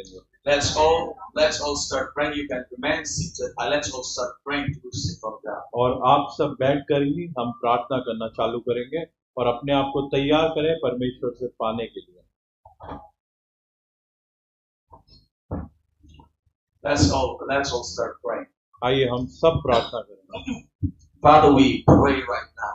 करेंगे। Let's all start praying. You can remain seated. Let's all start praying to receive from God. और आप सब बैठ कर ही हम प्रार्थना करना चालू करेंगे और अपने आप को तैयार करें परमेश्वर से पाने के लिए। Let's all start praying. आइए हम सब प्रार्थना करें। Father, we pray right now.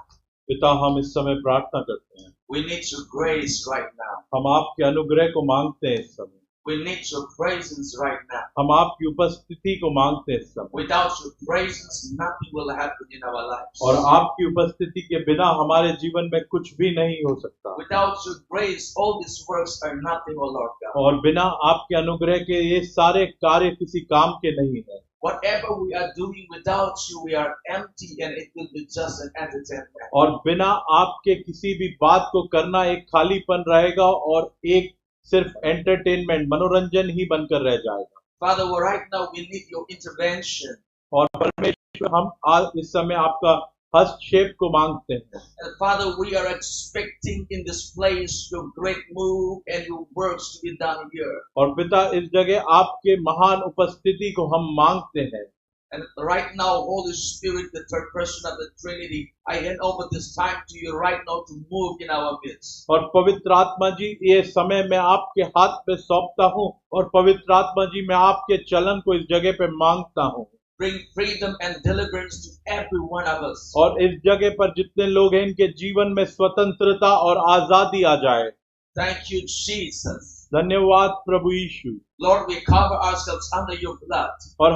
पिता, हम इस समय प्रार्थना करते हैं। We need your grace right now. हम आपके अनुग्रह को मांगते हैं इस समय। We need your presence right now. हम आपकी उपस्थिति को मांगते हैं इस समय। Without your presence, nothing will happen in our lives. और आपकी उपस्थिति के बिना हमारे जीवन में कुछ भी नहीं हो सकता। Without your grace, all these works are nothing, O Lord God. और बिना आपके अनुग्रह के ये सारे कार्य किसी काम के नहीं है। Whatever we are doing without you, we are empty and it will be just an entertainment. और बिना आपके किसी भी बात को करना एक खालीपन रहेगा और एक सिर्फ एंटरटेनमेंट, मनोरंजन ही बनकर रह जाएगा। Father, right now we need your intervention. और परमेश्वर, हम आज इस समय आपका हस्तक्षेप को मांगते हैं। And Father, we are expecting in this place your great move and your works to be done here. और पिता, इस जगह आपके महान उपस्थिति को हम मांगते हैं। And right now, Holy Spirit, the third person of the Trinity, I hand over this time to you right now to move in our midst. और पवित्र आत्मा जी, ये समय मैं आपके हाथ में सौंपता हूँ और पवित्र आत्मा जी, मैं आपके चलन को इस जगह पे मांगता हूँ। Bring freedom and deliverance to every one of us. और इस जगह पर जितने लोग हैं, इनके जीवन में स्वतंत्रता और आजादी आ जाए। Thank you, Jesus. धन्यवाद प्रभु यीशु। Lord, we cover ourselves under your blood. और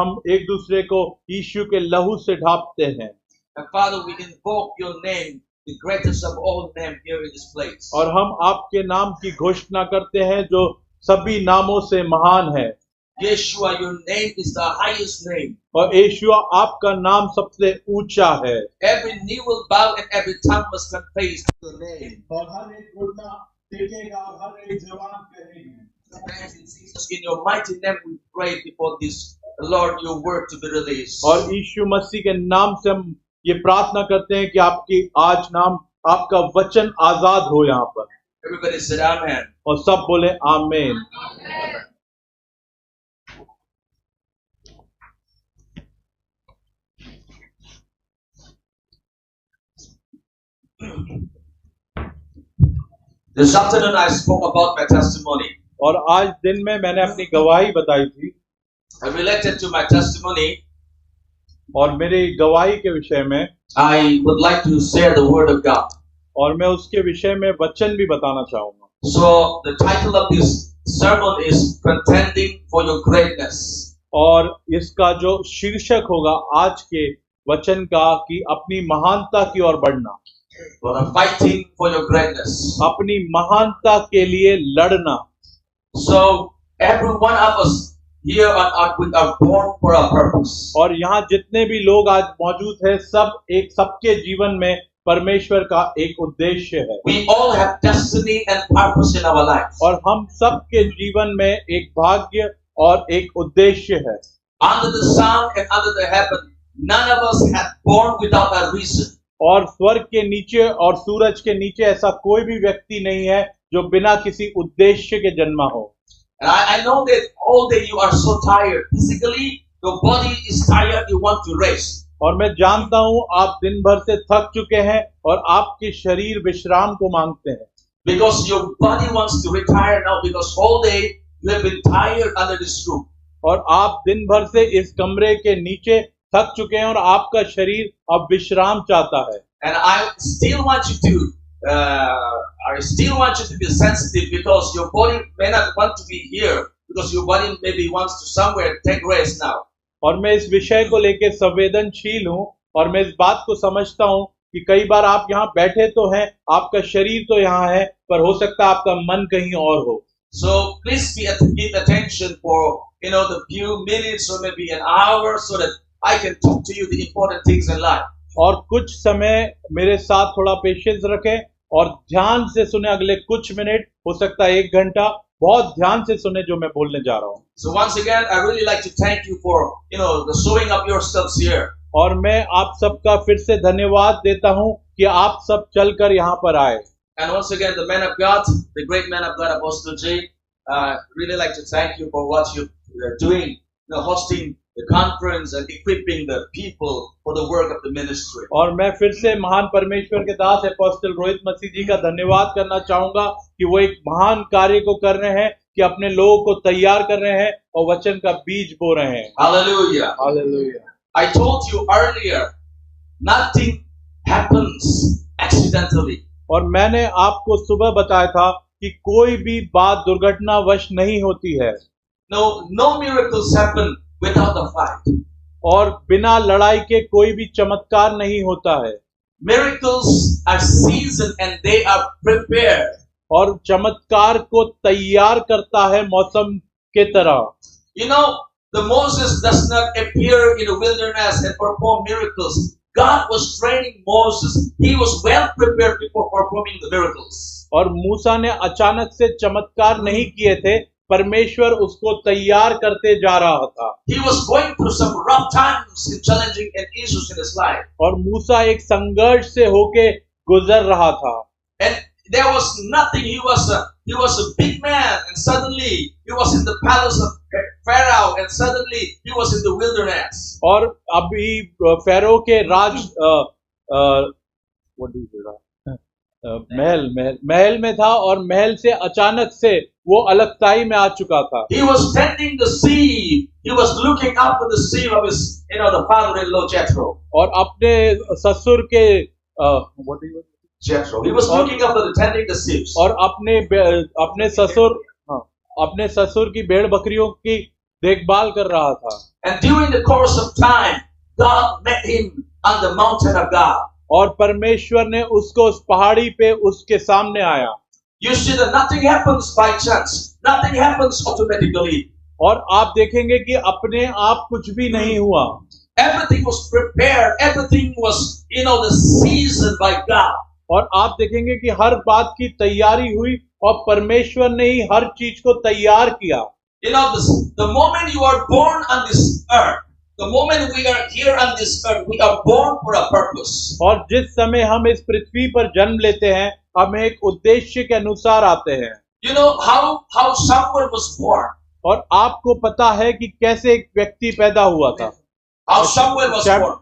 हम एक दूसरे को यीशु के लहू से ढांपते हैं। And Father, we invoke your name, the greatest of all names here in this place. और हम आपके नाम की घोषणा करते हैं जो सभी नामों से महान है। Yeshua, your name is the highest name. और यीशु, आपका नाम सबसे ऊंचा है। Every knee will bow and every tongue must confess your name. और हर एक घुटना टेकेगा और हर एक जबान कहेगी। Thank you, Jesus. In your mighty name we pray before this, Lord, your word to be released. और यीशु मसीह के नाम से हम ये प्रार्थना करते हैं कि आपका वचन आजाद हो यहाँ पर। Everybody said amen. और सब बोले आमीन। This afternoon I spoke about my testimony. और आज दिन में मैंने अपनी गवाही बताई थी। Related to my testimony, और मेरी गवाही के विषय में I would like to share the word of God. और मैं उसके विषय में वचन भी बताना चाहूंगा। So the title of this sermon is Contending for Your Greatness. और इसका जो शीर्षक होगा आज के वचन का कि अपनी महानता की ओर बढ़ना। For fighting for your greatness. अपनी महानता के लिए लड़ना। So every one of us here on earth, we are born for a purpose. और यहाँ जितने भी लोग आज मौजूद हैं, सबके जीवन में परमेश्वर का एक उद्देश्य है। We all have destiny and purpose in our life. और हम सबके जीवन में एक भाग्य और एक उद्देश्य है। Under the sun and under the heaven, none of us have born without a reason. और स्वर्ग के नीचे और सूरज के नीचे ऐसा कोई भी व्यक्ति नहीं है जो बिना किसी उद्देश्य के जन्मा हो। And I know that all day you are so tired. Physically, your body is tired. You want to rest. और मैं जानता हूँ आप दिन भर से थक चुके हैं और आपके शरीर विश्राम को मांगते हैं। Because your body wants to retire now. Because all day you have been tired under this roof. और आप दिन भर से इस कमरे के नीचे थक चुके हैं और आपका शरीर अब विश्राम चाहता है। And I still want you to be sensitive because your body may not want to be here because your body maybe wants to somewhere take rest now. और मैं इस विषय को लेकर संवेदनशील हूँ और मैं इस बात को समझता हूँ कि कई बार आप यहाँ बैठे तो हैं, आपका शरीर तो यहाँ है, पर हो सकता है आपका मन कहीं और हो। So please give attention for the few minutes or maybe an hour so that I can talk to you the important things in life. और कुछ समय मेरे साथ थोड़ा पेशेंस रखें और ध्यान से सुने अगले कुछ मिनट, हो सकता है 1 घंटा, बहुत ध्यान से सुने जो मैं बोलने जा रहा हूँ। So once again, I really like to thank you for the showing up yourselves here. और मैं आप सबका फिर से धन्यवाद देता हूँ कि आप सब चलकर यहाँ पर आए। And once again, the man of God, the great man of God, Apostle J, really like to thank you for what you're doing, hosting the conference and equipping the people for the work of the ministry. और मैं फिर से महान परमेश्वर के दास apostle Rohit मसीह जी का धन्यवाद करना चाहूंगा कि वो एक महान कार्य को कर रहे हैं, कि अपने लोगों को तैयार कर रहे हैं और वचन का बीज बो रहे हैं। Hallelujah. Hallelujah. I told you earlier, nothing happens accidentally. और मैंने आपको सुबह बताया था कि कोई भी बात दुर्घटनावश नहीं होती है, No miracles happen without a fight. और बिना लड़ाई के कोई भी चमत्कार नहीं होता है। Miracles are seasoned and they are prepared. और चमत्कार को तैयार करता है मौसम के तरह। You know, the Moses does not appear in the wilderness and perform miracles. God was training Moses. He was well prepared before performing the miracles. और मूसा ने अचानक से चमत्कार नहीं किए थे, परमेश्वर उसको तैयार करते जा रहा था। He was going through some rough times and challenging issues in his life. और मूसा एक संघर्ष से होके गुजर रहा था। And there was nothing. He was a big man, and suddenly he was in the palace of Pharaoh, and suddenly he was in the wilderness. और अभी फेरो के राज महल में था, और महल से अचानक से वो अलगताई में आ चुका था। He was tending the sheep. He was looking after the sheep of his, the father-in-law Jethro. और अपने ससुर के Jethro. He was looking after tending the sheep. और अपने ससुर की भेड़ बकरियों की देखभाल कर रहा था। And during the course of time, God met him on the mountain of God. और परमेश्वर ने उसको उस पहाड़ी पे उसके सामने आया। You see that nothing happens by chance. Nothing happens automatically. और आप देखेंगे कि अपने आप कुछ भी नहीं हुआ। Everything was prepared. Everything was, the season by God. और आप देखेंगे कि हर बात की तैयारी हुई और परमेश्वर ने ही हर चीज को तैयार किया। The moment you are born on this earth, the moment we are here on this earth, we are born for a purpose. और जिस समय हम इस पृथ्वी पर जन्म लेते हैं, हम एक उद्देश्य के अनुसार आते हैं। You know how someone was born. और आपको पता है कि कैसे एक व्यक्ति पैदा हुआ था। How Samuel was born.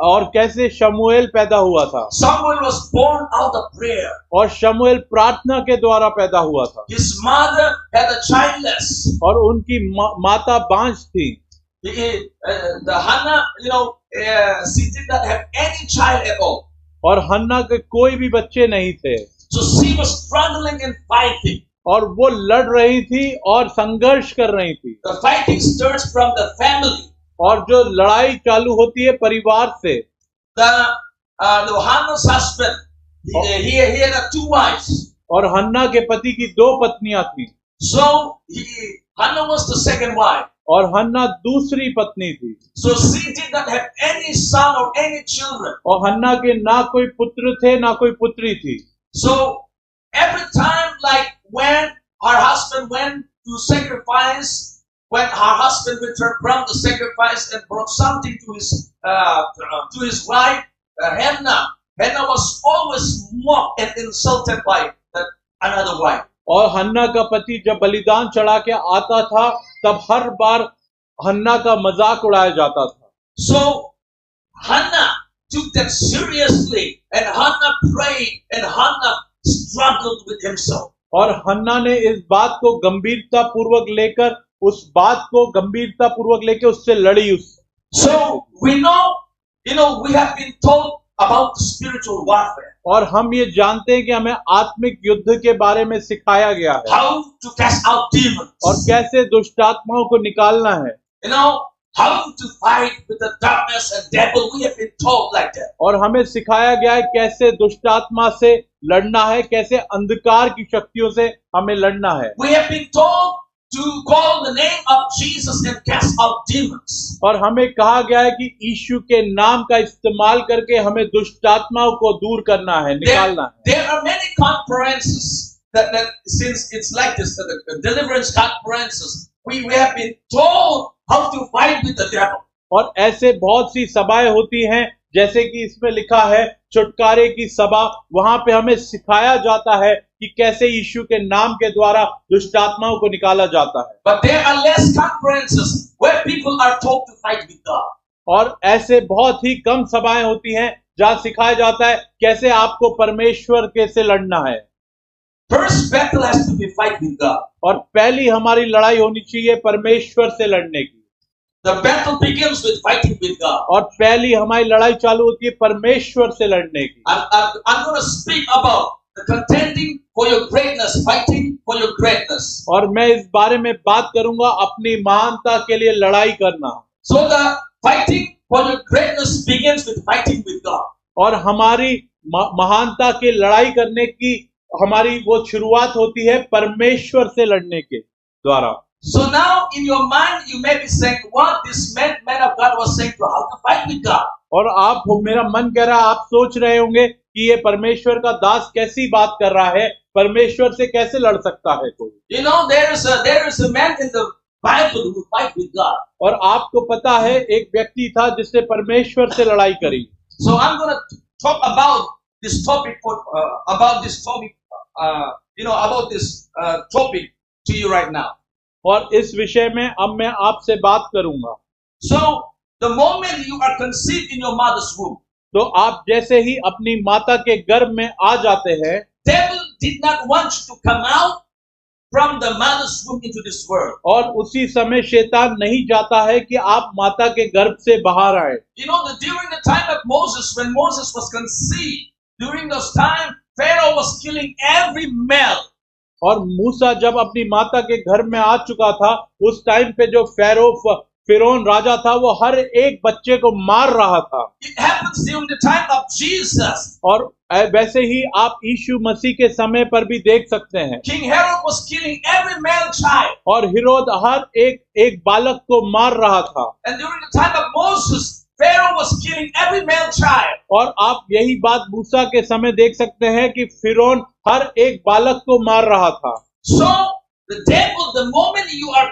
और कैसे शमूएल पैदा हुआ था। Samuel was born out of prayer. और शमूएल प्रार्थना के द्वारा पैदा हुआ था। His mother had a childless. और उनकी माता बांझ थी। The Hannah, she did not have any child at all. और हन्ना के कोई भी बच्चे नहीं थे। So she was struggling and fighting. और वो लड़ रही थी और संघर्ष कर रही थी। The fighting starts from the family. और जो लड़ाई चालू होती है परिवार से। The Hannah's husband, he had 2 wives. और हन्ना के पति की 2 पत्नियां थी। So Hannah was the second wife. और हन्ना दूसरी पत्नी थी। So she did not have any son or any children. और हन्ना के ना कोई पुत्र थे ना कोई पुत्री थी। So every time, like when her husband went to sacrifice, when her husband returned from the sacrifice and brought something to his wife, Hannah was always mocked and insulted by another wife. और हन्ना का पति जब बलिदान चढ़ा के आता था, तब हर बार हन्ना का मजाक उड़ाया जाता था। So Hannah took that seriously, and Hannah prayed, and Hannah struggled with himself. और हन्ना ने इस बात को गंभीरता पूर्वक लेकर उससे लड़ी। So we know, we have been told about the spiritual warfare. और हम ये जानते हैं कि हमें आत्मिक युद्ध के बारे में सिखाया गया है। How to cast out demons. और कैसे दुष्ट आत्माओं को निकालना है। How to fight with the darkness and devil. We have been told like that. और हमें सिखाया गया है कैसे दुष्ट आत्मा से लड़ना है, कैसे अंधकार की शक्तियों से हमें लड़ना है। We have been told to call the name of Jesus and cast out demons. और हमें कहा गया है कि यीशु के नाम का इस्तेमाल करके हमें दुष्ट आत्माओं को दूर करना है, निकालना है। There are many conferences that since it's like this, the deliverance conferences, we have been told how to fight with the devil. और ऐसे बहुत सी सभाएं होती हैं, जैसे कि इसमें लिखा है छुटकारे की सभा। वहां पे हमें सिखाया जाता है कि कैसे यीशु के नाम के द्वारा दुष्ट आत्माओं को निकाला जाता है। But there are less conferences where people are taught to fight with God. और ऐसे बहुत ही कम सभाएं होती हैं जहां सिखाया जाता है कैसे आपको परमेश्वर के से लड़ना है। First battle has to be fight with God. और पहली हमारी लड़ाई होनी चाहिए परमेश्वर से लड़ने की। The battle begins with fighting with God. और पहली हमारी लड़ाई चालू होती है परमेश्वर से लड़ने की। I'm going to speak about the contending for your greatness, fighting for your greatness. और मैं इस बारे में बात करूंगा अपनी महानता के लिए लड़ाई करना। So the fighting for your greatness begins with fighting with God. और हमारी महानता की लड़ाई करने की हमारी वो शुरुआत होती है परमेश्वर से लड़ने के द्वारा। So now in your mind you may be saying what this man of God was saying to how to fight with God. और आप मेरा मन कह रहा है, आप सोच रहे होंगे कि ये परमेश्वर का दास कैसी बात कर रहा है, परमेश्वर से कैसे लड़ सकता है कोई। You know there is a man in the Bible who fight with God. और आपको पता है एक व्यक्ति था जिसने परमेश्वर से लड़ाई करी। So I'm going to talk about this topic about this topic to you right now. और इस विषय में अब मैं आपसे बात करूंगा। So the moment you are conceived in your mother's womb, तो आप जैसे ही अपनी माता के गर्भ में आ जाते हैं, devil did not want you to come out from the mother's womb into this world. और उसी समय शैतान नहीं चाहता है कि आप माता के गर्भ से बाहर आए। You know that during the time of Moses, when Moses was conceived, during those time Pharaoh was killing every male. और मूसा जब अपनी माता के घर में आ चुका था, उस टाइम पे जो फिरौन राजा था वो हर एक बच्चे को मार रहा था। It happens during the time of Jesus. और वैसे ही आप यीशु मसीह के समय पर भी देख सकते हैं। King Herod was killing every male child. और हेरोद हर एक बालक को मार रहा था। And during the time of Moses, Pharaoh was killing every male child. और आप यही बात मूसा के समय देख सकते हैं कि फिरौन हर एक बालक को मार रहा था। So the devil, the moment you are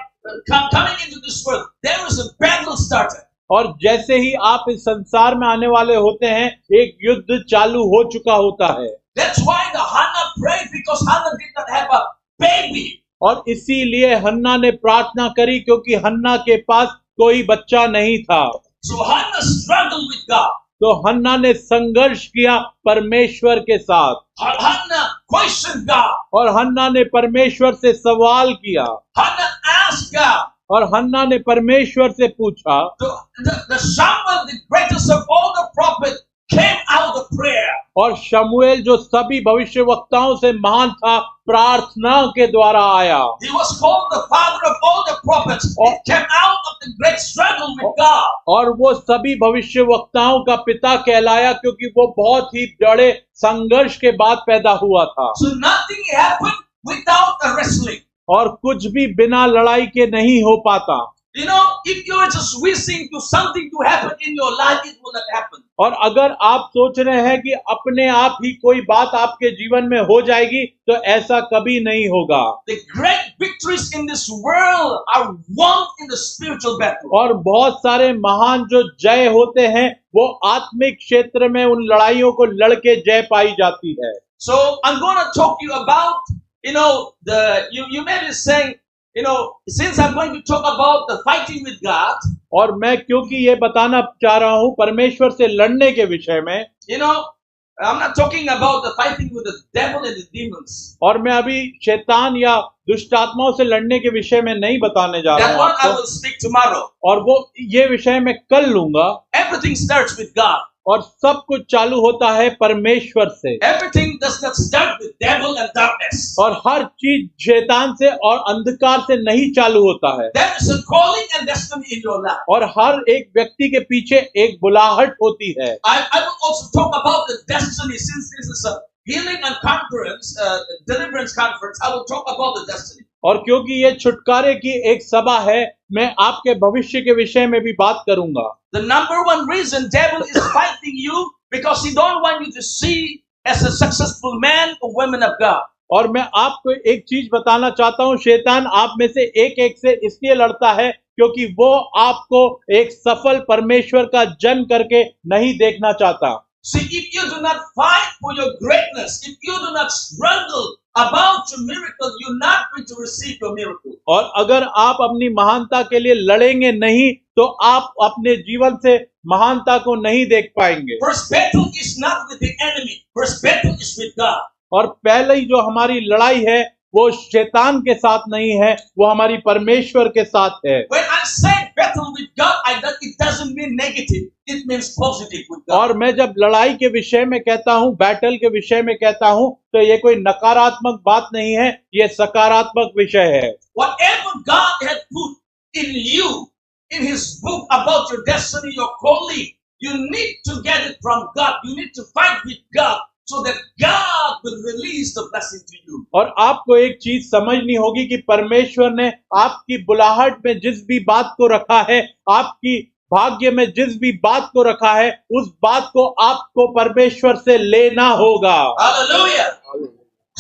coming into this world, there is a battle started. और जैसे ही आप इस संसार में आने वाले होते हैं, एक युद्ध चालू हो चुका होता है। That's why the Hannah prayed, because Hannah did not have a baby. और इसीलिए हन्ना ने प्रार्थना करी क्योंकि हन्ना के पास कोई बच्चा नहीं था। So Hannah struggled with God. तो हन्ना ने संघर्ष किया परमेश्वर के साथ। Hannah questioned God. और हन्ना ने परमेश्वर से सवाल किया। Hannah asked God. और हन्ना ने परमेश्वर से पूछा। The Samuel, the greatest of all the prophets, came out of prayer. और शमूएल जो सभी भविष्यवक्ताओं से महान था, प्रार्थना के द्वारा आया। He was called the father of all the prophets. He came out of the great struggle with God. और वो सभी भविष्यवक्ताओं का पिता कहलाया क्योंकि वो बहुत ही बड़े संघर्ष के बाद पैदा हुआ था। So nothing happened without a wrestling. और कुछ भी बिना लड़ाई के नहीं हो पाता। You know, if you're just wishing to something to happen in your life, it will not happen. और अगर आप सोच रहे हैं कि अपने आप ही कोई बात आपके जीवन में हो जाएगी, तो ऐसा कभी नहीं होगा। The great victories in this world are won in the spiritual battle. और बहुत सारे महान जो जय होते हैं, वो आत्मिक क्षेत्र में उन लड़ाइयों को लड़के जय पाई जाती है। So I'm going to talk to you about, you may be saying, since I'm going to talk about the fighting with God, और मैं क्योंकि ये बताना चाह रहा हूँ परमेश्वर से लड़ने के विषय में, I'm not talking about the fighting with the devil and the demons. और मैं अभी शैतान या दुष्ट आत्माओं से लड़ने के विषय में नहीं बताने जा रहा That हूँ one I आपको। will speak tomorrow. और वो ये विषय मैं कल लूंगा। Everything starts with God. और सब कुछ चालू होता है परमेश्वर से। Everything does not start with devil and darkness. और हर चीज शैतान से और अंधकार से नहीं चालू होता है। There is a calling and destiny in your life. और हर एक व्यक्ति के पीछे एक बुलाहट होती है। I will also talk about the destiny, since this is a healing and conference, deliverance conference. I will talk about the destiny. और क्योंकि ये छुटकारे की एक सभा है, मैं आपके भविष्य के विषय में भी बात करूंगा। The number one reason devil is fighting you, because he don't want you to see as a successful man or woman of God. और मैं आपको एक चीज बताना चाहता हूं, शैतान आप में से एक एक से इसलिए लड़ता है क्योंकि वो आपको एक सफल परमेश्वर का जन करके नहीं देखना चाहता। See, if you do not fight for your greatness, if you do not struggle about your miracle, you're not going to receive your miracle. और अगर आप अपनी महानता के लिए लड़ेंगे नहीं तो आप अपने जीवन से महानता को नहीं देख पाएंगे। First battle is not with the enemy. First battle is with God. और पहले ही जो हमारी लड़ाई है वो शैतान के साथ नहीं है, वो हमारी परमेश्वर के साथ है। When I say battle with God, it doesn't mean negative. It means positive with God. और मैं जब लड़ाई के विषय में कहता हूँ, बैटल के विषय में कहता हूँ, तो ये कोई नकारात्मक बात नहीं है, ये सकारात्मक विषय है। Whatever God had put in you, in His book about your destiny, your calling, you need to get it from God. You need to fight with God so that God will release the blessing to you. और आपको एक चीज समझनी होगी कि परमेश्वर ने आपकी बुलाहट में जिस भी बात को रखा है, आपकी भाग्य में जिस भी बात को रखा है, उस बात को आपको परमेश्वर से लेना होगा। Hallelujah.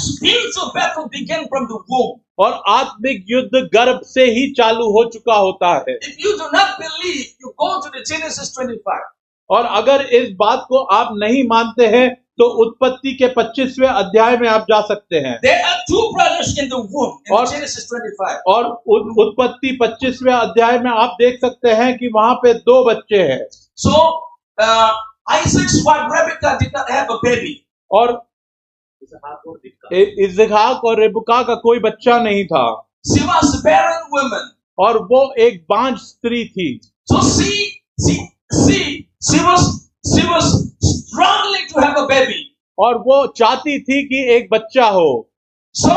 Spiritual battle began from the womb. और आत्मिक युद्ध गर्भ से ही चालू हो चुका होता है। If you do not believe, you go to the Genesis 25. और अगर इस बात को आप नहीं मानते हैं तो उत्पत्ति के 25वें अध्याय में आप जा सकते हैं। There are two brothers in the womb in और- Genesis 25. और उत्पत्ति 25वें अध्याय में आप देख सकते हैं कि वहां पे दो बच्चे हैं। So Isaac's wife Rebecca did not have a baby. और इसहाक और रिबका का कोई बच्चा नहीं था She was a barren woman. और वो एक बांझ स्त्री थी। So she was struggling to have a baby. और वो चाहती थी कि एक बच्चा हो। So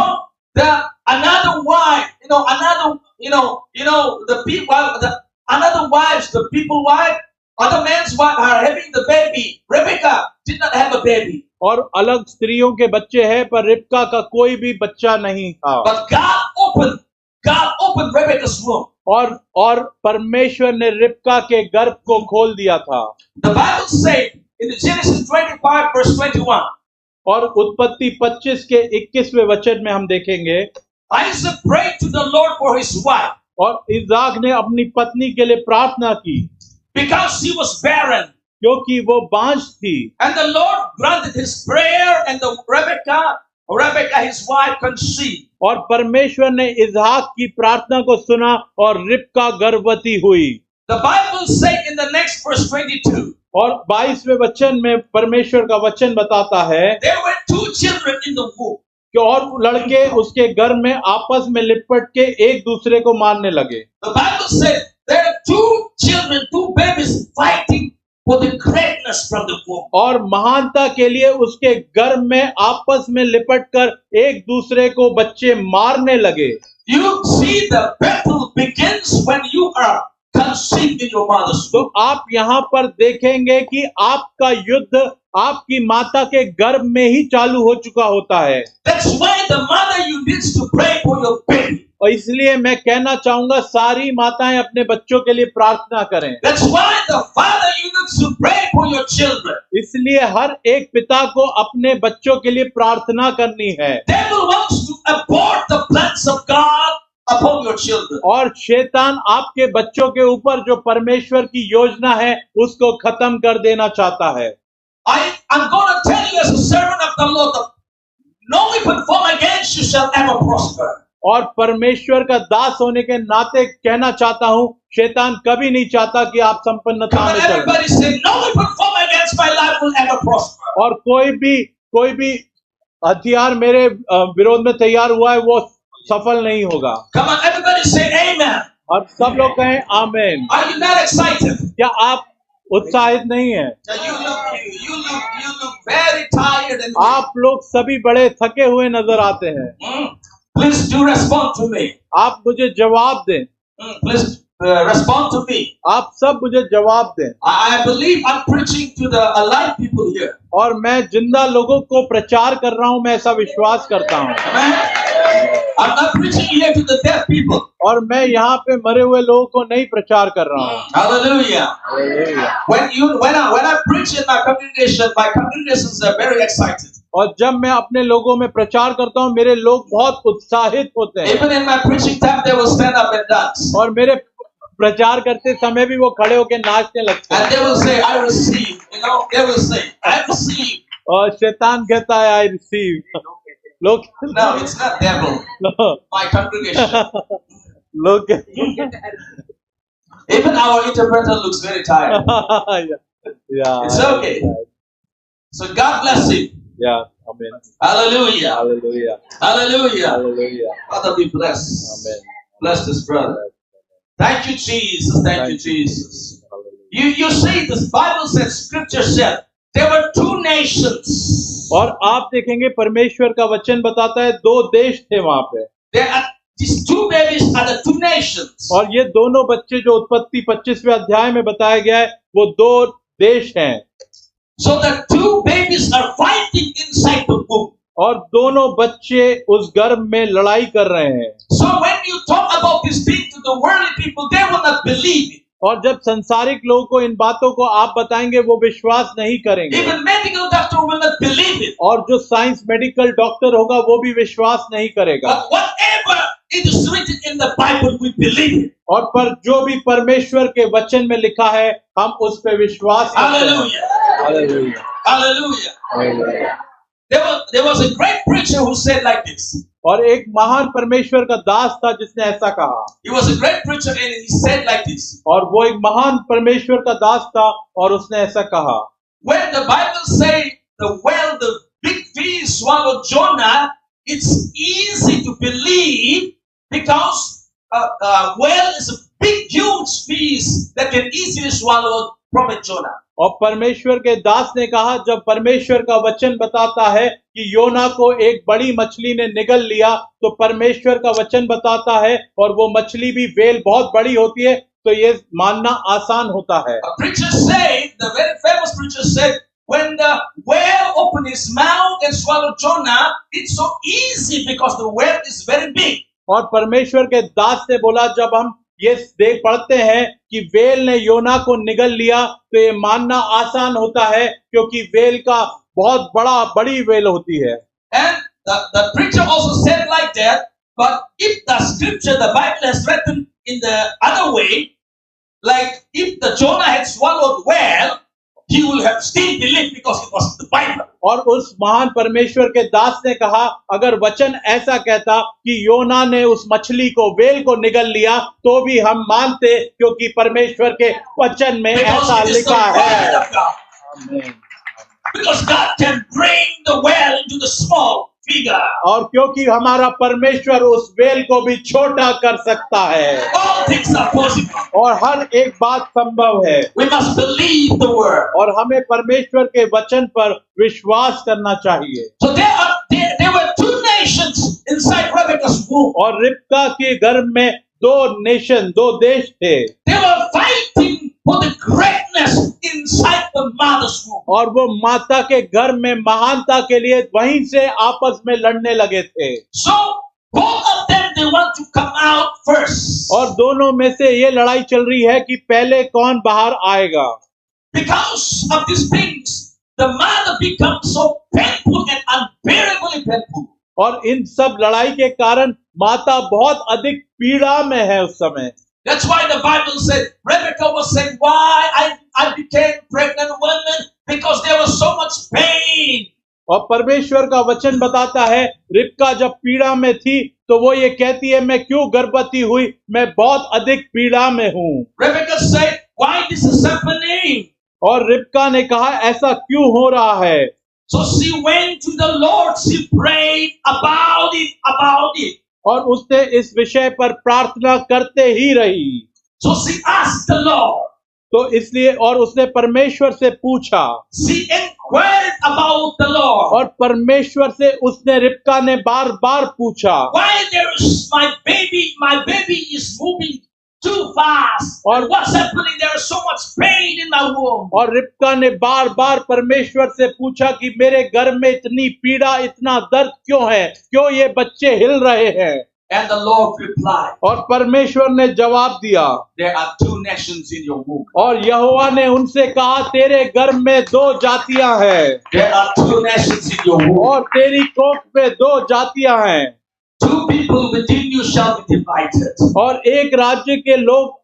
another wife, the people wife, other man's wife are having the baby. Rebecca did not have a baby. और अलग स्त्रियों के बच्चे हैं पर रिबका का कोई भी बच्चा नहीं था। But God opened Rebecca's womb. और परमेश्वर ने रिबका के गर्भ को खोल दिया था। The Bible says in the Genesis 25 verse 21. और उत्पत्ति 25 के 21वें वचन में हम देखेंगे, Isaac prayed to the Lord for his wife और इसहाक ने अपनी पत्नी के लिए प्रार्थना की because she was barren. क्योंकि वो बांझ थी। And the Lord granted his prayer, and Rebecca his wife conceived. और परमेश्वर ने इसहाक की प्रार्थना को सुना और रिबका गर्भवती हुई। The Bible says in the next verse 22. और 22वें वचन में परमेश्वर का वचन बताता है There were two children in the womb. कि और लड़के उसके गर्भ में आपस में लिपट के एक दूसरे को मारने लगे। The Bible said there are two children, two babies fighting for the greatness from the womb. और महानता के लिए उसके गर्भ में आपस में लिपट कर एक दूसरे को बच्चे मारने लगे। You see, the battle begins when you are conceived in your mother's तो womb. आप यहाँ पर देखेंगे कि आपका युद्ध आपकी माता के गर्भ में ही चालू हो चुका होता है। That's why the mother you needs to pray for your baby. और इसलिए मैं कहना चाहूंगा सारी माताएं अपने बच्चों के लिए प्रार्थना करें। That's why the father you need to pray for your children. इसलिए हर एक पिता को अपने बच्चों के लिए प्रार्थना करनी है। Devil wants to abort the plans of God upon your children. और शैतान आपके बच्चों के ऊपर जो परमेश्वर की योजना है उसको खत्म कर देना चाहता है। I'm going to tell you as a servant of the Lord, no weapon formed against you shall ever prosper. और परमेश्वर का दास होने के नाते कहना चाहता हूँ, शैतान कभी नहीं चाहता कि आप संपन्नता Come on, में चलें। everybody say, no weapon formed against my life will ever prosper. और कोई भी हथियार मेरे विरोध में तैयार हुआ है वो सफल नहीं होगा। Come on, everybody say amen. और सब लोग कहें आमीन। Are you not excited? क्या आप उत्साहित नहीं है? You look very tired and आप लोग सभी बड़े थके हुए नजर आते हैं। Please do respond to me. आप मुझे जवाब दें। Please respond to me. आप सब मुझे जवाब दें। I believe I'm preaching to the alive people here. और मैं जिंदा लोगों को प्रचार कर रहा हूं, मैं ऐसा विश्वास करता हूं। Amen. I'm not preaching here to the dead people. और मैं यहाँ पे मरे हुए लोगों को नहीं प्रचार कर रहा हूँ। Hallelujah. Hallelujah. When I preach in my congregations are very excited. और जब मैं अपने लोगों में प्रचार करता हूँ मेरे लोग बहुत उत्साहित होते हैं Even in my preaching time, they will stand up and dance. और मेरे प्रचार करते समय भी वो खड़े होकर नाचने लगते And हैं they will say, I receive. You know, they will say, I receive. और शैतान कहता है आई रिसीव लोग No, it's not devil. My congregation. लोग Even our interpreter looks very tired. yeah It's okay. So God bless you. yeah amen Hallelujah. hallelujah Hallelujah. hallelujah Father, be blessed. amen Bless this brother. Thank you, Jesus. Thank you, Jesus. You see, this Bible said, Scripture said, there were two nations. और आप देखेंगे परमेश्वर का वचन बताता है दो देश थे वहां पे There are these two babies are the two nations. और ये दोनों बच्चे जो उत्पत्ति 25वें अध्याय में बताया गया है वो दो देश हैं So the two babies are fighting inside the womb. और दोनों बच्चे उस गर्भ में लड़ाई कर रहे हैं So when you talk about this thing to the worldly people, they will not believe it. और जब संसारिक लोगों को इन बातों को आप बताएंगे वो विश्वास नहीं करेंगे Even medical doctor will not believe it. और जो साइंस मेडिकल डॉक्टर होगा वो भी विश्वास नहीं करेगा But whatever it is written in the Bible, we believe it. और पर जो भी परमेश्वर के वचन में लिखा है हम उस पे विश्वास करते हैं Hallelujah. Hallelujah Hallelujah. Hallelujah There was a great preacher who said like this. और एक महान परमेश्वर का दास था जिसने ऐसा कहा He was a great preacher and he said like this. और वो एक महान परमेश्वर का दास था और उसने ऐसा कहा When the Bible say the big fish swallowed Jonah, it's easy to believe because whale is a big huge fish that can easily swallow prophet Jonah. और परमेश्वर के दास ने कहा जब परमेश्वर का वचन बताता है कि योना को एक बड़ी मछली ने निगल लिया तो परमेश्वर का वचन बताता है और वो मछली भी वेल बहुत बड़ी होती है तो ये मानना आसान होता है A preacher said, the very famous preacher said, when the whale opened his mouth and swallowed Jonah, it's so easy because the whale is very big. और परमेश्वर के दास ने बोला जब हम ये देख पढ़ते हैं कि वेल ने योना को निगल लिया तो ये मानना आसान होता है क्योंकि वेल का बहुत बड़ी वेल होती है And the preacher also said like that, but if the scripture, the Bible has written in the other way, like if the Jonah had swallowed whale, he will have still believed because it was the Bible. और उस महान परमेश्वर के दास ने कहा अगर वचन ऐसा कहता कि योना ने उस मछली को वेल को निगल लिया तो भी हम मानते क्योंकि परमेश्वर के वचन में Because ऐसा it is the लिखा word है of God. आमीन। Because God can bring the whale into the small figure. और क्योंकि हमारा परमेश्वर उस वेल को भी छोटा कर सकता है All things are possible. और हर एक बात संभव है We must believe the word. और हमें परमेश्वर के वचन पर विश्वास करना चाहिए So there were two nations inside Rebecca's womb. और रिबका के गर्भ में दो देश थे They were fighting for the greatness inside the mother's womb. और वो माता के गर्भ में महानता के लिए वहीं से आपस में लड़ने लगे थे So both of them, they want to come out first. और दोनों में से ये लड़ाई चल रही है कि पहले कौन बाहर आएगा Because of these things, the mother becomes so painful and unbearably painful. और इन सब लड़ाई के कारण माता बहुत अधिक पीड़ा में है उस समय That's why the Bible said, Rebecca was saying, why I became pregnant woman? Because there was so much pain. और परमेश्वर का वचन बताता है रिबका जब पीड़ा में थी तो वो ये कहती है मैं क्यों गर्भवती हुई मैं बहुत अधिक पीड़ा में हूँ Rebecca said, why this is happening? और रिबका ने कहा ऐसा क्यों हो रहा है So she went to the Lord, she prayed about it. और उसने इस विषय पर प्रार्थना करते ही रही So she asked the Lord. तो इसलिए और उसने परमेश्वर से पूछा She inquired about the Lord. और परमेश्वर से उसने रिबका ने बार बार पूछा Why there's my baby is moving too fast. Or- And what's happening? There's so much pain in my womb. और रिबका ने बार बार परमेश्वर से पूछा कि मेरे गर्भ में इतनी पीड़ा इतना दर्द क्यों है क्यों ये बच्चे हिल रहे हैं And the Lord replied, और परमेश्वर ने जवाब दिया, there are two nations in your womb. और यहोवा ने उनसे कहा, तेरे गर्भ में दो जातियां हैं, There are two nations in your womb. और तेरी कोख में दो जातियां हैं, Two people within you shall be divided. और एक राज्य के लोग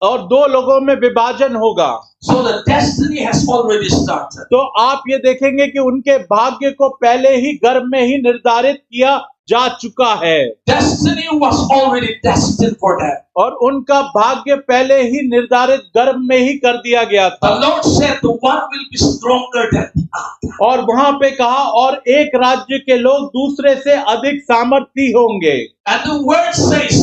और दो लोगों में विभाजन होगा। So the destiny has already started. तो आप ये देखेंगे कि उनके भाग्य को पहले ही गर्भ में ही निर्धारित किया जा चुका है, Destiny was already destined for them. और उनका भाग्य पहले ही निर्धारित गर्भ में ही कर दिया गया था। The Lord said the one will be stronger than the other. और वहां पे कहा, और एक राज्य के लोग दूसरे से अधिक सामर्थी होंगे, And the word says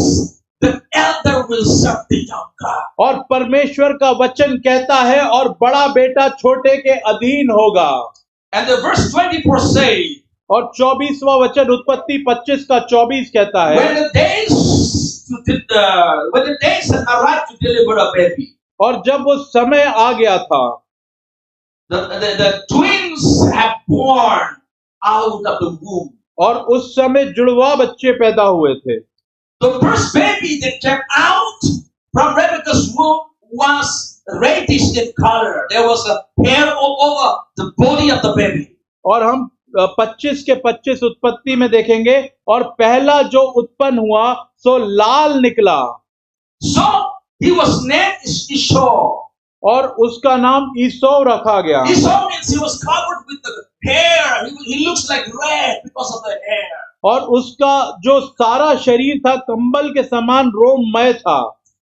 the elder will serve the younger. और परमेश्वर का वचन कहता है, और बड़ा बेटा छोटे के अधीन होगा। And the verse 24 say, और 24वां वचन उत्पत्ति 25 का 24 कहता है, when the days had arrived to deliver a baby, और जब वो समय आ गया था, the twins have born out of the womb. और उस समय जुड़वा बच्चे पैदा हुए थे। The first baby that came out from Rebecca's womb was reddish in color. There was a hair all over the body of the baby. और हम 25 के 25 उत्पत्ति में देखेंगे, और पहला जो उत्पन्न हुआ सो लाल निकला, So he was named Esau. और उसका नाम ईसौ रखा गया। Esau means he was covered with the hair. He looks like red because of the hair. और उसका जो सारा शरीर था कंबल के समान रोममय था।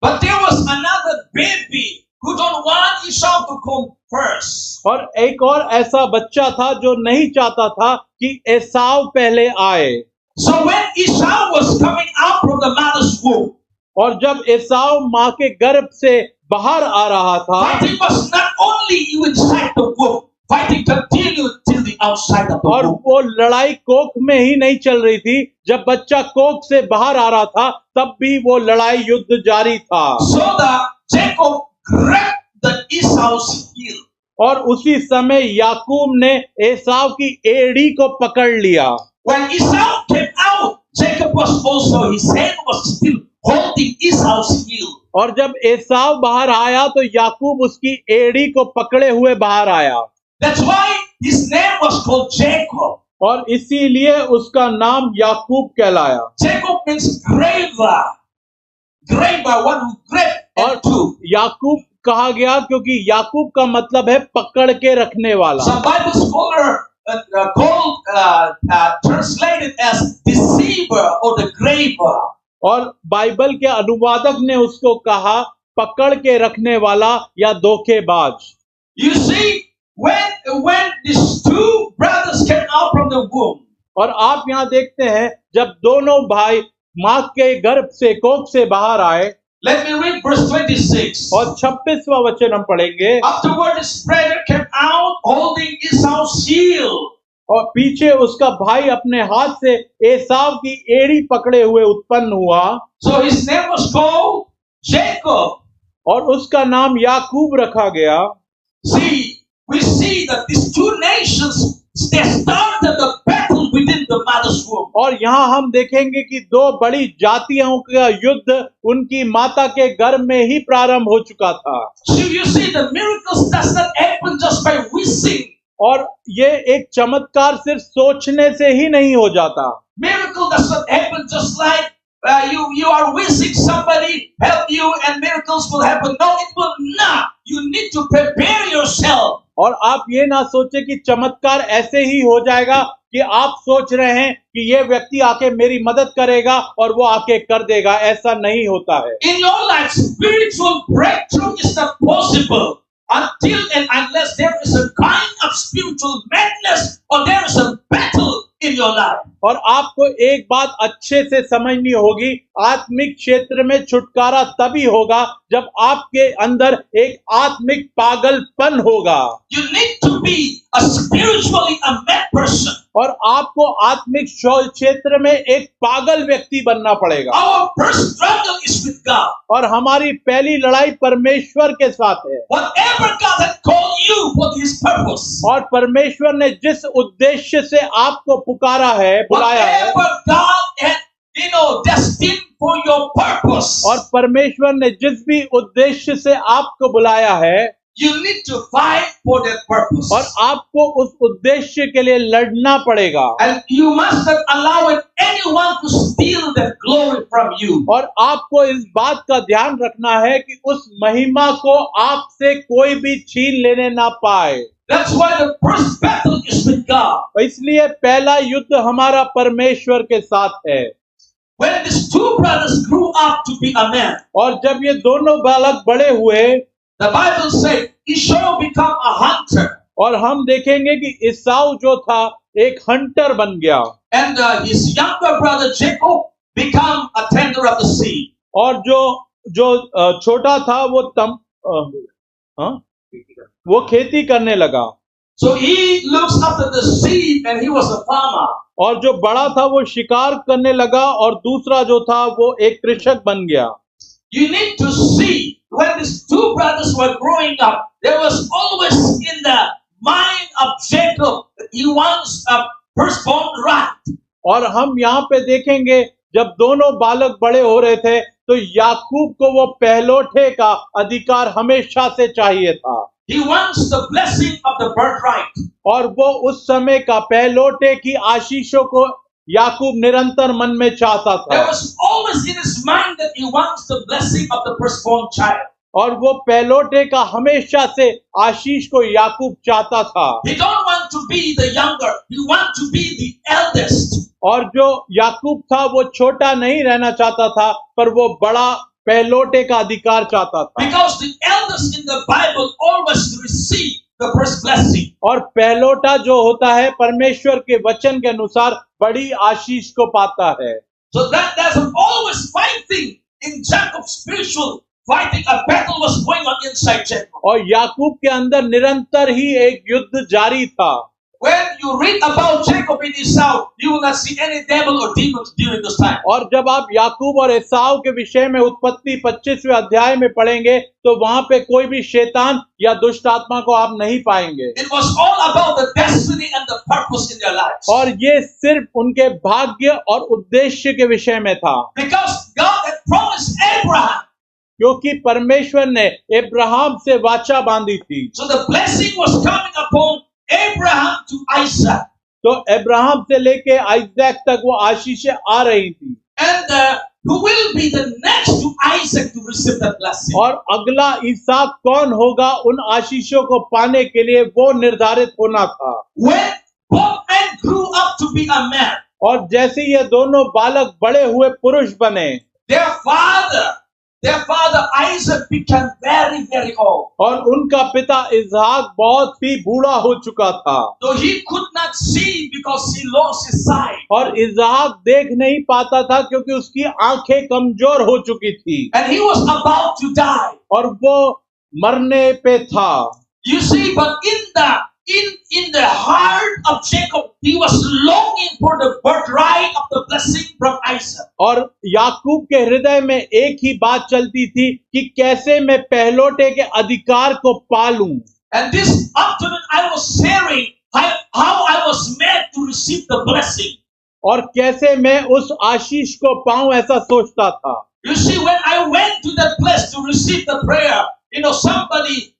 But there was another baby who don't want Esau to come first. और एक और ऐसा बच्चा था जो नहीं चाहता था कि एसाव पहले आए। So when Esau was coming out from the mother's womb, और जब एसाव माँ के गर्भ से बाहर आ रहा था, fighting was not only inside the womb, fighting continued till the outside of the और womb. वो लड़ाई कोख में ही नहीं चल रही थी, जब बच्चा कोख से बाहर आ रहा था तब भी वो लड़ाई युद्ध जारी था। So that Jacob grabbed the Esau's heel. और उसी समय याकूब ने एसाव की एड़ी को पकड़ लिया। When Esau came out, Jacob was also, his hand was still holding Esau's heel. और जब एसाव बाहर आया तो याकूब उसकी एड़ी को पकड़े हुए बाहर आया। That's why his name was called Jacob. और इसीलिए उसका नाम याकूब कहलाया। Jacob means graver. Graver, one who grab और and do. याकूब कहा गया क्योंकि याकूब का मतलब है पकड़ के रखने वाला। Some Bible scholar translated as deceiver or the graver. और बाइबल के अनुवादक ने उसको कहा पकड़ के रखने वाला या धोखेबाज। You see, when these two brothers came out from the womb, और आप यहाँ देखते हैं जब दोनों भाई माँ के गर्भ से कोख से बाहर आए। let me read verse 26. और 26वां वचन हम पढ़ेंगे। Afterward his brother came out holding Esau's heel. और पीछे उसका भाई अपने हाथ से एसाव की एड़ी पकड़े हुए उत्पन्न हुआ। So his name was called Jacob. और उसका नाम याकूब रखा गया। See, we see that these two nations, they started the battle within the mother's womb. और यहाँ हम देखेंगे कि दो बड़ी जातियों का युद्ध उनकी माता के गर्भ में ही प्रारंभ हो चुका था। So you see, the miracles does not happen just by wishing. और ये एक चमत्कार सिर्फ सोचने से ही नहीं हो जाता। Miracle does not happen just like you are wishing somebody help you and miracles will happen. No, it will not. You need to prepare yourself. और आप ये ना सोचे कि चमत्कार ऐसे ही हो जाएगा कि आप सोच रहे हैं कि ये व्यक्ति आके मेरी मदद करेगा और वो आके कर देगा, ऐसा नहीं होता है। In your life, spiritual breakthrough is not possible until and unless there is a kind of spiritual madness or there is a battle in your life. और आपको एक बात अच्छे से समझनी होगी, आत्मिक क्षेत्र में छुटकारा तभी होगा जब आपके अंदर एक आत्मिक पागलपन होगा। You need to be a spiritually a mad person. और आपको आत्मिक क्षेत्र में एक पागल व्यक्ति बनना पड़ेगा। Our first struggle is with God. और हमारी पहली लड़ाई परमेश्वर के साथ है। Whatever God had called you for His purpose. और परमेश्वर ने जिस उद्देश्य से आपको पुकारा है, बुलाया है, Whatever God had, destined for your purpose, और परमेश्वर ने जिस भी उद्देश्य से आपको बुलाया है, you need to fight for that purpose. और आपको उस उद्देश्य के लिए लड़ना पड़ेगा, And you must not allow anyone to steal that glory from you. और आपको इस बात का ध्यान रखना है कि उस महिमा को आपसे कोई भी छीन लेने ना पाए। That's why the first battle is with God. इसलिए पहला युद्ध हमारा परमेश्वर के साथ है। When these two brothers grew up to be a man, और जब ये दोनों बालक बड़े हुए, the Bible says Esau become a hunter, और हम देखेंगे कि ईसाऊ जो था एक हंटर बन गया, and his younger brother Jacob become a tender of the seed. और जो छोटा था वो खेती करने लगा, So he looks after the sheep and he was a farmer. और जो बड़ा था वो शिकार करने लगा, और दूसरा जो था वो एक कृषक बन गया। You need to see when these two brothers were growing up, there was always in the mind of Jacob that he wants a firstborn right. और हम यहाँ पे देखेंगे जब दोनों बालक बड़े हो रहे थे तो याकूब को वो पहलोठे का अधिकार हमेशा से चाहिए था, He wants the blessing of the birthright. और वो उस समय का पहलोटे की आशीषों को याकूब निरंतर मन में चाहता There था, was always in his mind that he wants the blessing of the firstborn child. और वो पहलोटे का हमेशा से आशीष को याकूब चाहता था। He don't want to be the younger. He wants to be the eldest. और जो याकूब था वो छोटा नहीं रहना चाहता था, पर वो बड़ा पहलोटे का अधिकार चाहता था, Because the eldest in the Bible always receive the first blessing. और पहलोटा जो होता है परमेश्वर के वचन के अनुसार बड़ी आशीष को पाता है। So that there's always fighting in Jacob's spiritual fighting. A battle was going on inside Jacob. और याकूब के अंदर निरंतर ही एक युद्ध जारी था। When you read about Jacob in Esau, you will not see any devil or demons during this time. और जब आप याकूब और एसाव के विषय में उत्पत्ति 25वें अध्याय में पढ़ेंगे तो वहां पे कोई भी शैतान या दुष्ट आत्मा को आप नहीं पाएंगे। It was all about the destiny and the purpose in their lives. और ये सिर्फ उनके भाग्य और उद्देश्य के विषय में था, Because God had promised Abraham. क्योंकि परमेश्वर ने अब्राहम से वाचा बांधी थी। So the blessing was coming upon Abraham to Isaac. तो अब्राहम से लेके आइजैक तक वो आशीषें आ रही थी, And who will be the next to Isaac to receive that blessing? और अगला इसहाक कौन होगा उन आशीषों को पाने के लिए वो निर्धारित होना था। When both men grew up to be a man, और जैसे ये दोनों बालक बड़े हुए पुरुष बने, their father Isaac became very, very old. और उनका पिता इसहाक बहुत ही बूढ़ा हो चुका था, So he could not see because he lost his sight. और इसहाक देख नहीं पाता था क्योंकि उसकी आंखें कमजोर हो चुकी थी, And he was about to die. और वो मरने पे था। You see, but in the heart of Jacob, he was longing for the birthright of the blessing from Isaac. और याकूब के हृदय में एक ही बात चलती थी कि कैसे मैं पहलोटे के अधिकार को पालूं। And this afternoon I was sharing how I was made to receive the blessing. और कैसे मैं उस आशीष को पाऊं ऐसा सोचता था। You see, when I went to that place to receive the prayer, somebody,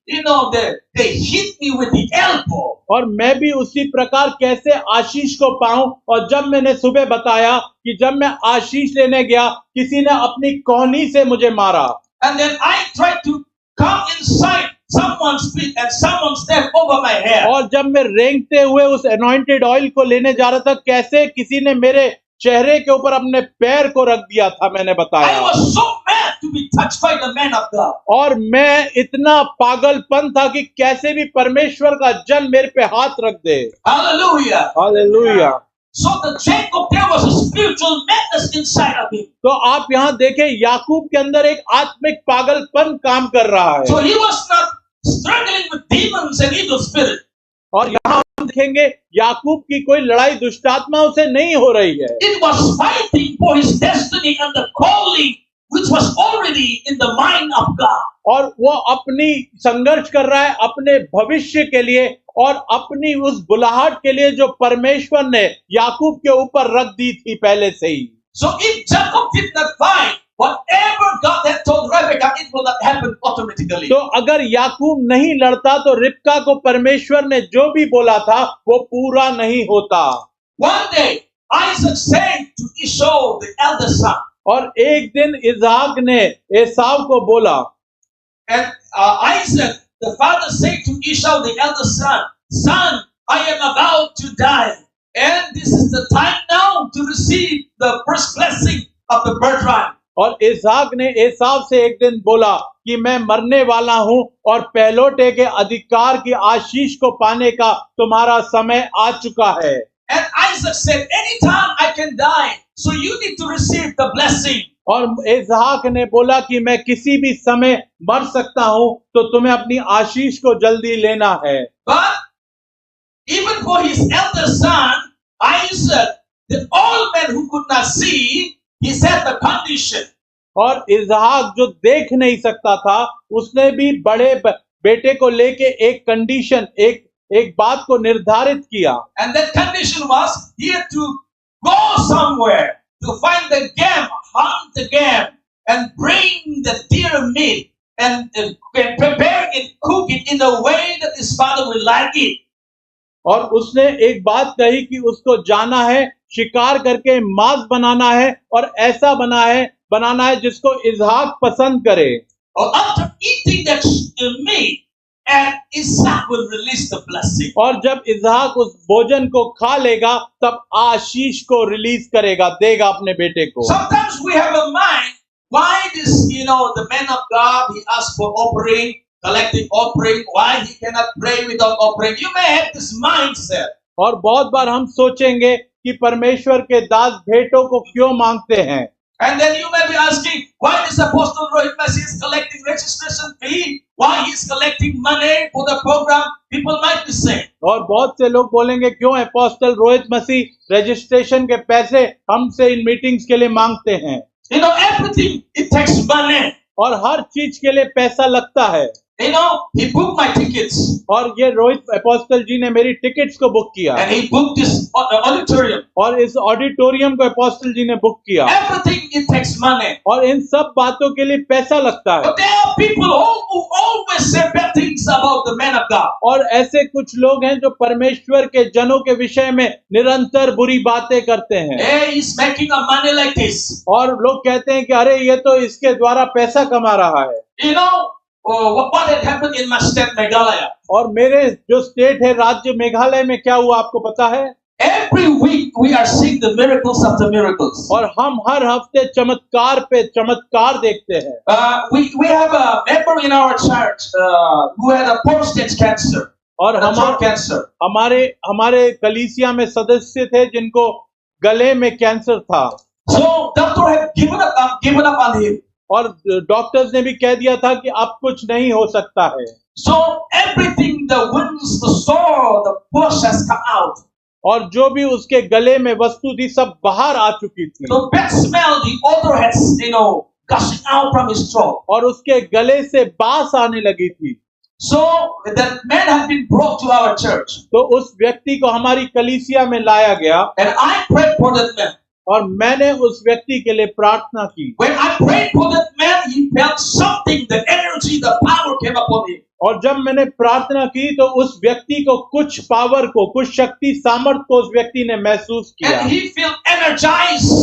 they hit me with the elbow. और मैं भी उसी प्रकार कैसे आशीष को पाऊं, और जब मैंने सुबह बताया कि जब मैं आशीष लेने गया किसी ने अपनी कोहनी से मुझे मारा, And then I tried to come inside someone's feet and someone stepped over my head. और जब मैं रेंगते हुए उस अनॉइंटेड ऑयल को लेने जा रहा था, कैसे किसी ने मेरे चेहरे के ऊपर अपने पैर को रख दिया था, मैंने I बताया। was so mad to be touched by the man of God. और मैं इतना पागलपन था कि कैसे भी परमेश्वर का जन मेरे पे हाथ रख दे। Hallelujah. Hallelujah. So the Jacob, there was a spiritual madness inside of him. तो आप यहाँ देखें, याकूब के अंदर एक आत्मिक पागलपन काम कर रहा है, So he was not struggling with demons and evil spirit. और यहाँ हम देखेंगे याकूब की कोई लड़ाई दुष्टात्माओं से नहीं हो रही है। It was fighting for his destiny and the calling which was already in the mind of God. और वो अपनी संघर्ष कर रहा है अपने भविष्य के लिए और अपनी उस बुलाहट के लिए जो परमेश्वर ने याकूब के ऊपर रख दी थी पहले से ही। So if Jacob did not find whatever God had told Rebekah, it will not happen automatically. तो अगर याकूब नहीं लड़ता तो रिबका को परमेश्वर ने जो भी बोला था वो पूरा नहीं होता। One day, Isaac said to Esau, the eldest son, और एक दिन इसहाक ने एसाव को बोला, and Isaac, the father, said to Esau, the eldest son, son, I am about to die, and this is the time now to receive the first blessing of the birthright. और इसहाक ने एसाव से एक दिन बोला कि मैं मरने वाला हूं और पहलौठे के अधिकार की आशीष को पाने का तुम्हारा समय आ चुका है। And Isaac said, anytime I can die, so you need to receive the blessing. और इसहाक ने बोला कि मैं किसी भी समय मर सकता हूं तो तुम्हें अपनी आशीष को जल्दी लेना है। But even for his elder son, Isaac, the old man who could not see, he set the condition. और इसहाक जो देख नहीं सकता था उसने भी बड़े बेटे को लेके एक कंडीशन एक बात को निर्धारित किया। And that condition was he had to go somewhere to find the game, hunt the game, and bring the deer meat and prepare it, cook it in a way that his father will like it. और उसने एक बात कही कि उसको जाना है, शिकार करके मांस बनाना है और ऐसा बनाना है जिसको इसहाक पसंद करे। Or after eating that meat, and Isaac will release the blessing. और जब इसहाक उस भोजन को खा लेगा तब आशीष को रिलीज करेगा, देगा अपने बेटे को। Sometimes we have a mind, why this, the man of God, he asked for offering, collecting offering, why he cannot pray without offering. You may have this mindset. और बहुत बार हम सोचेंगे कि परमेश्वर के दास भेंटों को क्यों मांगते हैं। And then you may be asking, why this Apostle Rohit Massey is collecting registration fee? Why he is collecting money for the program? People might be saying. और बहुत से लोग बोलेंगे क्यों अपोस्टल रोहित मसीह रजिस्ट्रेशन के पैसे हमसे इन मीटिंग्स के लिए मांगते हैं। Everything it takes money. और हर चीज के लिए पैसा लगता है। He booked my tickets. और ये रोहित अपोस्टल जी ने मेरी टिकट्स को बुक किया। And he booked this auditorium. और इस ऑडिटोरियम को अपोस्टल जी ने बुक किया। Everything it takes money. और इन सब बातों के लिए पैसा लगता है। But there are people who always say bad things about the man of God. और ऐसे कुछ लोग हैं जो परमेश्वर के जनों के विषय में निरंतर बुरी बातें करते हैं। Hey, he's making a money like this. और लोग कहते हैं कि अरे ये तो इसके द्वारा पैसा कमा रहा है। What had happened in my state Meghalaya? और मेरे जो स्टेट है राज्य मेघालय में क्या हुआ आपको पता है? Every week we are seeing the miracles after miracles. और हम हर हफ्ते चमत्कार पे चमत्कार देखते हैं। We have a member in our church who had a prostate cancer. और हमारे कलीसिया में सदस्य थे जिनको गले में कैंसर था। So doctor had given up on him. और डॉक्टर्स ने भी कह दिया था कि अब कुछ नहीं हो सकता है। So everything, the wounds, the sore, the pus has come out. और जो भी उसके गले में वस्तु थी सब बाहर आ चुकी थी। The bad smell, the odor has, gushing out from his throat. और उसके गले से बास आने लगी थी। So that man had been brought to our church. तो उस व्यक्ति को हमारी कलीसिया में लाया गया। And I prayed for that man. और मैंने उस व्यक्ति के लिए प्रार्थना की। When I prayed for that man, he felt something, the energy, the power came upon him. और जब मैंने प्रार्थना की तो उस व्यक्ति को कुछ पावर को, कुछ शक्ति सामर्थ को उस व्यक्ति ने महसूस किया। And he felt energized.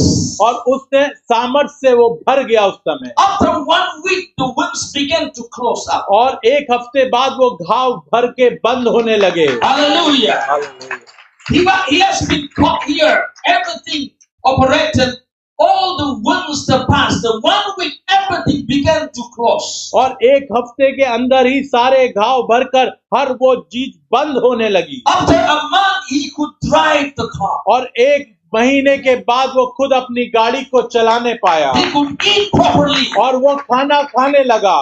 और उसने सामर्थ से वो भर गया उस समय। After 1 week, the wounds began to close up. और एक हफ्ते बाद वो घाव भर के बंद होने लगे। Hallelujah. He has been caught here. Everything operated, all the wounds that passed. The 1 week, everything began to close. और एक हफ्ते के अंदर ही सारे घाव भरकर हर वो चीज बंद होने लगी। After a month, he could drive the car. और एक महीने के बाद वो खुद अपनी गाड़ी को चलाने पाया। He could eat properly. और वो खाना खाने लगा।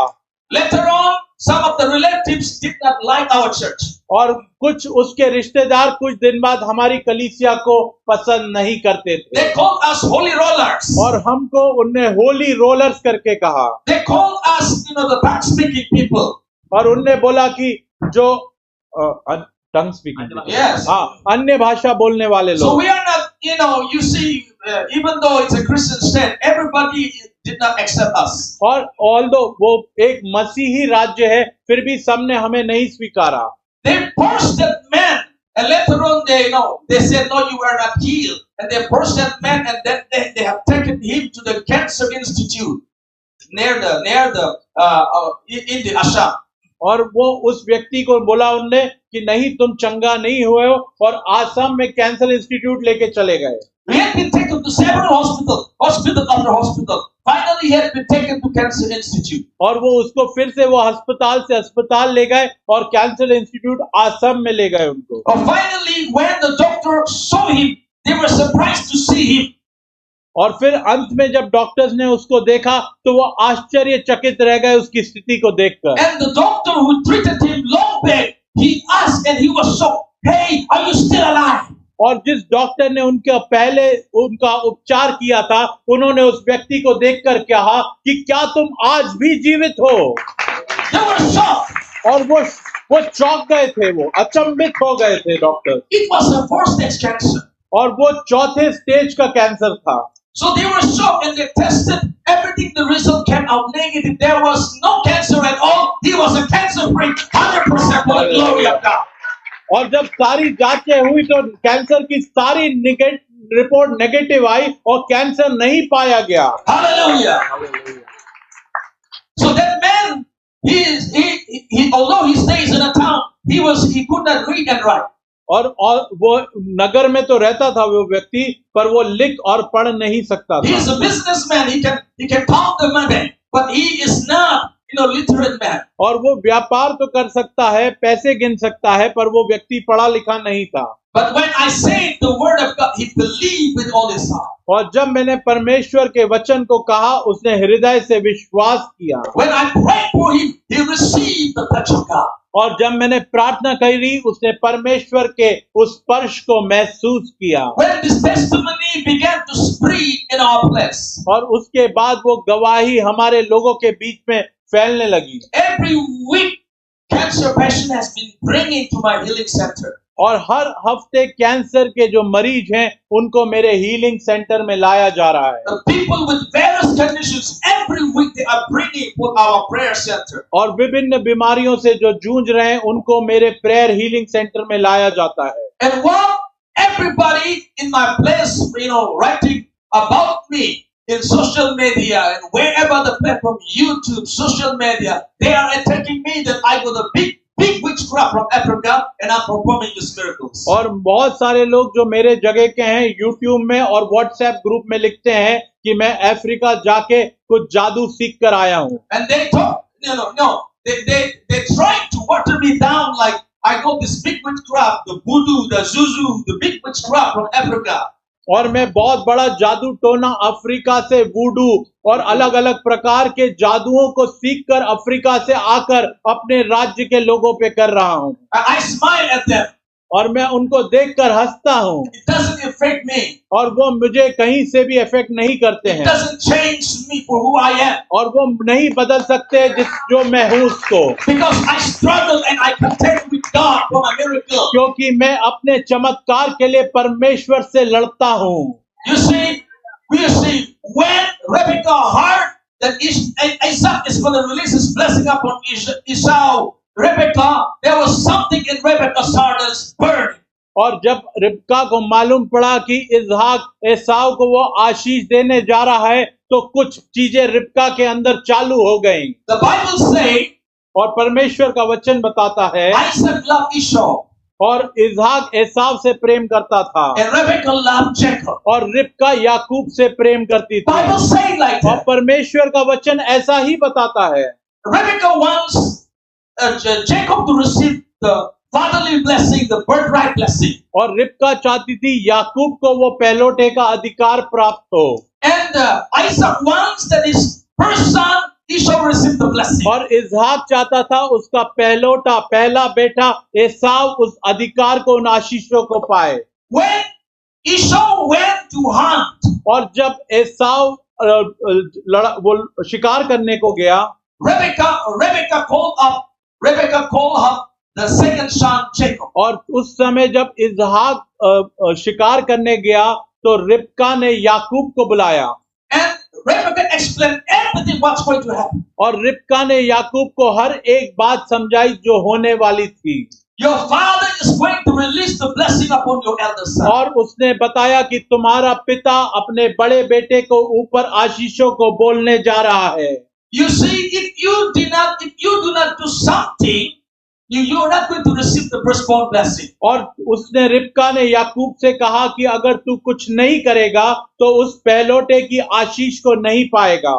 Later on, some of the relatives did not like our church. और कुछ उसके रिश्तेदार कुछ दिन बाद हमारी कलीसिया को पसंद नहीं करते थे। They called us holy rollers. और हमको उनने होली रोलर्स करके कहा। They called us, the tongue speaking people. और उनने बोला कि जो टंग स्पीकिंग, Yes. हाँ, अन्य भाषा बोलने वाले So लोग। we are not, you see, even though it's a Christian state, everybody did not accept us. और although वो एक मसीही राज्य है, फिर भी सबने हमें नहीं स्वीकारा। They forced that man, and later on they said, no, you were not healed. And they forced that man, and then they have taken him to the cancer institute near the in the Assam. और वो उस व्यक्ति को बोला उनने कि नहीं, तुम चंगा नहीं हुए हो, और आसाम में कैंसर इंस्टीट्यूट लेके चले गए। He had been taken to several hospital after hospital. Finally, he had been taken to cancer institute. और वो उसको फिर से वो अस्पताल से अस्पताल ले गए और कैंसर इंस्टीट्यूट आसाम में ले गए उनको। Finally, when the doctor saw him, they were surprised to see him. और फिर अंत में जब डॉक्टर्स ने उसको देखा तो वो आश्चर्यचकित रह गए उसकी स्थिति को देखकर। And the doctor who treated him long back, he asked and he was shocked, "Hey, are you still alive?" और जिस डॉक्टर ने उनके पहले उनका उपचार किया था, उन्होंने उस व्यक्ति को देखकर कहा कि क्या तुम आज भी जीवित हो? They were shocked. और वो चौंक गए थे, वो अचंभित हो गए थे doctor. It was a 4-stage cancer. और वो चौथे स्टेज का कैंसर था। So they were shocked and they tested everything. The result came out negative. There was no cancer at all. He was a cancer-free, 100% for the glory of God. और जब सारी जांचें हुई तो कैंसर की सारी रिपोर्ट नेगेटिव आई और cancer नहीं पाया गया। Hallelujah. So that man, he although he stays in a town, he could not read and write. और वो नगर में तो रहता था वो व्यक्ति, पर वो लिख और पढ़ नहीं सकता था। He is a businessman. He can count the money, but he is not, literate man. और वो व्यापार तो कर सकता है, पैसे गिन सकता है, पर वो व्यक्ति पढ़ा लिखा नहीं था। But when I say the word of God, he believed with all his heart. और जब मैंने परमेश्वर के वचन को कहा, उसने हृदय से विश्वास किया। When I prayed for him, he received the touch of God. और जब मैंने प्रार्थना करी, उसने परमेश्वर के उस स्पर्श को महसूस किया। When this testimony began to spread in our place, और उसके बाद वो गवाही हमारे लोगों के बीच में फैलने लगी। Every week, cancer patient has been bringing to my healing center. और हर हफ्ते कैंसर के जो मरीज हैं, उनको मेरे हीलिंग सेंटर में लाया जा रहा है। The people with various conditions, every week they are bringing to our prayer center. और विभिन्न बीमारियों से जो जूझ रहे हैं, उनको मेरे प्रेयर हीलिंग सेंटर में लाया जाता है। And while everybody in my place, writing about me in social media and wherever the platform, YouTube, social media, they are attacking me that I got a big witchcraft from Africa and I'm performing these miracles. और बहुत सारे लोग जो मेरे जगह के हैं, YouTube में और WhatsApp ग्रुप में लिखते हैं कि मैं अफ्रीका जाके कुछ जादू सीख कर आया हूँ। And they talk, they try to water me down like I got this big witchcraft, the voodoo, the zuzu, the big witchcraft from Africa. और मैं बहुत बड़ा जादू टोना अफ्रीका से वूडू और अलग अलग प्रकार के जादुओं को सीखकर अफ्रीका से आकर अपने राज्य के लोगों पे कर रहा हूँ। I smile at them. और मैं उनको देखकर हंसता हूँ। It doesn't affect me. और वो मुझे कहीं से भी इफेक्ट नहीं करते It हैं। doesn't change me for who I am. और वो नहीं बदल सकते जो मैं हूँ उसको। Because I struggle and I contend with God for my miracle. क्योंकि मैं अपने चमत्कार के लिए परमेश्वर से लड़ता हूँ। You see, when Rebecca heard that Isaac is going to release his blessing upon Esau, Rebecca, there was something in Rebecca's heart that is burning. और जब रिबका को मालूम पड़ा कि इसहाक एसाव को वो आशीष देने जा रहा है, तो कुछ चीजें रिबका के अंदर चालू हो गईं। The Bible says, और परमेश्वर का वचन बताता है, Isaac loved Esau, और इसहाक एसाव से प्रेम करता था, and Rebecca loved Jacob. और रिबका याकूब से प्रेम करती थी। Bible says like और that. परमेश्वर का वचन ऐसा ही बताता है। Rebecca wants Jacob to receive the fatherly blessing, the birthright blessing. और रिबका चाहती थी याकूब को वो पहलोटे का अधिकार प्राप्त हो। And Isaac wants that his first son Esau receive the blessing. और इसहाक चाहता था उसका पहलोटा, पहला बेटा एसाव उस अधिकार को, उन आशीषों को पाए। When Esau went to hunt, और जब एसाव वो शिकार करने को गया, Rebecca called up the second son Jacob. और उस समय जब इसहाक शिकार करने गया तो रिबका ने याकूब को बुलाया And Rebecca explained everything what's going to happen. और रिबका ने याकूब को हर एक बात समझाई जो होने वाली थी Your father is going to release the blessing upon your elder son. और उसने बताया कि तुम्हारा पिता अपने बड़े बेटे को ऊपर आशीषों को बोलने जा रहा है You see, if you do not do something, you are not going to receive the firstborn blessing. और उसने रिबका ने याकूब से कहा कि अगर तू कुछ नहीं करेगा तो उस पहलोटे की आशीष को नहीं पाएगा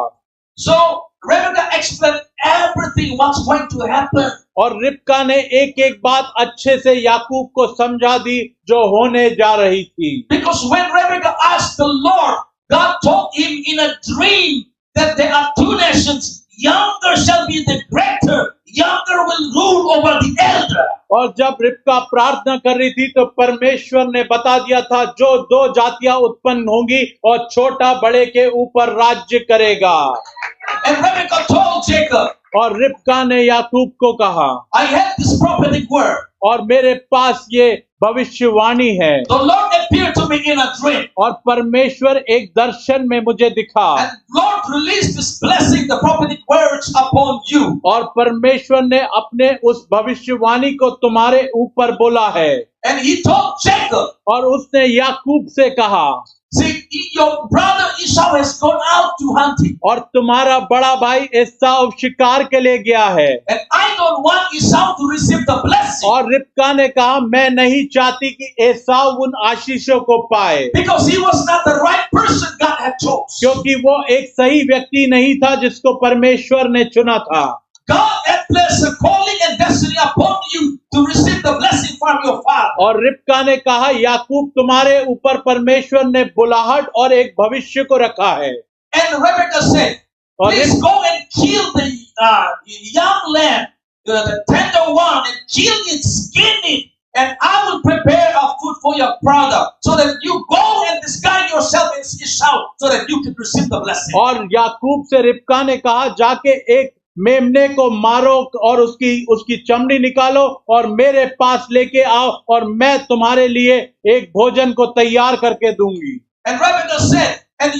So Rebecca explained everything what's going to happen. और रिबका ने एक एक बात अच्छे से याकूब को समझा दी जो होने जा रही थी Because when Rebecca asked the Lord, God told him in a dream that there are two nations, younger shall be the greater, younger will rule over the elder. और जब रिबका प्रार्थना कर रही थी तो परमेश्वर ने बता दिया था जो दो जातियां उत्पन्न होंगी और छोटा बड़े के ऊपर राज्य करेगा And Rebecca told Jacob, और रिबका ने याकूब को कहा I have this prophetic word. और मेरे पास ये भविष्यवाणी है The Lord appeared to me in a dream. और परमेश्वर एक दर्शन में मुझे दिखा And Lord released this blessing, the prophetic words upon you. और परमेश्वर ने अपने उस भविष्यवाणी को तुम्हारे ऊपर बोला है And he told Jacob, और उसने याकूब से कहा see, your brother Esau has gone out to hunting. और तुम्हारा बड़ा भाई एसाव शिकार के लिए गया है And I don't want Esau to receive the blessing. और रिबका ने कहा मैं नहीं चाहती कि एसाव उन आशीषों को पाए Because he was not the right person God had chose. क्योंकि वो एक सही व्यक्ति नहीं था जिसको परमेश्वर ने चुना था God had placed a calling and destiny upon you to receive the blessing from your father. और रिबका ने कहा याकूब तुम्हारे ऊपर परमेश्वर ने बुलाहट और एक भविष्य को रखा है And Rebecca said, please go and kill the young lamb, the tender one, and kill it, skin it, and I will prepare a food for your brother, so that you go and disguise yourself as Esau, so that you can receive the blessing. और याकूब से रिबका ने कहा जाके एक मेमने को मारो और उसकी चमड़ी निकालो और मेरे पास लेके आओ और मैं तुम्हारे लिए एक भोजन को तैयार करके दूंगी And Rebecca said, and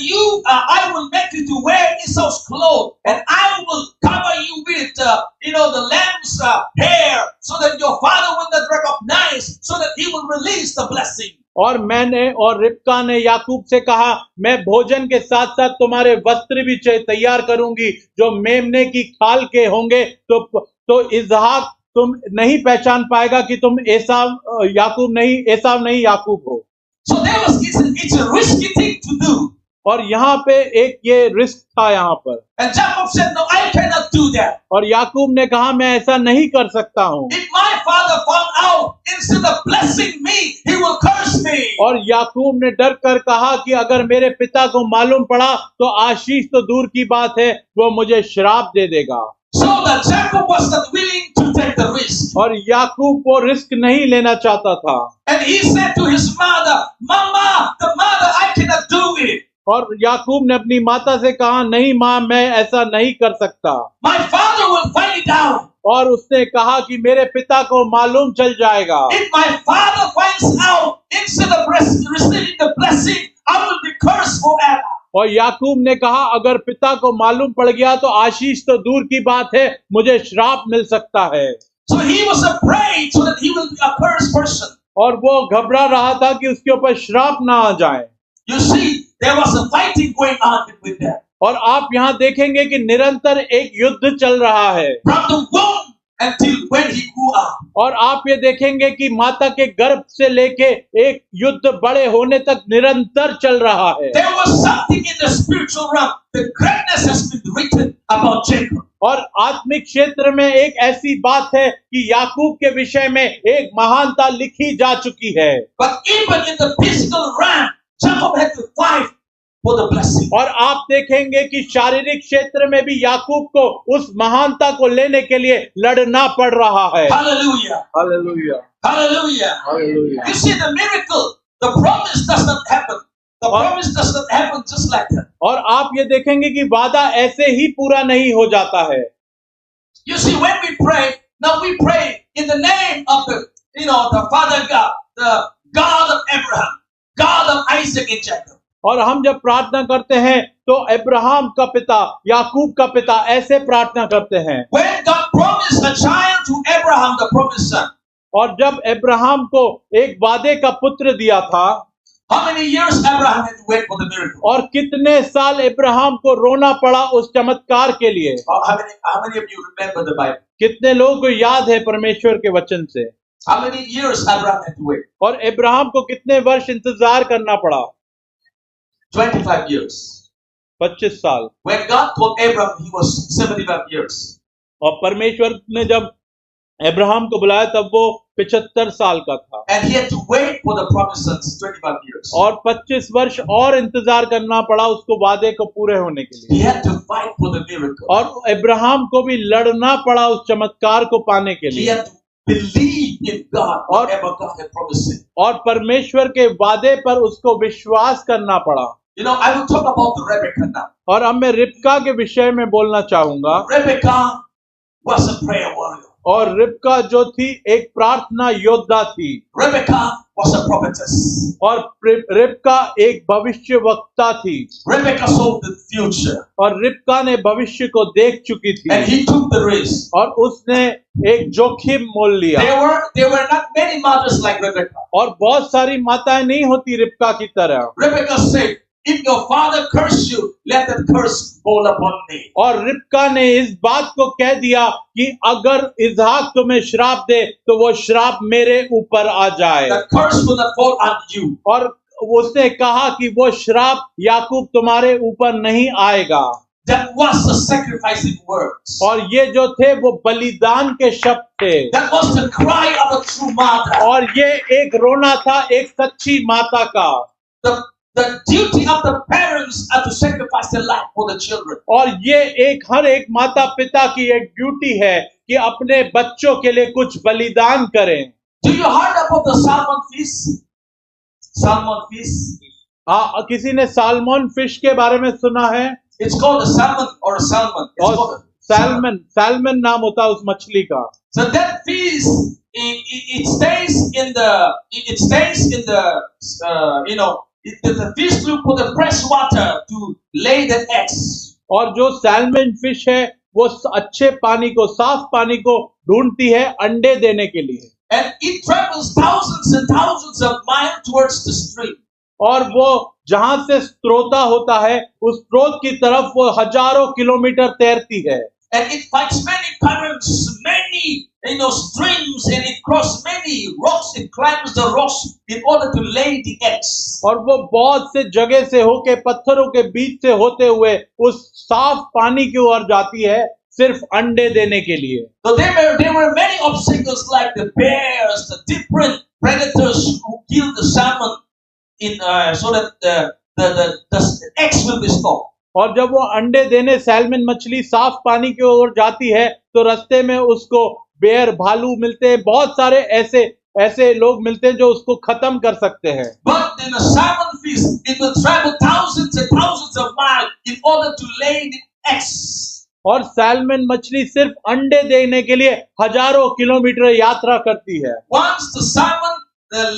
I will make you to wear Esau's clothes, and I will cover you with, the lamb's hair, so that your father will not recognize, so that he will release the blessing. और मैंने और रिबका ने याकूब से कहा मैं भोजन के साथ साथ तुम्हारे वस्त्र भी तैयार करूंगी जो मेमने की खाल के होंगे तो इसहाक तुम नहीं पहचान पाएगा कि तुम एसाव नहीं याकूब हो So it's a risky thing to do. और यहाँ पे एक ये रिस्क था यहाँ पर And Jacob said, no, I cannot do that. और याकूब ने कहा मैं ऐसा नहीं कर सकता हूँ If my father found out, instead of blessing me, he will curse me. और याकूब ने डर कर कहा कि अगर मेरे पिता को मालूम पड़ा तो आशीष तो दूर की बात है वो मुझे श्राप दे देगा So that Jacob was not willing to take the risk. और याकूब वो रिस्क नहीं लेना चाहता था And he said to his mother, Mama, the mother, I cannot do it. और याकूब ने अपनी माता से कहा नहीं माँ मैं ऐसा नहीं कर सकता My father will find it out. और उसने कहा कि मेरे पिता को मालूम चल जाएगा If my father finds out, instead of receiving the blessing, I will be cursed forever. और याकूब ने कहा अगर पिता को मालूम पड़ गया तो आशीष तो दूर की बात है मुझे श्राप मिल सकता है So he was afraid so that he will be a cursed person. और वो घबरा रहा था कि उसके ऊपर श्राप ना आ जाए You see, there was a fighting going on between them. और आप यहाँ देखेंगे कि निरंतर एक युद्ध चल रहा है From the womb until when he grew up. और आप ये देखेंगे कि माता के गर्भ से लेके एक युद्ध बड़े होने तक निरंतर चल रहा है There was something in the spiritual realm. The greatness has been written about Jacob. और आत्मिक क्षेत्र में एक ऐसी बात है कि याकूब के विषय में एक महानता लिखी जा चुकी है But even in the physical realm, Jacob had to fight for the blessing. और आप देखेंगे कि शारीरिक क्षेत्र में भी याकूब को उस महानता को लेने के लिए लड़ना पड़ रहा है Hallelujah. Hallelujah Hallelujah. Hallelujah You see the miracle, the promise does not happen. The promise does not happen just like that. और आप ये देखेंगे कि वादा ऐसे ही पूरा नहीं हो जाता है You see, when we pray, now we pray in the name of the Father God, the God of Abraham. God of Isaac and Jacob. और हम जब प्रार्थना करते हैं तो अब्राहम का पिता, याकूब का पिता ऐसे प्रार्थना करते हैं। When God promised a child to Abraham, the promised son, और जब अब्राहम को एक वादे का पुत्र दिया था, how many years Abraham had to wait for the miracle? और कितने साल अब्राहम को रोना पड़ा उस चमत्कार के लिए। How many of you remember the Bible? कितने लोगों को याद है परमेश्वर के वचन से। How many years Abraham had to wait? और अब्राहम को कितने वर्ष इंतजार करना पड़ा? 25 years. 25 साल। When God told Abraham, he was 75 years. और परमेश्वर ने जब अब्राहम को बुलाया तब वो 75 साल का था। And he had to wait for the promised son 25 years. और 25 वर्ष और इंतजार करना पड़ा उसको वादे को पूरे होने के He लिए। had to fight for the miracle. और अब्राहम को भी लड़ना पड़ा उस चमत्कार को पाने के He लिए। had to believe in God, whatever God had promised him. और परमेश्वर के वादे पर उसको विश्वास करना पड़ा। You know, I will talk about Rebecca now. और अब मैं रिबका के विषय में बोलना चाहूंगा। Rebecca was a prayer warrior. और रिबका जो थी एक प्रार्थना योद्धा थी। Rebecca was a prophetess. और रिबका एक भविष्य वक्ता थी। Rebecca saw the future. और रिबका ने भविष्य को देख चुकी थी। And he took the risk. और उसने एक जोखिम मोल लिया। There were not many mothers like Rebecca. और बहुत सारी माताएं नहीं होती रिबका की तरह। Rebecca said, if your father curse you, let that curse fall upon me. और रिबका ने इस बात को कह दिया कि अगर इसहाक तुम्हें श्राप दे तो वो श्राप मेरे ऊपर आ जाए। The curse will not fall on you. और उसने कहा कि वो श्राप याकूब तुम्हारे ऊपर नहीं आएगा। That was the sacrificing words. और ये जो थे वो बलिदान के शब्द थे। That was the cry of a true mother. और ये एक रोना था एक सच्ची माता का। The duty of the parents are to sacrifice their life for the children. और ये हर एक माता पिता की एक ड्यूटी है कि अपने बच्चों के लिए कुछ बलिदान करें। Do you heard about the salmon fish? Salmon fish. किसी ने साल्मन फिश के बारे में सुना है? It's called a salmon or a salmon. It's और called सैल्मन नाम होता है उस मछली का। So that fish, it stays in the the fish look for the fresh water to lay the eggs. और जो सैल्मन फिश है वो अच्छे पानी को, साफ पानी को ढूंढती है अंडे देने के लिए। And it travels thousands and thousands of miles towards the stream. और वो जहां से स्रोता होता है उस स्रोत की तरफ वो हजारों किलोमीटर तैरती है। And it fights many currents, many streams, and it crosses many rocks. It climbs the rocks in order to lay the eggs. और वो बहुत से जगह से होके पत्थरों के बीच से होते हुए उस साफ पानी की ओर जाती है सिर्फ अंडे देने के लिए। So there were many obstacles like the bears, the different predators who kill the salmon so that the eggs will be stopped. और जब वो अंडे देने सैल्मन मछली साफ पानी की ओर जाती है तो रास्ते में उसको बेर, भालू मिलते हैं, बहुत सारे ऐसे लोग मिलते हैं जो उसको खत्म कर सकते हैं। But in a salmon fish, it will travel thousands and thousands of miles in order to lay the eggs. और सैल्मन मछली सिर्फ अंडे देने के लिए हजारों किलोमीटर यात्रा करती है। Once the salmon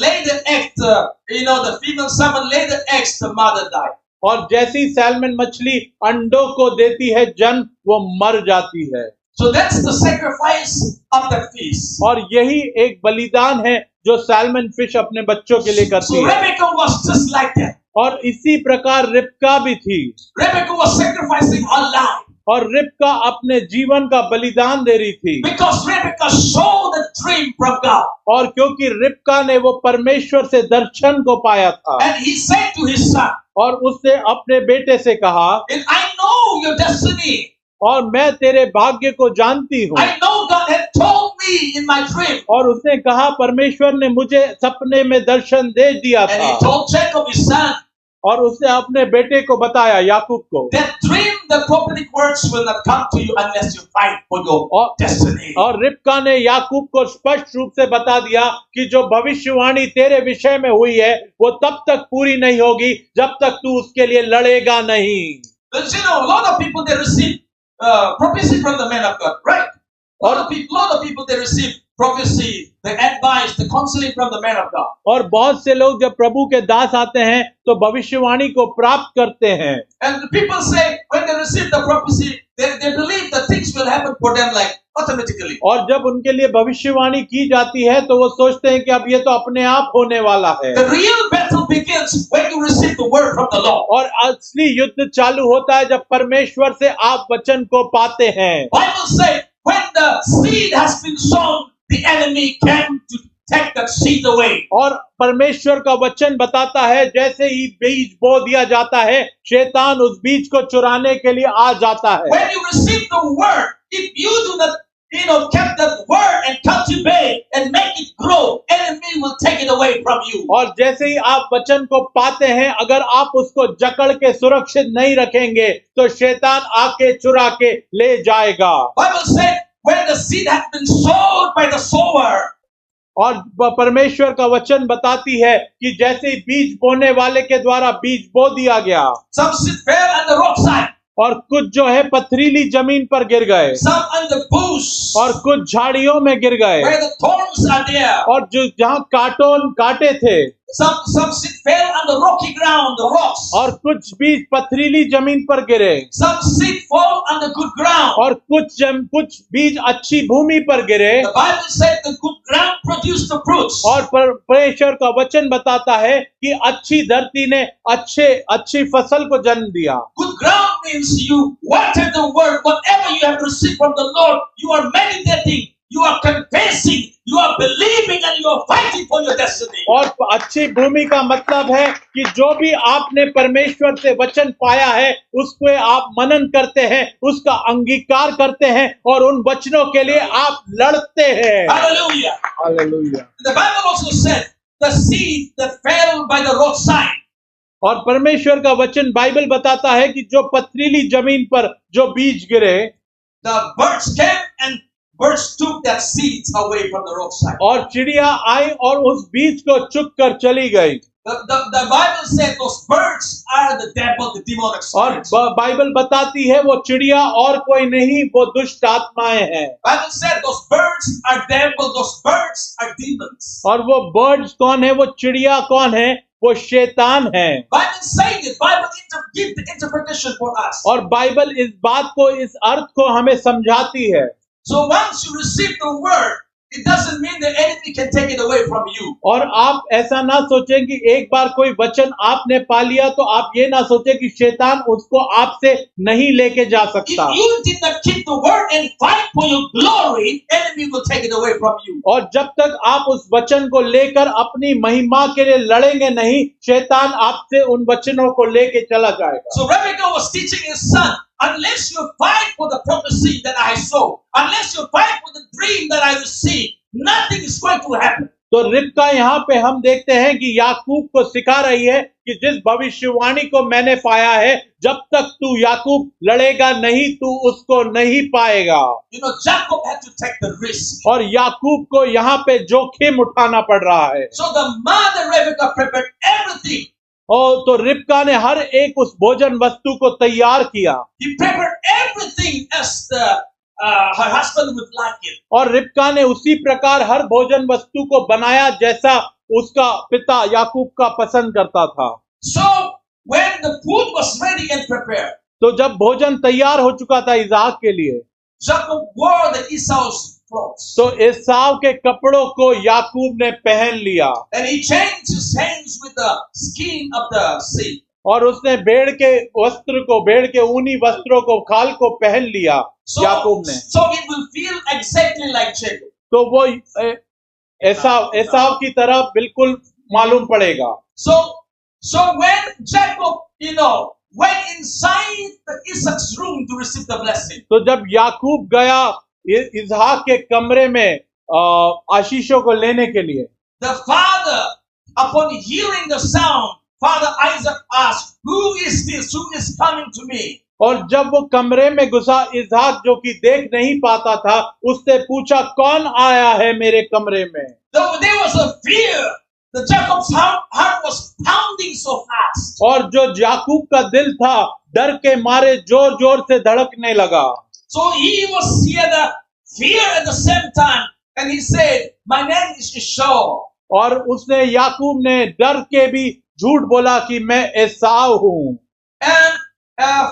lay the egg, the female salmon lay the eggs, the mother died. और जैसी सैल्मन मछली अंडों को देती है जन्म, वो मर जाती है। So that's the sacrifice of the fish. और यही एक बलिदान है जो सैल्मन फिश अपने बच्चों के लिए करती So है। Rebecca was just like that. और इसी प्रकार रिबका भी थी। Rebecca was sacrificing her life. और रिबका अपने जीवन का बलिदान दे रही थी। Because Rebecca saw the dream from God. और क्योंकि रिबका ने वो परमेश्वर से दर्शन को पाया था। And he said to his son. और उसने अपने बेटे से कहा, And I know your destiny. और मैं तेरे भाग्य को जानती हूँ। I know God had told me in my dream. और उसने कहा परमेश्वर ने मुझे सपने में दर्शन दे दिया And था। he told Jacob his son. और उसने अपने बेटे को बताया, याकूब को, That dream, the prophetic words will not come to you unless you fight for your destiny. और रिबका ने याकूब को स्पष्ट रूप से बता दिया कि जो भविष्यवाणी तेरे विषय में हुई है वो तब तक पूरी नहीं होगी जब तक तू उसके लिए लड़ेगा नहीं। A lot of people they receive prophecy from the man of God, right? A lot of people they receive prophecy, the advice, the counseling from the man of God. और बहुत से लोग जब प्रभु के दास आते हैं तो भविष्यवाणी को प्राप्त करते हैं। And the people say when they receive the prophecy, they believe that things will happen for them like automatically. और जब उनके लिए भविष्यवाणी की जाती है तो वो सोचते हैं कि अब ये तो अपने आप होने वाला है। The real battle begins when you receive the word from the Lord. और असली युद्ध चालू होता है जब परमेश्वर से आप वचन को पाते हैं। Bible says when the seed has been sown, the enemy came to take that seed away. और परमेश्वर का वचन बताता है जैसे ही बीज बो दिया जाता है शैतान उस बीज को चुराने के लिए आ जाता है। When you receive the word, if you do not kept that word and cultivate and make it grow, enemy will take it away from you. और जैसे ही आप वचन को पाते हैं अगर आप उसको जकड़ के सुरक्षित नहीं रखेंगे तो शैतान आके चुरा के ले जाएगा। Bible said when the seed has been sown by the sower, और परमेश्वर का वचन बताती है कि जैसे ही बीज बोने वाले के द्वारा बीज बो दिया गया, some seed fell on the roadside, और कुछ जो है पथरीली जमीन पर गिर गए, some on the bush, और कुछ झाड़ियों में गिर गए, where the thorns are there, और जो जहाँ कांटे थे, some seed fell on the rocky ground, the rocks, और कुछ बीज पथरीली जमीन पर गिरे, some seed fall on the good ground. और कुछ बीज अच्छी भूमि पर गिरे। The Bible said the good ground produced the fruits. और परमेश्वर का वचन बताता है कि अच्छी धरती ने अच्छी फसल को जन्म दिया। Good ground means you water the word, whatever you have received from the Lord, you are meditating, you are confessing, you are believing, and you are fighting for your destiny. और अच्छी भूमि का मतलब है कि जो भी आपने परमेश्वर से वचन पाया है उसको आप मनन करते हैं, उसका अंगीकार करते हैं और उन वचनों के लिए आप लड़ते हैं। Hallelujah. Hallelujah. The Bible also said the seed that fell by the roadside. और परमेश्वर का वचन बाइबल बताता है कि जो पथरीली जमीन पर जो बीज गिरे, The birds came and birds took that seeds away from the roadside. और चिड़िया आई और उस बीज को चुग कर चली गई। The Bible said those birds are the devil, the demonic और spirits. बाइबल बताती है वो चिड़िया और कोई नहीं, वो दुष्ट आत्माएं हैं। Bible said those birds are devil, those birds are demons. और वो बर्ड्स कौन है, वो चिड़िया कौन है, वो शैतान है। Bible saying it. Bible give the interpretation for us. और बाइबल इस बात को, इस अर्थ को हमें समझाती है। So once you receive the word, it doesn't mean the enemy can take it away from you. और आप ऐसा ना सोचें कि एक बार कोई वचन आपने पा लिया तो आप ये ना सोचें कि शैतान उसको आपसे नहीं लेके जा सकता। If you did not keep the word and fight for your glory, enemy will take it away from you. और जब तक आप उस वचन को लेकर अपनी महिमा के लिए लड़ेंगे नहीं, शैतान आपसे उन वचनों को लेके चला जाएगा। So Rebecca was teaching his son, unless you fight for the prophecy that I saw, unless you fight for the dream that I received, nothing is going to happen. तो रिबका यहाँ पे हम देखते हैं कि याकूब को सिखा रही है कि जिस भविष्यवाणी को मैंने पाया है, जब तक तू याकूब लड़ेगा नहीं, तू उसको नहीं पाएगा। You know, Jacob had to take the risk. और याकूब को यहाँ पे जोखिम उठाना पड़ रहा है। So the mother Rebecca prepared everything. और तो रिबका ने हर एक उस भोजन वस्तु को तैयार किया। He prepared everything as her husband would like it. और रिबका ने उसी प्रकार हर भोजन वस्तु को बनाया जैसा उसका पिता याकूब का पसंद करता था। So when the food was ready and prepared, तो जब भोजन तैयार हो चुका था इसहाक के लिए, Jacob wore the Esau's clothes. तो एसाव के कपड़ों को याकूब ने पहन लिया And he changed his hands with the skin of the sheep. और उसने भेड़ के ऊनी वस्त्रों को, खाल को पहन लिया याकूब ने। So it will feel exactly like Jacob. तो वो एसाव की तरह बिल्कुल मालूम पड़ेगा। So when Jacob, went inside the Isaac's room to receive the blessing. तो जब याकूब गया इसहाक के कमरे में आशीषों को लेने के लिए, The father, upon hearing the sound, Father Isaac asked, "Who is this? Who is coming to me?" और जब वो कमरे में घुसा, इसहाक जो कि देख नहीं पाता था, उससे पूछा, कौन आया है मेरे कमरे में? There was a fear. The Jacob's heart was pounding so fast. और जो याकूब का दिल था डर के मारे जोर जोर से धड़कने लगा। So he had a fear at the same time, and he said, "My name is Esau." और उसने याकूब ने डर के भी झूठ बोला कि मैं एसाव हूँ। And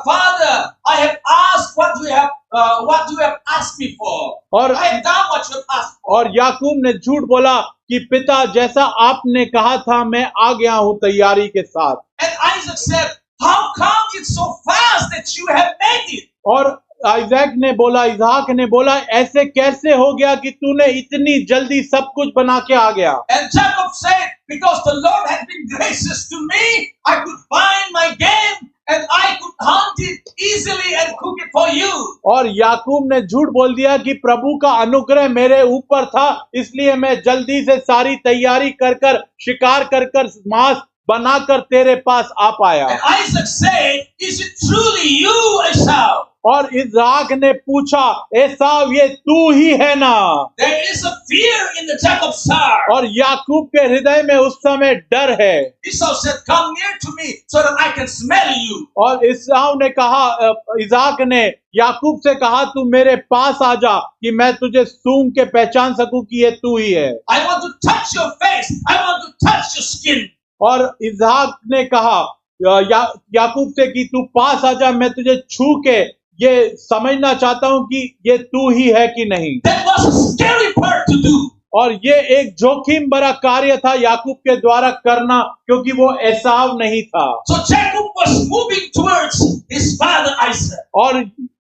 Father, I have asked what you have asked me for. और I have done what you have asked for. और याकूब ने झूठ बोला कि पिता जैसा आपने कहा था मैं आ गया हूँ तैयारी के साथ। And Isaac said, "How come it's so fast that you have made it?" और इसहाक ने बोला ऐसे कैसे हो गया कि तूने इतनी जल्दी सब कुछ बना के आ गया। And Jacob said, "Because the Lord has been gracious to me, I could find my game and I could hunt it easily and cook it for you." और याकूब ने झूठ बोल दिया कि प्रभु का अनुग्रह मेरे ऊपर था, इसलिए मैं जल्दी से सारी तैयारी कर शिकार कर मांस बनाकर तेरे पास आ पाया। And Isaac said, "Is it truly you, Esau?" और इसहाक ने पूछा, एसाव ये तू ही है ना? There is a fear in the Jacob's heart. और याकूब के हृदय में उस समय डर है। Esau said, "Come near to me so that I can smell you." और इसहाक ने कहा, इसहाक ने याकूब से कहा, तू मेरे पास आ जा कि मैं तुझे सूंघ के पहचान सकूं कि ये तू ही है। I want to touch your face. I want to touch your skin. और इसहाक ने कहा याकूब से कि तू पास आ जा, मैं तुझे छू के ये समझना चाहता हूं कि ये तू ही है कि नहीं। That was a scary part to do. और ये एक जोखिम भरा कार्य था याकूब के द्वारा करना, क्योंकि वो एसाव नहीं था। So Jacob was moving towards his father Isaac.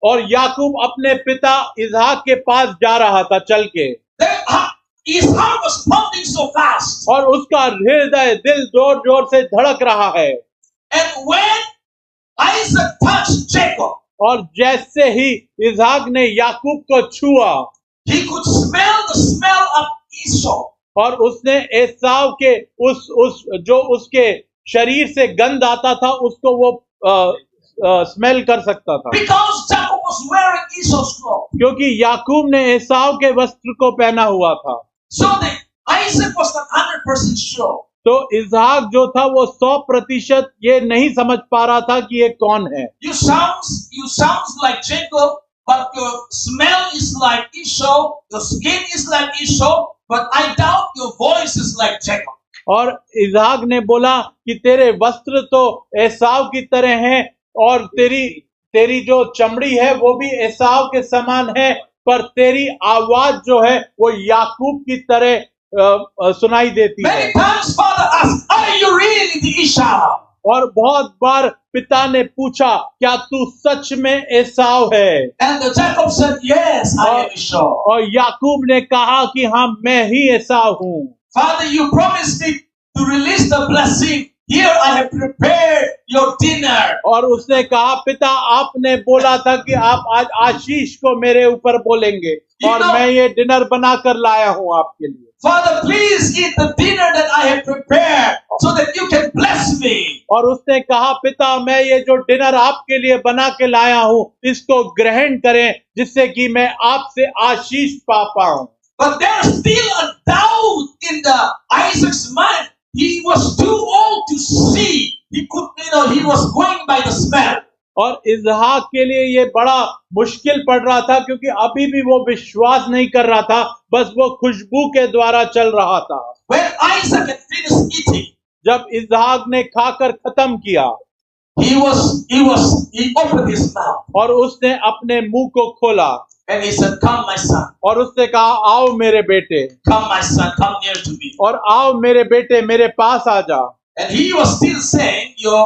और याकूब अपने पिता इसहाक के पास जा रहा था चल के। His heart was pumping so fast. और उसका हृदय दिल जोर जोर से धड़क रहा है। And when Isaac touched Jacob, और जैसे ही इसहाक ने याकूब को छुआ, he could smell the smell of Esau. और उसने एसाव के उस जो उसके शरीर से गंध आता था उसको वो स्मेल कर सकता था। Because Jacob was wearing Esau's clothes. क्योंकि याकूब ने एसाव के वस्त्र को पहना हुआ था। So Isaac was not 100% sure. तो इसहाक जो था वो 100% ये नहीं समझ पा रहा था कि ये कौन है। You sounds like Jacob, but your smell is like Esau, your skin is like Esau, but I doubt your voice is like Jacob. और इसहाक ने बोला कि तेरे वस्त्र तो एसाव की तरह हैं और तेरी जो चमड़ी है वो भी एसाव के समान है, पर तेरी आवाज जो है वो याकूब की तरह सुनाई देती है। Many times father asked, "Are you really the Esau?" और बहुत बार पिता ने पूछा, क्या तू सच में एसाव है? And the Jacob said, "Yes, I am Esau." और याकूब ने कहा कि हाँ मैं ही एसाव हूँ। Father, you promised me to release the blessing. Here I have prepared your dinner. और उसने कहा, पिता आपने बोला था कि आप आज आशीष को मेरे ऊपर बोलेंगे, और मैं ये डिनर बनाकर लाया हूँ आपके लिए। Father, please eat the dinner that I have prepared so that you can bless me. और उसने कहा, पिता मैं ये जो डिनर आपके लिए बना के लाया हूँ इसको ग्रहण करें जिससे कि मैं आपसे आशीष पा पाऊं। But there's still a doubt in the Isaac's mind. He was too old to see. He was going by the smell. और इसहाक के लिए ये बड़ा मुश्किल पड़ रहा था, क्योंकि अभी भी वो विश्वास नहीं कर रहा था, बस वो खुशबू के द्वारा चल रहा था। When Isaac had finished eating, जब इसहाक ने खाकर खत्म किया, he opened his mouth. और उसने अपने मुंह को खोला, and he said, "Come, my son. और उसने कहा, आओ मेरे बेटे, Come, my son. Come near to me." और आओ मेरे बेटे, मेरे पास आ जा। And he was still saying, "Your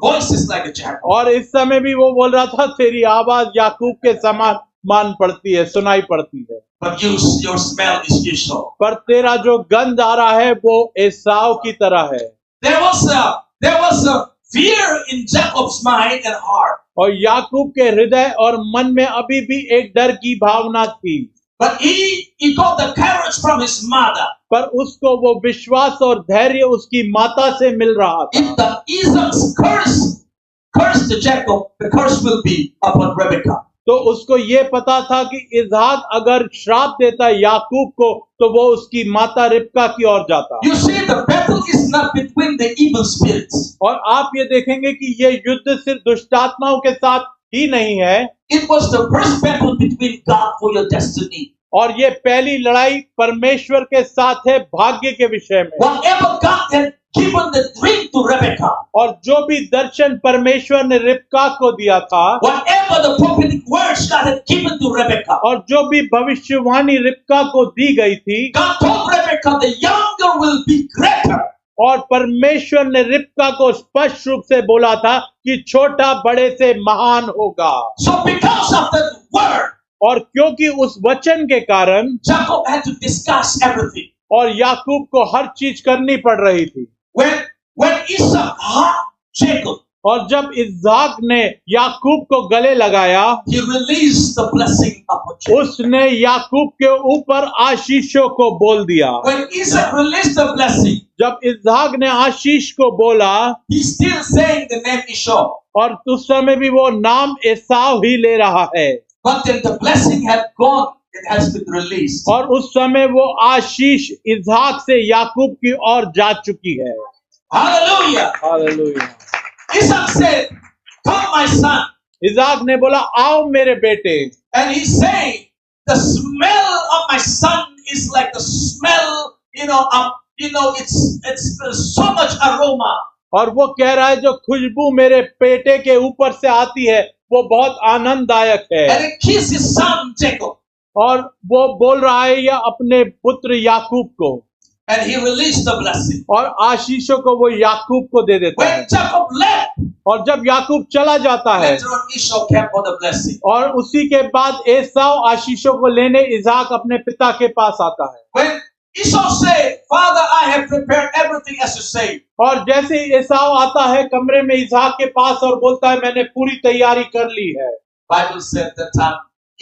voice is like a jackal." और इस समय भी वो बोल रहा था, तेरी आवाज याकूब के समान मान पड़ती है, सुनाई पड़ती है, But your smell is Esau. पर तेरा जो गंध आ रहा है वो एसाव की तरह है। There was a fear in Jacob's mind and heart. और याकूब के हृदय और मन में अभी भी एक डर की भावना थी। But he got the courage from his mother. पर उसको वो विश्वास और धैर्य उसकी माता से मिल रहा था। If the Isaac's cursed Jacob, the curse will be upon Rebekah. तो उसको ये पता था कि इसहाक अगर श्राप देता याकूब को तो वो उसकी माता रिबका की ओर जाता। You see, the battle is not between the evil spirits. और आप ये देखेंगे कि ये युद्ध सिर्फ दुष्टात्माओं के साथ ही नहीं है। It was the first battle between God for your destiny और ये पहली लड़ाई परमेश्वर के साथ है भाग्य के विषय में। Whatever God had given the dream to Rebecca, और जो भी दर्शन परमेश्वर ने रिबका को दिया था, whatever the prophetic words God had given to Rebecca, और जो भी भविष्यवाणी रिबका को दी गई थी, God told Rebecca the younger will be greater. और परमेश्वर ने रिबका को स्पष्ट रूप से बोला था कि छोटा बड़े से महान होगा। So because of that word, और क्योंकि उस वचन के कारण Jacob had to discuss everything. और याकूब को हर चीज करनी पड़ रही थी। When Isaac hugged Jacob, और जब इसहाक ने याकूब को गले लगाया, he released the blessing upon Jacob. उसने याकूब के ऊपर आशीषों को बोल दिया। When Isaac released the blessing, जब इसहाक ने आशीष को बोला, he's still saying the name Esau. और उस समय भी वो नाम एसाव ही ले रहा है, But then the blessing had gone, it has been released. और उस समय वो आशीष इसहाक से याकूब की ओर जा चुकी है। Hallelujah. Hallelujah. Isaac said, "Come, my son." इसहाक ने बोला, आओ मेरे बेटे। And he's saying, the smell of my son is like the smell, it's so much aroma. और वो कह रहा है जो खुशबू मेरे बेटे के ऊपर से आती है वो बहुत आनंददायक है। And he kissed his son Jacob. और वो बोल रहा है या अपने पुत्र याकूब को, And he released the blessing. और आशीषों को वो याकूब को दे देता है। When Jacob left, और जब याकूब चला जाता है, later on Esau came for the blessing. और उसी के बाद एसाव आशीषों को लेने इसहाक अपने पिता के पास आता है। When Esau said, "Father, I have prepared everything as you say." और जैसे एसाव आता है कमरे में इसहाक के पास और बोलता है मैंने पूरी तैयारी कर ली है। Bible said that time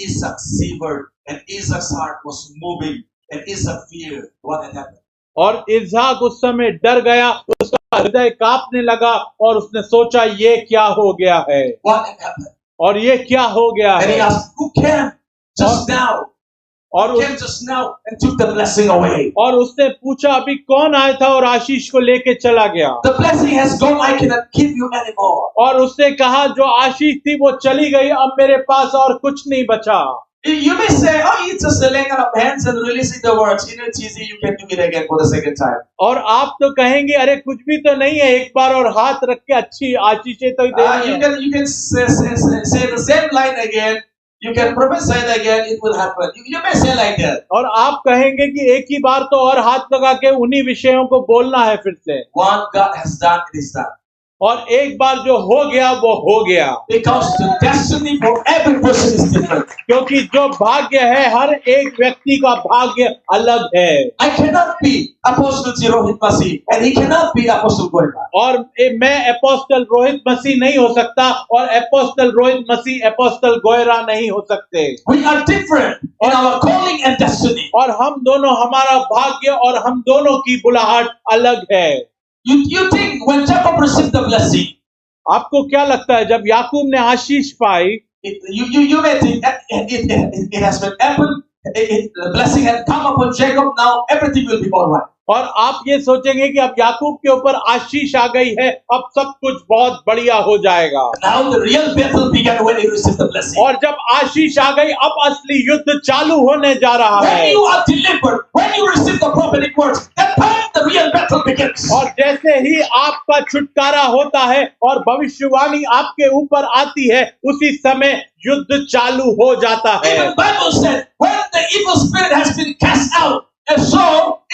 Isaac shivered and Isaac's heart was moving and Isaac feared what had happened. और इसहाक उस समय डर गया, उसका हृदय कांपने लगा और उसने सोचा ये क्या हो गया है, What had happened? और ये क्या हो गया And he है। asked, "Who came just now? और Who came just now and took the blessing away?" और उसने पूछा अभी कौन आया था और आशीष को लेके चला गया। The blessing has gone. I cannot give you anymore. और उसने कहा जो आशीष थी वो चली गई, अब मेरे पास और कुछ नहीं बचा। You may say, "Oh, it's just a laying on of hands and releasing the words. It's easy. You can do it again for the second time." और आप तो कहेंगे अरे कुछ भी तो नहीं है, एक बार और हाथ रख के अच्छी आशीषें तो देनी You है। can say the same line again. You can prophesy it again. It will happen. You may say like that. और आप कहेंगे कि एक ही बार तो और हाथ लगा के उन्हीं विषयों को बोलना है फिर से। What God has done, it is done. और एक बार जो हो गया वो हो गया, Because the destiny for every person is different. क्योंकि जो भाग्य है हर एक व्यक्ति का भाग्य अलग है। I cannot be Apostle Rohit Masi and he cannot be Apostle Goyla. और मैं अपोस्टल रोहित मसीह नहीं हो सकता और अपोस्टल रोहित मसीह अपोस्टल गोयरा नहीं हो सकते। We are different in our calling and destiny. और हम दोनों, हमारा भाग्य और हम दोनों की बुलाहट अलग है। You think when Jacob received the blessing, आपको क्या लगता है जब याकूब ने आशीष पाई, you may think it has been happened. The blessing had come upon Jacob. Now everything will be all right. और आप ये सोचेंगे कि अब याकूब के ऊपर आशीष आ गई है, अब सब कुछ बहुत बढ़िया हो जाएगा। Now the real battle began when he received the blessing. और जब आशीष आ गई अब असली युद्ध चालू होने जा रहा When है। you are delivered, when you receive the prophetic words, that time the real battle begins. और जैसे ही आपका छुटकारा होता है और भविष्यवाणी आपके ऊपर आती है, उसी समय युद्ध चालू हो जाता है। Even Bible said when the evil spirit has been cast out, and so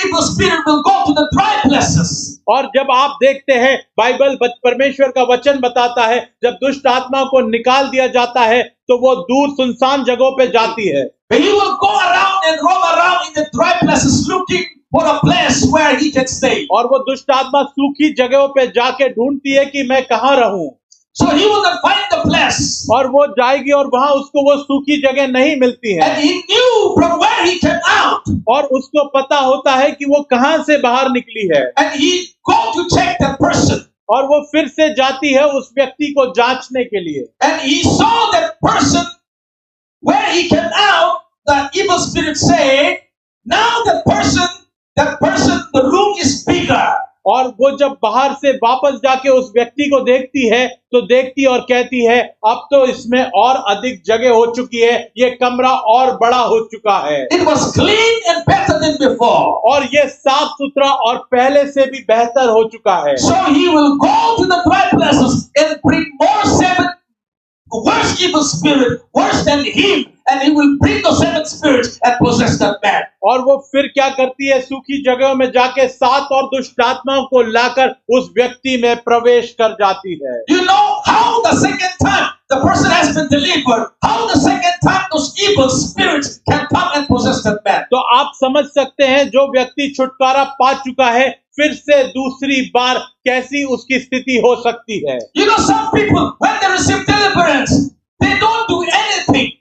evil spirit will go to the dry places. और जब आप देखते हैं बाइबल परमेश्वर का वचन बताता है जब दुष्ट आत्मा को निकाल दिया जाता है तो वो दूर सुनसान जगहों पे जाती है। He will go around and roam around in the dry places looking for a place where he can stay. और वो दुष्ट आत्मा सूखी जगहों पे जाके ढूंढती है कि मैं कहाँ रहूं। So he will not find the place. और वो जाएगी और वहां उसको वो सूखी जगह नहीं मिलती है। And he knew from where he came out. और उसको पता होता है कि वो कहाँ से बाहर निकली है। And he go to check that person. और वो फिर से जाती है उस व्यक्ति को जांचने के लिए। And he saw that person where he came out. The evil spirit said, "Now that person, the room is bigger." और वो जब बाहर से वापस जाके उस व्यक्ति को देखती है तो देखती और कहती है अब तो इसमें और अधिक जगह हो चुकी है, ये कमरा और बड़ा हो चुका है It was clean and better than before. और ये साफ सुथरा और पहले से भी बेहतर हो चुका है। So he will go to the dry places and bring more seven worse evil spirit, worse than him, and he will bring the seven spirits and possess that man. और वो फिर क्या करती है, सूखी जगहों में जाके 7 और दुष्ट आत्माओं को लाकर उस व्यक्ति में प्रवेश कर जाती है। You know how the second time the person has been delivered, how the second time those evil spirits can come and possess that man. तो आप समझ सकते हैं जो व्यक्ति छुटकारा पा चुका है फिर से दूसरी बार कैसी उसकी स्थिति हो सकती है। You know, some people when they receive deliverance, they don't do anything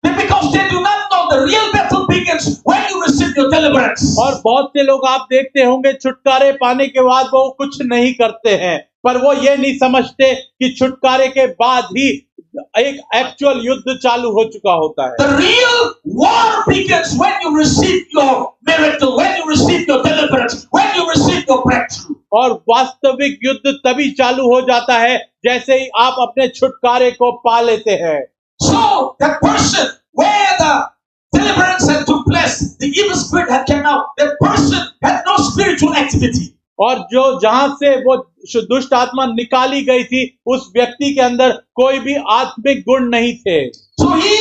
because they do not know the real battle begins when you receive your deliverance. और बहुत से लोग आप देखते होंगे छुटकारे पाने के बाद वो कुछ नहीं करते हैं, पर वो ये नहीं समझते कि छुटकारे के बाद ही एक एक्चुअल युद्ध चालू हो चुका होता है। The real war begins when you receive your miracle, when you receive your deliverance, when you receive your breakthrough. और वास्तविक युद्ध तभी चालू हो जाता है जैसे ही आप अपने छुटकारे को पा लेते हैं। So that person where the deliverance had took place, the evil spirit had come out. That person had no spiritual activity. और जो जहां से वो दुष्ट आत्मा निकाली गई थी उस व्यक्ति के अंदर कोई भी आत्मिक गुण नहीं थे। So he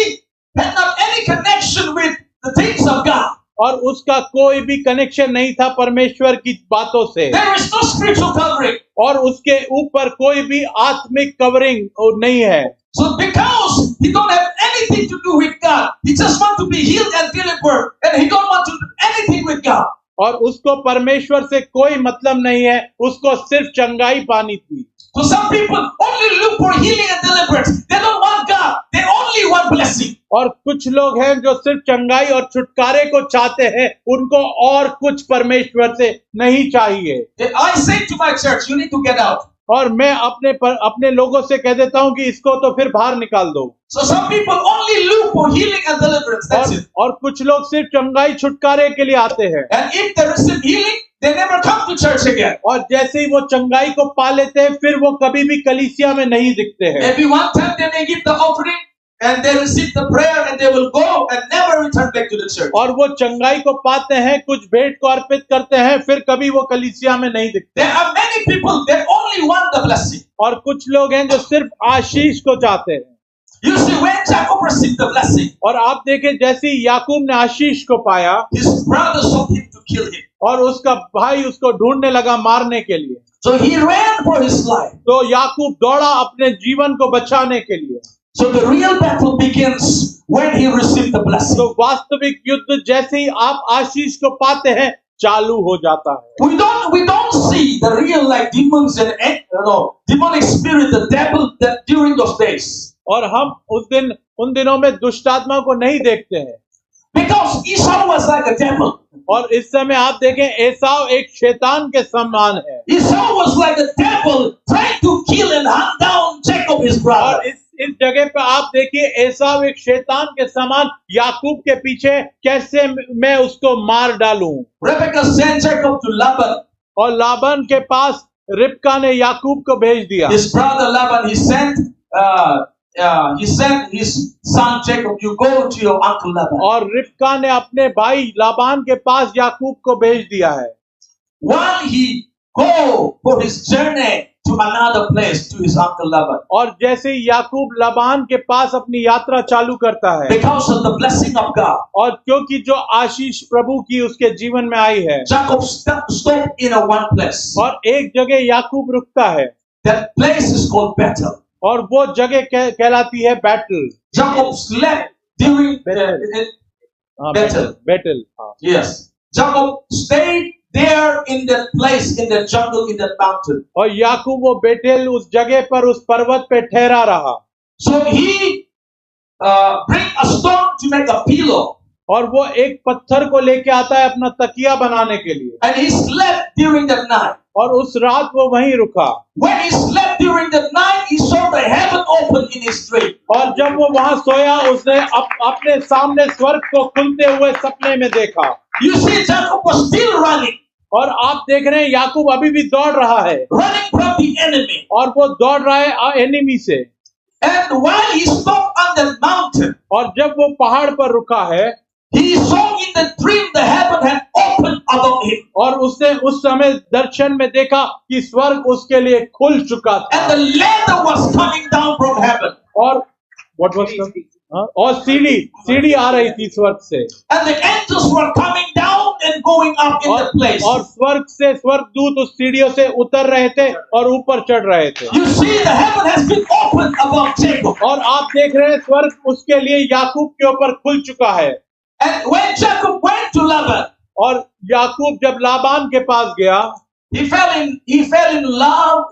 had not any connection with the things of God. और उसका कोई भी कनेक्शन नहीं था परमेश्वर की बातों से। There is no spiritual covering. और उसके ऊपर कोई भी आत्मिक कवरिंग नहीं है। So because he don't have anything to do with God, he just want to be healed and delivered, and he don't want to do anything with God. और उसको परमेश्वर से कोई मतलब नहीं है, उसको सिर्फ चंगाई पानी थी। So some people only look for healing and deliverance. They don't want God. They only want blessing. और कुछ लोग हैं जो सिर्फ चंगाई और छुटकारे को चाहते हैं, उनको और कुछ परमेश्वर से नहीं चाहिए। I say to my church, you need to get out. और मैं अपने लोगों से कह देता हूं कि इसको तो फिर बाहर निकाल दो। So some people only look for healing and deliverance. That's it. और कुछ लोग सिर्फ चंगाई छुटकारे के लिए आते हैं। And if they receive healing, they never come to church again. और जैसे ही वो चंगाई को पा लेते हैं फिर वो कभी भी कलीसिया में नहीं दिखते हैं। Maybe one time they may give the offering and they receive the prayer and they will go and never return back to the church. और वो चंगाई को पाते हैं, कुछ भेंट को अर्पित करते हैं, फिर कभी वो कलीसिया में नहीं दिखते। There are many people that only want the blessing. और कुछ लोग हैं जो सिर्फ आशीष को चाहते हैं। You see, when Jacob received the blessing, और आप देखें जैसे ही याकूब ने आशीष को पाया, his brother sought him to kill him. और उसका भाई उसको ढूंढने लगा मारने के लिए। So he ran for his life. तो याकूब दौड़ा अपने जीवन को बचाने के लिए। So the real battle begins when he received the blessing. तो वास्तविक युद्ध जैसे ही आप आशीष को पाते हैं चालू हो जाता है। We don't see the real like demons and demonic spirit, the devil that during those days. और हम उन दिनों में दुष्टात्मा को नहीं देखते हैं। Because Esau was like a devil. और इस समय आप देखें एसाव एक शैतान के समान है। Esau was like a devil trying to kill and hunt down Jacob his brother. और इस जगह पे आप देखिए एसाव एक शैतान के समान याकूब के पीछे कैसे मैं उसको मार डालूं। Rebekah sent Jacob to Laban. और लाबान के पास रिबका ने याकूब को भेज दिया। His brother Laban, he sent his son Jacob, you go to your uncle Laban. और रिबका ने अपने भाई लाबान के पास याकूब को भेज दिया है। While he go for his journey to another place to his uncle Laban. और जैसे ही याकूब लाबान के पास अपनी यात्रा चालू करता है, Because of the blessing of God, और क्योंकि जो आशीष प्रभु की उसके जीवन में आई है, Jacob stopped in a one place. और एक जगह याकूब रुकता है। That place is called Bethel. और वो जगह कहलाती है battle. Jacob slept during Bethel. Battle. Yes. Jacob stayed there in that place, in that jungle, in that mountain. और याकूब वो बेटेल उस जगह पर उस पर्वत पे ठहरा रहा। So he bring a stone to make a pillow. और वो एक पत्थर को लेके आता है अपना तकिया बनाने के लिए। And he slept during that night. और उस रात वो वहीं रुका। When he slept during that night, he saw the heaven open in his dream. और जब वो वहां सोया उसने अपने सामने स्वर्ग को खुलते हुए सपने में देखा। You see, Jacob was still running. और आप देख रहे हैं याकूब अभी भी दौड़ रहा है running from the enemy. और वो दौड़ रहा है एनिमी से। And while he stopped on the mountain, और जब वो पहाड़ पर रुका है he saw in the dream the heaven had opened above him. और उसने उस समय दर्शन में देखा कि स्वर्ग उसके लिए खुल चुका था And the ladder was coming down from heaven. और what was the- और सीढ़ी आ रही थी स्वर्ग से And the angels were coming down and going up in the place. और स्वर्ग से स्वर्गदूत उस सीढ़ियों से उतर रहे थे और ऊपर चढ़ रहे थे। You see, the heaven has been opened above Jacob. और आप देख रहे हैं स्वर्ग उसके लिए याकूब के ऊपर खुल चुका है। And when Jacob went to Laban, और याकूब जब लाबान के पास गया he fell in love,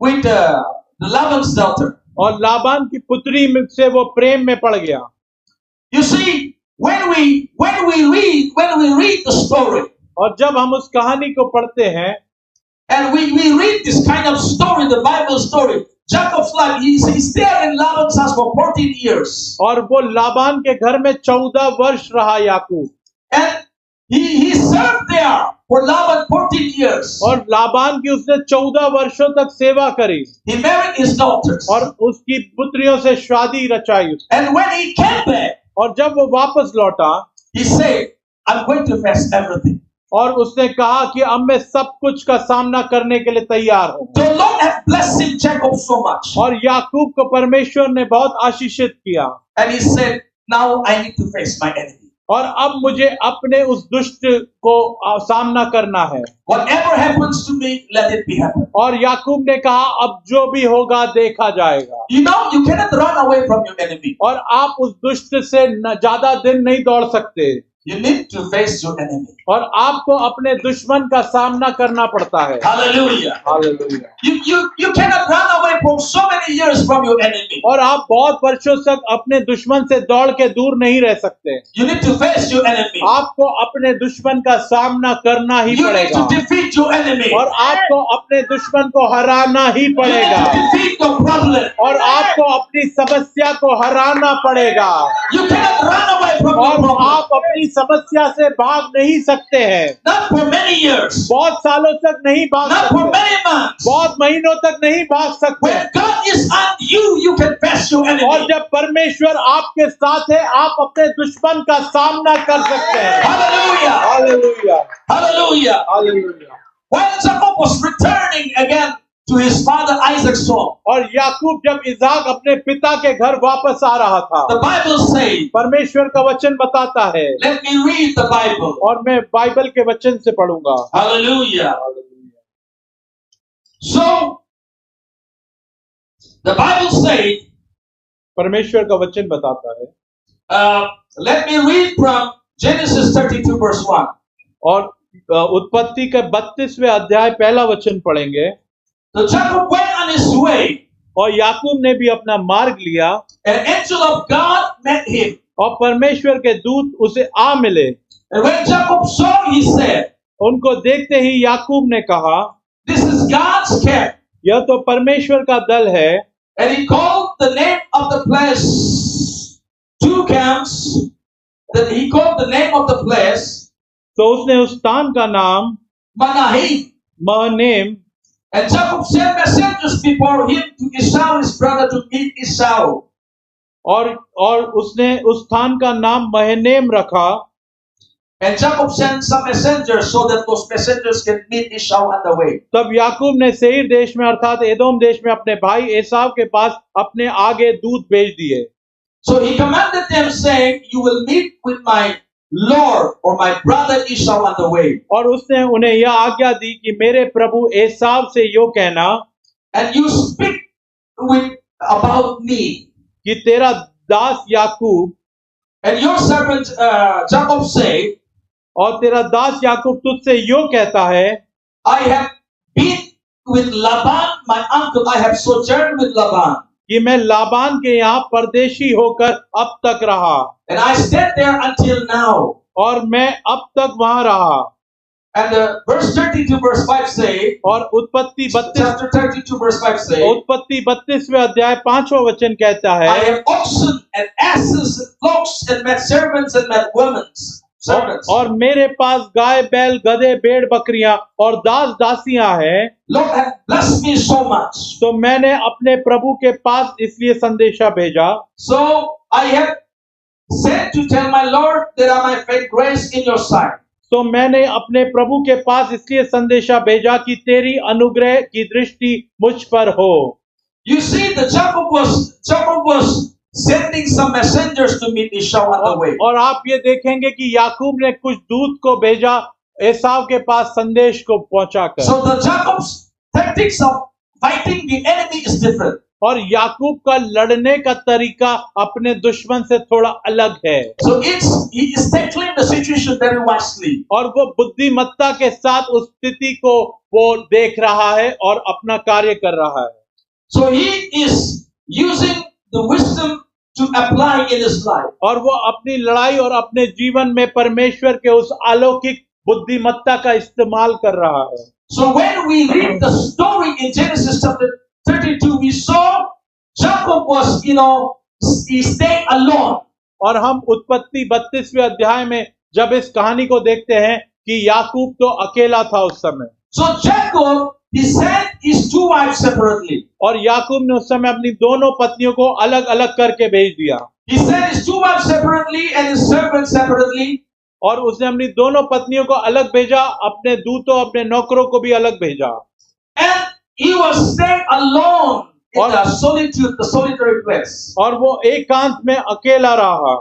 with Laban's daughter. और लाबान की पुत्री से वो प्रेम में पड़ गया। You see, when we read the story, और जब हम उस कहानी को पढ़ते हैं and we read this kind of story, the Bible story, Jacob's life, he's there in Laban's house for 14 years. और वो लाबान के घर में 14 वर्ष रहा याकूब And he served there for Laban 14 years. और लाबान की उसने 14 वर्षों तक सेवा करी He married his daughters. और उसकी पुत्रियों से शादी रचाई उसने। And when he came back, और जब वो वापस लौटा he said, I'm going to face everything. और उसने कहा कि अब मैं सब कुछ का सामना करने के लिए तैयार हूँ। The Lord had blessed him, Jacob, so much. और याकूब को परमेश्वर ने बहुत आशीषित किया And he said, now I need to face my enemy. और अब मुझे अपने उस दुष्ट को सामना करना है। Whatever happens to me, let it be happen. और याकूब ने कहा अब जो भी होगा देखा जाएगा। You know, you cannot run away from your enemy. और आप उस दुष्ट से ज्यादा दिन नहीं दौड़ सकते। You need to face your enemy. और आपको अपने दुश्मन का सामना करना पड़ता है। Hallelujah. Hallelujah. You cannot run away for so many years from your enemy. और आप बहुत वर्षों तक अपने दुश्मन से दौड़ के दूर नहीं रह सकते। You need to face your enemy. आपको अपने दुश्मन का सामना करना ही You need पड़ेगा to defeat your enemy. और आपको अपने दुश्मन को हराना ही You need पड़ेगा to defeat your problem. और आपको अपनी समस्या को हराना पड़ेगा You cannot run away from your और problem. आप अपनी समस्या से भाग नहीं सकते हैं। Not for many years. बहुत सालों तक नहीं भाग Not for सकते, many months. बहुत महीनों तक नहीं भाग सकते। When God is on you, you can face your और enemy. जब परमेश्वर आपके साथ है आप अपने दुश्मन का सामना कर सकते हैं। Hallelujah. Hallelujah Hallelujah. Hallelujah. When Jacob was returning again to his father Isaac's home, और याकूब जब इसाक अपने पिता के घर वापस आ रहा था the Bible says, परमेश्वर का वचन बताता है let me read the Bible. और मैं बाइबल के वचन से पढ़ूंगा। Hallelujah. So, the Bible says, परमेश्वर का वचन बताता है let me read from Genesis 32 verse 1. और उत्पत्ति के 32वें अध्याय पहला वचन पढ़ेंगे। So Jacob went on his way. और याकूब ने भी अपना मार्ग लिया An angel of God met him. और परमेश्वर के दूत उसे आ मिले। And when Jacob saw, he said, उनको देखते ही याकूब ने कहा this is God's camp. यह तो परमेश्वर का दल है। And he called the name of the place, two camps, that he called the name of the place, तो उसने उस स्थान का नाम Mahanaim. महनेम And Jacob sent messengers before him to Esau, his brother, to meet Esau. और उसने उस स्थान का नाम महनेम रखा। And Jacob sent some messengers so that those messengers can meet Esau on the way. तब याकूब ने सेईर देश में अर्थात एदोम देश में अपने भाई एसाव के पास अपने आगे दूत भेज दिए। So he commanded them, saying, you will meet with my Lord or my brother Esau on the way. और उसने उन्हें यह आज्ञा दी कि मेरे प्रभु एसाव से यो कहना And you speak with about me. कि तेरा दास याकूब And your servant Jacob said, और तेरा दास याकूब तुझसे यो कहता है I have been with Laban, my uncle. I have sojourned with Laban. कि मैं लाबान के यहाँ परदेशी होकर अब तक रहा And I stayed there until now. और मैं अब तक वहां रहा। And verse 32 verse 5 say, और उत्पत्ति 32 chapter 32 verse 5 say, उत्पत्ति 32वें अध्याय 5वां वचन कहता I है have oxen and asses and flocks and met servants and met women. servants. और मेरे पास गाय बैल गधे भेड़ बकरियां और दास दासियां हैं, Lord had blessed me so much. तो मैंने अपने प्रभु के पास इसलिए संदेशा भेजा। So I have sent to tell my Lord that I might find grace in your sight. तो मैंने अपने प्रभु के पास इसलिए संदेशा भेजा कि तेरी अनुग्रह की दृष्टि मुझ पर हो। You see, Jacob was sending some messengers to meet Esau on the way. और आप ये देखेंगे कि याकूब ने कुछ दूत को भेजा एसाव के पास संदेश को पहुंचाकर। So the Jacob's tactics of fighting the enemy is different. और याकूब का लड़ने का तरीका अपने दुश्मन से थोड़ा अलग है। So he is tackling the situation very wisely. और वो बुद्धिमत्ता के साथ उस स्थिति को वो देख रहा है और अपना कार्य कर रहा है। So he is using the wisdom to apply in his life. और वो अपनी लड़ाई और अपने जीवन में परमेश्वर के उस अलौकिक बुद्धिमत्ता का इस्तेमाल कर रहा है। So when we read the story in Genesis chapter 32, we saw Jacob was, he stayed alone. और हम उत्पत्ति 32वें अध्याय में जब इस कहानी को देखते हैं कि याकूब तो अकेला था उस समय। So Jacob, he sent his two wives separately. और याकूब ने उस समय अपनी दोनों पत्नियों को अलग अलग करके भेज दिया। He sent his two wives separately and his servants separately. और उसने अपनी दोनों पत्नियों को अलग भेजा, अपने दूतों अपने नौकरों को भी अलग भेजा। And he was staying alone in the solitude, the solitary place. और वो एकांत में अकेला रहा।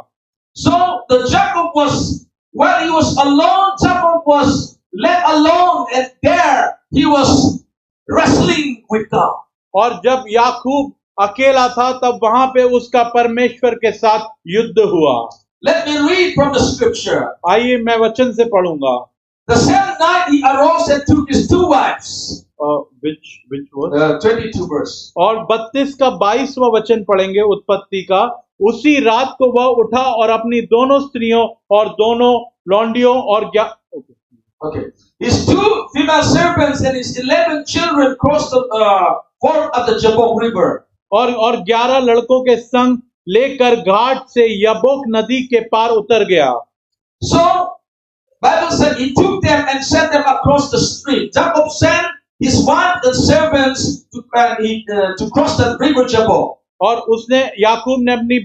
So the Jacob was, when he was alone, Jacob was left alone, and there he was wrestling with God. और जब याकूब अकेला था तब वहां पे उसका परमेश्वर के साथ युद्ध हुआ। Let me read from the scripture. आइए मैं वचन से पढ़ूंगा। The same night he arose and took his two wives. which was 22 verse. और 32 का 22वां वचन पढ़ेंगे उत्पत्ति का। उसी रात को वह उठा और अपनी दोनों स्त्रियों और दोनों लौंडियों और Okay. His two female servants and his 11 children crossed the ford of the Jabbok river. और 11 लड़कों के संग लेकर घाट से यब्बोक नदी के पार उतर गया। So Bible said he took them and sent them across the stream. Jacob sent his wife and servants to cross the river Jabbok. और उसने याकूब ने अपनी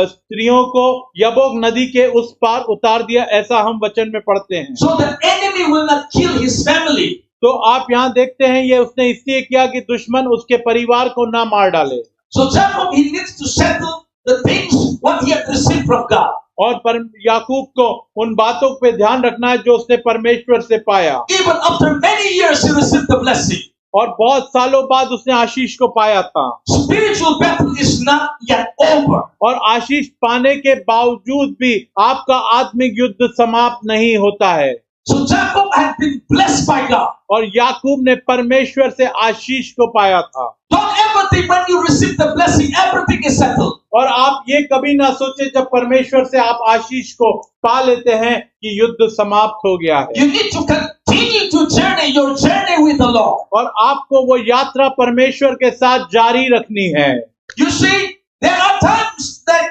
स्त्रियों को यब्बोक नदी के उस पार उतार दिया, ऐसा हम वचन में पढ़ते हैं। So the enemy will not kill his family. तो आप यहाँ देखते हैं ये उसने इसलिए किया कि दुश्मन उसके परिवार को ना मार डाले। So Jacob, he needs to settle the things what he had received from God. और याकूब को उन बातों पे ध्यान रखना है जो उसने परमेश्वर से पाया। Even after many years he received the blessing. और बहुत सालों बाद उसने आशीष को पाया था। Spiritual battle is not yet over. और आशीष पाने के बावजूद भी आपका आत्मिक युद्ध समाप्त नहीं होता है। So Jacob had been blessed by God. और याकूब ने परमेश्वर से आशीष को पाया था। Don't ever think when you receive the blessing everything is settled. और आप ये कभी ना सोचे जब परमेश्वर से आप आशीष को पा लेते हैं कि युद्ध समाप्त हो गया है। You need to continue to journey your journey with the Lord. और आपको वो यात्रा परमेश्वर के साथ जारी रखनी है। You see, there are times that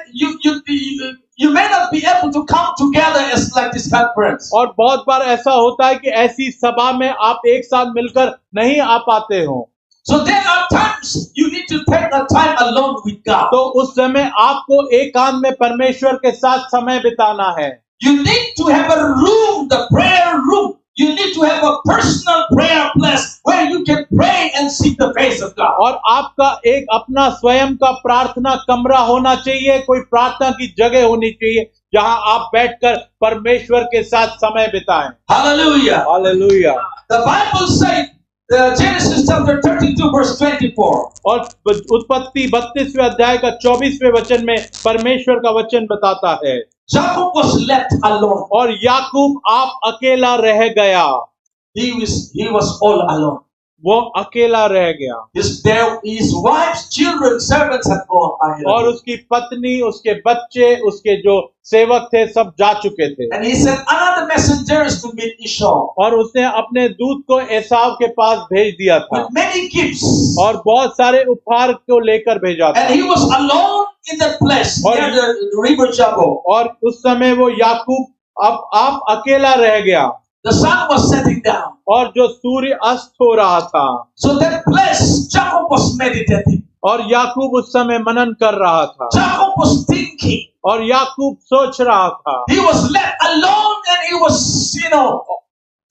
you may not be able to come together as like this conference. और बहुत बार ऐसा होता है कि ऐसी सभा में आप एक साथ मिलकर नहीं आ पाते हो। So there are times you need to take the time alone with God. तो उस समय आपको एकांत में परमेश्वर के साथ समय बिताना है। You need to have a room, the prayer room. You need to have a personal prayer place where you can pray and seek the face of God. और आपका एक अपना स्वयं का प्रार्थना कमरा होना चाहिए, कोई प्रार्थना की जगह होनी चाहिए जहां आप बैठकर परमेश्वर के साथ समय बिताएं। Hallelujah. Hallelujah. The Bible says, Genesis chapter 32 verse 24. और उत्पत्ति 32वें अध्याय का 24वें वचन में परमेश्वर का वचन बताता है, Jacob was left alone. और याकूब आप अकेला रह गया। He was all alone. वो अकेला रह गया। His wife's children, servants had gone ahead. और उसकी पत्नी, उसके बच्चे, उसके जो सेवक थे सब जा चुके थे। And he sent another messengers to meet Esau. और उसने अपने दूत को एसाव के पास भेज दिया था। With many gifts. और बहुत सारे उपहार को लेकर भेजा था। And he was alone in that place near the river Jabbok. और उस समय वो याकूब अब आप अकेला रह गया The sun was setting down. और जो सूर्य अस्त हो रहा था So that place, Jacob was meditating. और याकूब उस समय मनन कर रहा था Jacob was thinking. और याकूब सोच रहा था He was left alone and he was,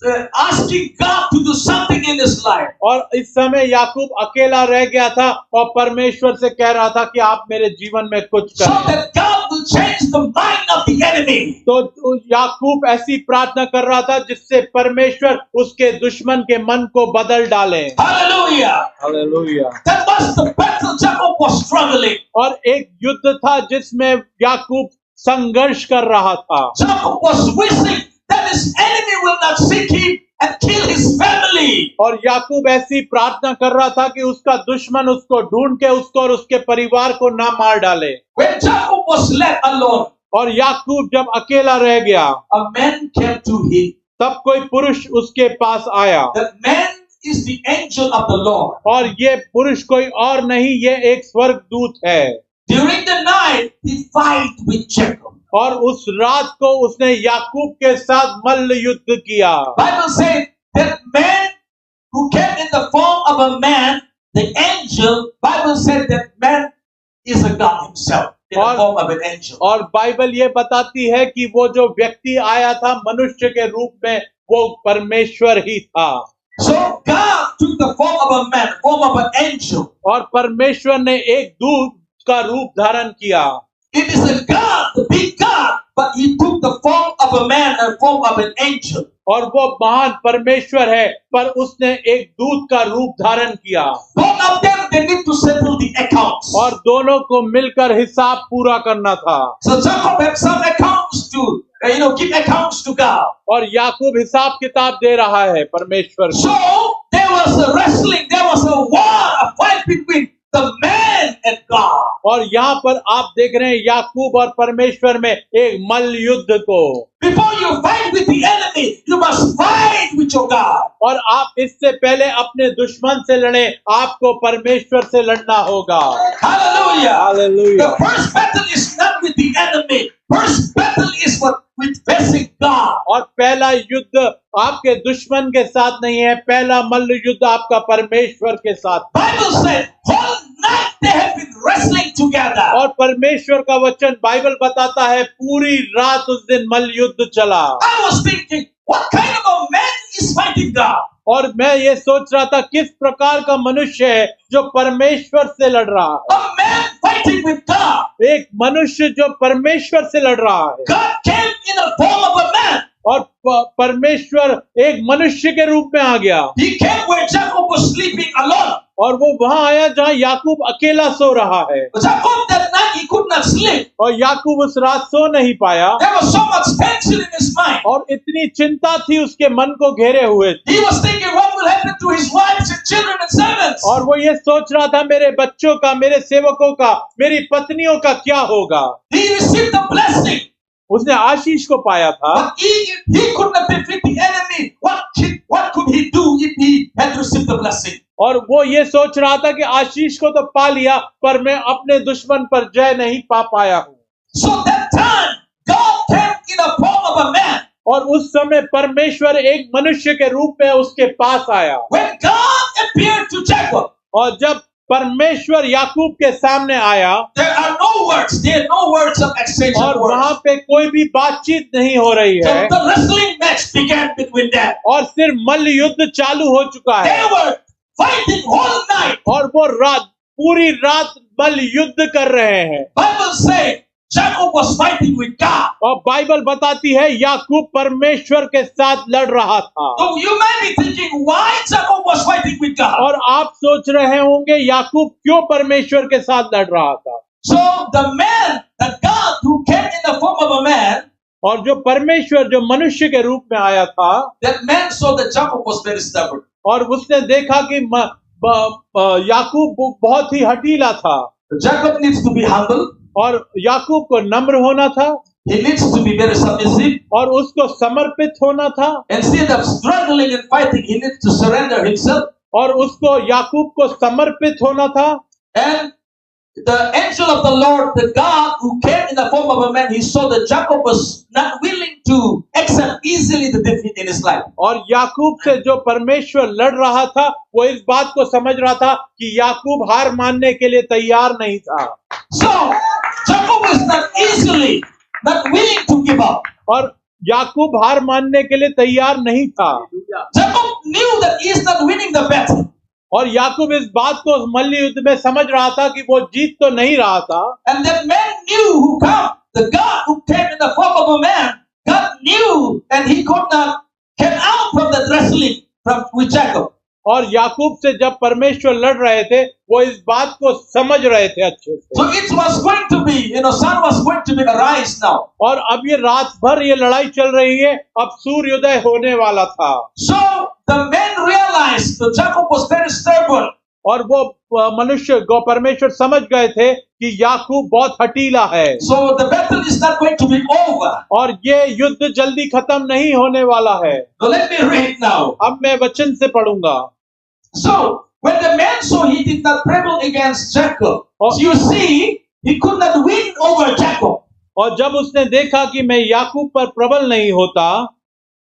asking God to do something in his life. और इस समय याकूब अकेला रह गया था और परमेश्वर से कह रहा था कि आप मेरे जीवन में कुछ So करें that God will change the mind of the enemy. तो याकूब ऐसी प्रार्थना कर रहा था जिससे परमेश्वर उसके दुश्मन के मन को बदल डाले Hallelujah. Hallelujah That was the battle Jacob was struggling. और एक युद्ध था जिसमें याकूब संघर्ष कर रहा था Jacob was wishing that his enemy will not seek him and kill his family. और याकूब ऐसी प्रार्थना कर रहा था कि उसका दुश्मन उसको ढूंढ के उसको और उसके परिवार को ना मार डाले When Jacob was left alone, और याकूब जब अकेला रह गया a man came to him. तब कोई पुरुष उसके पास आया That man is the angel of the Lord. और ये पुरुष कोई और नहीं ये एक स्वर्गदूत है During the night, he fight with Jacob. और उस रात को उसने याकूब के साथ मल्ल युद्ध किया Bible says that man who came in the form of a man, the angel, Bible said that man is a God himself in the form of an angel. और बाइबल ये बताती है कि वो जो व्यक्ति आया था मनुष्य के रूप में वो परमेश्वर ही था So God took the form of a man, form of an angel. और परमेश्वर ने एक दूत का रूप धारण किया It is a God, the big God, but he took the form of a man and form of an angel. और वो महान परमेश्वर है पर उसने एक दूत का रूप धारण किया Both of them, they need to settle the accounts. और दोनों को मिलकर हिसाब पूरा करना था So Jacob had some accounts to, give accounts to God. और याकूब हिसाब किताब दे रहा है परमेश्वर को So there was a wrestling, there was a war, a fight between the man and God. और यहाँ पर आप देख रहे हैं याकूब और परमेश्वर में एक मल्ल युद्ध को Before you fight with the enemy, you must fight with your God. और आप इससे पहले अपने दुश्मन से लड़े आपको परमेश्वर से लड़ना होगा Hallelujah. Hallelujah. The first battle is not with the enemy. First battle is with facing God. और पहला युद्ध आपके दुश्मन के साथ नहीं है पहला मल्ल युद्ध आपका परमेश्वर के साथ Bible said whole night they have been wrestling together. और परमेश्वर का वचन बाइबल बताता है पूरी रात उस दिन मल्ल युद्ध चला I was thinking, what kind of a man is fighting God? और मैं ये सोच रहा था किस प्रकार का मनुष्य है जो परमेश्वर से लड़ रहा है A man fighting with God. एक मनुष्य जो परमेश्वर से लड़ रहा है God came in the form of a man. और परमेश्वर एक मनुष्य के रूप में आ गया He came where Jacob was sleeping alone. और वो वहां आया जहां याकूब अकेला सो रहा है But Jacob that night he could not sleep. और याकूब उस रात सो नहीं पाया There was so much tension in his mind. और इतनी चिंता थी उसके मन को घेरे हुए He was thinking what will happen to his wives and children and servants. और वो ये सोच रहा था मेरे बच्चों का मेरे सेवकों का मेरी पत्नियों का क्या होगा He received the blessing. उसने आशीष को पाया था But he could not defeat the enemy. What could he do if he had received the blessing? और वो ये सोच रहा था कि आशीष को तो पा लिया पर मैं अपने दुश्मन पर जय नहीं पा पाया हूँ So that time, God came in the form of a man. और उस समय परमेश्वर एक मनुष्य के रूप में उसके पास आया When God appeared to Jacob, और जब परमेश्वर याकूब के सामने आया there are no words. There are no words of exchange और of words. वहां पे कोई भी बातचीत नहीं हो रही So है the wrestling match began between them. और सिर्फ मल्ल युद्ध चालू हो चुका They है were fighting whole night. और वो पूरी रात मल्ल युद्ध कर रहे हैं Bible says Jacob was fighting with God. और बाइबल बताती है याकूब परमेश्वर के साथ लड़ रहा था So you may be thinking why Jacob was fighting with God. और आप सोच रहे होंगे याकूब क्यों परमेश्वर के साथ लड़ रहा था So the man, the God who came in the form of a man, और जो परमेश्वर जो मनुष्य के रूप में आया था that man saw that Jacob was very stubborn. और उसने देखा कि याकूब बहुत ही हठीला था Jacob needs to be humble. और याकूब को नम्र होना था He needs to be very submissive. और उसको समर्पित होना था Instead of struggling and fighting, he needs to surrender himself. और उसको याकूब को समर्पित होना था And the angel of the Lord, the God who came in the form of a man, he saw that Jacob was not willing to accept easily the defeat in his life. और याकूब से जो परमेश्वर लड़ रहा था वो इस बात को समझ रहा था कि याकूब हार मानने के लिए तैयार नहीं था। So Jacob is not willing to give up. और याकूब हार मानने के लिए तैयार नहीं था। Jacob knew that he is not winning the battle. और याकूब इस बात को मल्ल युद्ध में समझ रहा था कि वो जीत तो नहीं रहा था। And that man knew who come, the God who came in the form of a man, God knew, and he could not get out from that wrestling with Jacob. और याकूब से जब परमेश्वर लड़ रहे थे वो इस बात को समझ रहे थे अच्छे से। So it was going to be, sun was going to be arise now. और अब ये रात भर ये लड़ाई चल रही है, अब सूर्योदय होने वाला था। So the men realized that Jacob was very stubborn. और वो मनुष्य को परमेश्वर समझ गए थे कि याकूब बहुत हठीला है। So the battle is not going to be over. और ये युद्ध जल्दी खत्म नहीं होने वाला है। So let me read now. अब मैं वचन से पढ़ूंगा। So when the man saw he did not prevail against Jacob, so you see, he could not win over Jacob. और जब उसने देखा कि मैं याकूब पर प्रबल नहीं होता,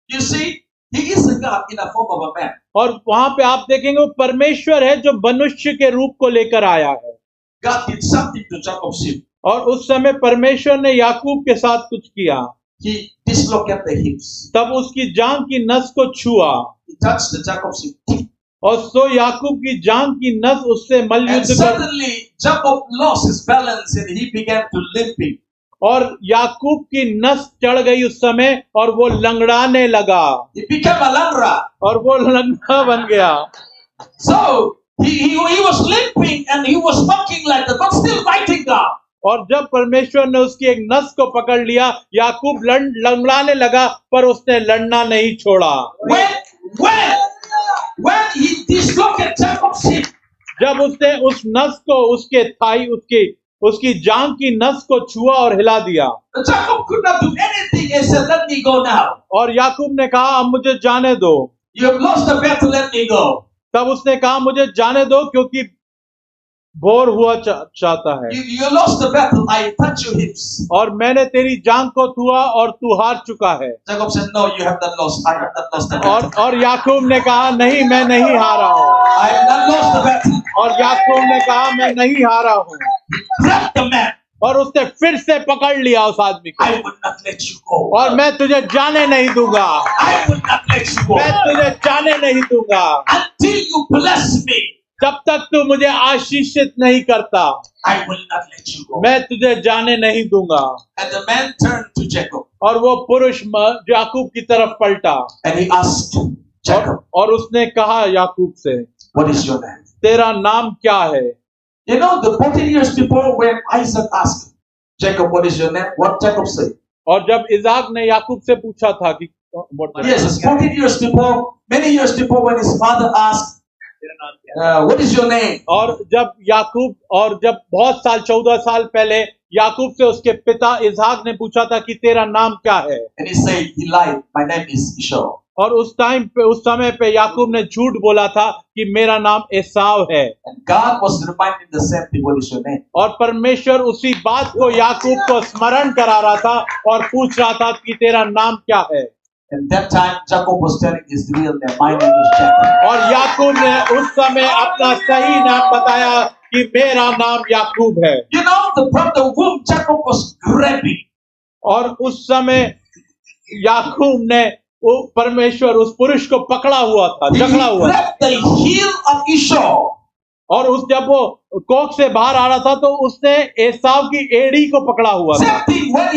you see, he is a God in the form of a man. और वहां पे आप देखेंगे वो परमेश्वर है जो मनुष्य के रूप को लेकर आया है। God did something to Jacob's hip. और उस समय परमेश्वर ने याकूब के साथ कुछ किया। He dislocated the hips. तब उसकी जांघ की नस को छुआ। He touched the Jacob's hip. और सो याकूब की जांघ की नस उससे मल्ल And युद्ध कर। suddenly Jacob lost his balance and he began to limping. और याकूब की नस चढ़ गई उस समय और वो लंगड़ाने लगा। He became a langra. और वो लंगड़ा बन गया। So he was limping and he was walking like that, but still fighting God. और जब परमेश्वर ने उसकी एक नस को पकड़ लिया, याकूब लंगड़ाने लगा, पर उसने लड़ना नहीं छोड़ा। When he dislocated Jacob's hip, जब उसने उस नस को उसके थाई उसकी जांघ की नस को छुआ और हिला दिया। Jacob could not do anything and said, "Let me go now." और याकूब ने कहा, अब मुझे जाने दो। You have lost the battle, let me go. तब उसने कहा, मुझे जाने दो क्योंकि बोर हुआ चाहता है। You lost the battle. I touched your hips. और मैंने तेरी जांघ को छुआ और तू हार चुका है। Jacob said, "No, you have not lost. I have not lost the battle." और याकूब ने कहा, नहीं, मैं नहीं हारा हूँ। I have not lost the battle. और याकूब ने कहा, मैं नहीं हारा हूँ। Grab the man. और उसने फिर से पकड़ लिया उस आदमी को। I will not let you go. और मैं तुझे जाने नहीं दूंगा। I will not let you go. मैं तुझे जाने नहीं दूंगा until you bless me. जब तक तू मुझे आशीषित नहीं करता। I will not let you go. मैं तुझे जाने नहीं दूंगा। And the man turned to Jacob. और वो पुरुष याकूब की तरफ पलटा। And he asked Jacob. और उसने कहा याकूब से, What is your name? तेरा नाम क्या है? You know, the 14 years before when Isaac asked Jacob, what is your name? What Jacob said? और जब इसाक ने याकूब से पूछा था कि yes, 14 years before, many years before when his father asked, what is your name? और जब बहुत साल 14 साल पहले याकूब से उसके पिता इसाक ने पूछा था कि तेरा नाम क्या है? And he said, he lied, my name is Esau. और उस समय पे याकूब ने झूठ बोला था कि मेरा नाम एसाव है। And God was reminding the same thing, what is your name? और परमेश्वर उसी बात को याकूब को स्मरण करा रहा था और पूछ रहा था कि तेरा नाम क्या है? And that time Jacob was telling his real name, my name is Jacob. और याकूब ने उस समय अपना सही नाम बताया कि मेरा नाम याकूब है। You know, from the womb Jacob was grabbing. और उस समय याकूब ने वो परमेश्वर उस पुरुष को पकड़ा हुआ था, जकड़ा हुआ। He grabbed the heel of Esau. और जब वो कोख से बाहर आ रहा था तो उसने एसाव की एड़ी को पकड़ा हुआ था। Same thing when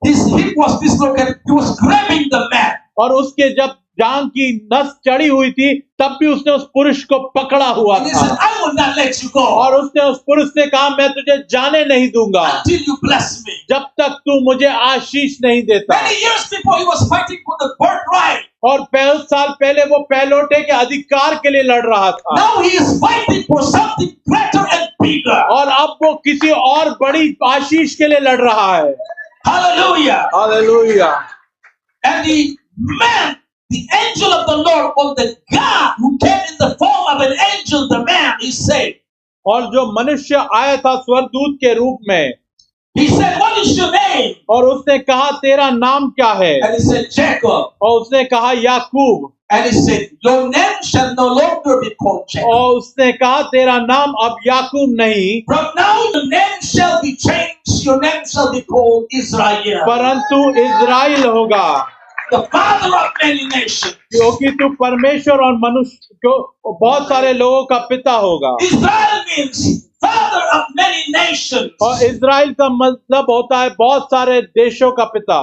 his hip was dislocated, he was grabbing the man. और उसके जब जांघ की नस चढ़ी हुई थी तब भी उसने उस पुरुष को पकड़ा हुआ And he था। said, I will not let you go और उसने उस पुरुष से कहा, मैं तुझे जाने नहीं दूंगा until you bless me. जब तक तू मुझे आशीष नहीं देता। Many years before he was fighting for the birthright. और 5 साल पहले वो पहलौठे के अधिकार के लिए लड़ रहा था। Now he is fighting for something greater and bigger. और अब वो किसी और बड़ी आशीष के लिए लड़ रहा है। Hallelujah. Hallelujah. And the man, the angel of the Lord, or the God who came in the form of an angel, the man, he said, और जो मनुष्य आया था स्वर्गदूत के रूप में, He said, "What is your name?" और उसने कहा तेरा नाम क्या है? And he said, "Jacob." और उसने कहा याकूब। And he said, "Your name shall no longer be called Jacob. और उसने कहा तेरा नाम अब याकूब नहीं, From now your name shall be changed. Your name shall be called Israel, परंतु इज़राइल होगा, the father of many nations." क्योंकि तू परमेश्वर और मनुष्य को बहुत सारे लोगों का पिता होगा। Israel means father of many nations, और इज़राइल का मतलब होता है बहुत सारे देशों का पिता,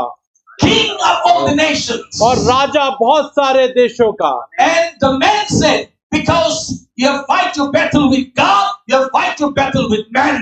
king of all the nations. और राजा बहुत सारे देशों का। And the man said, "Because you have fight your battle with God, you have fight your battle with man."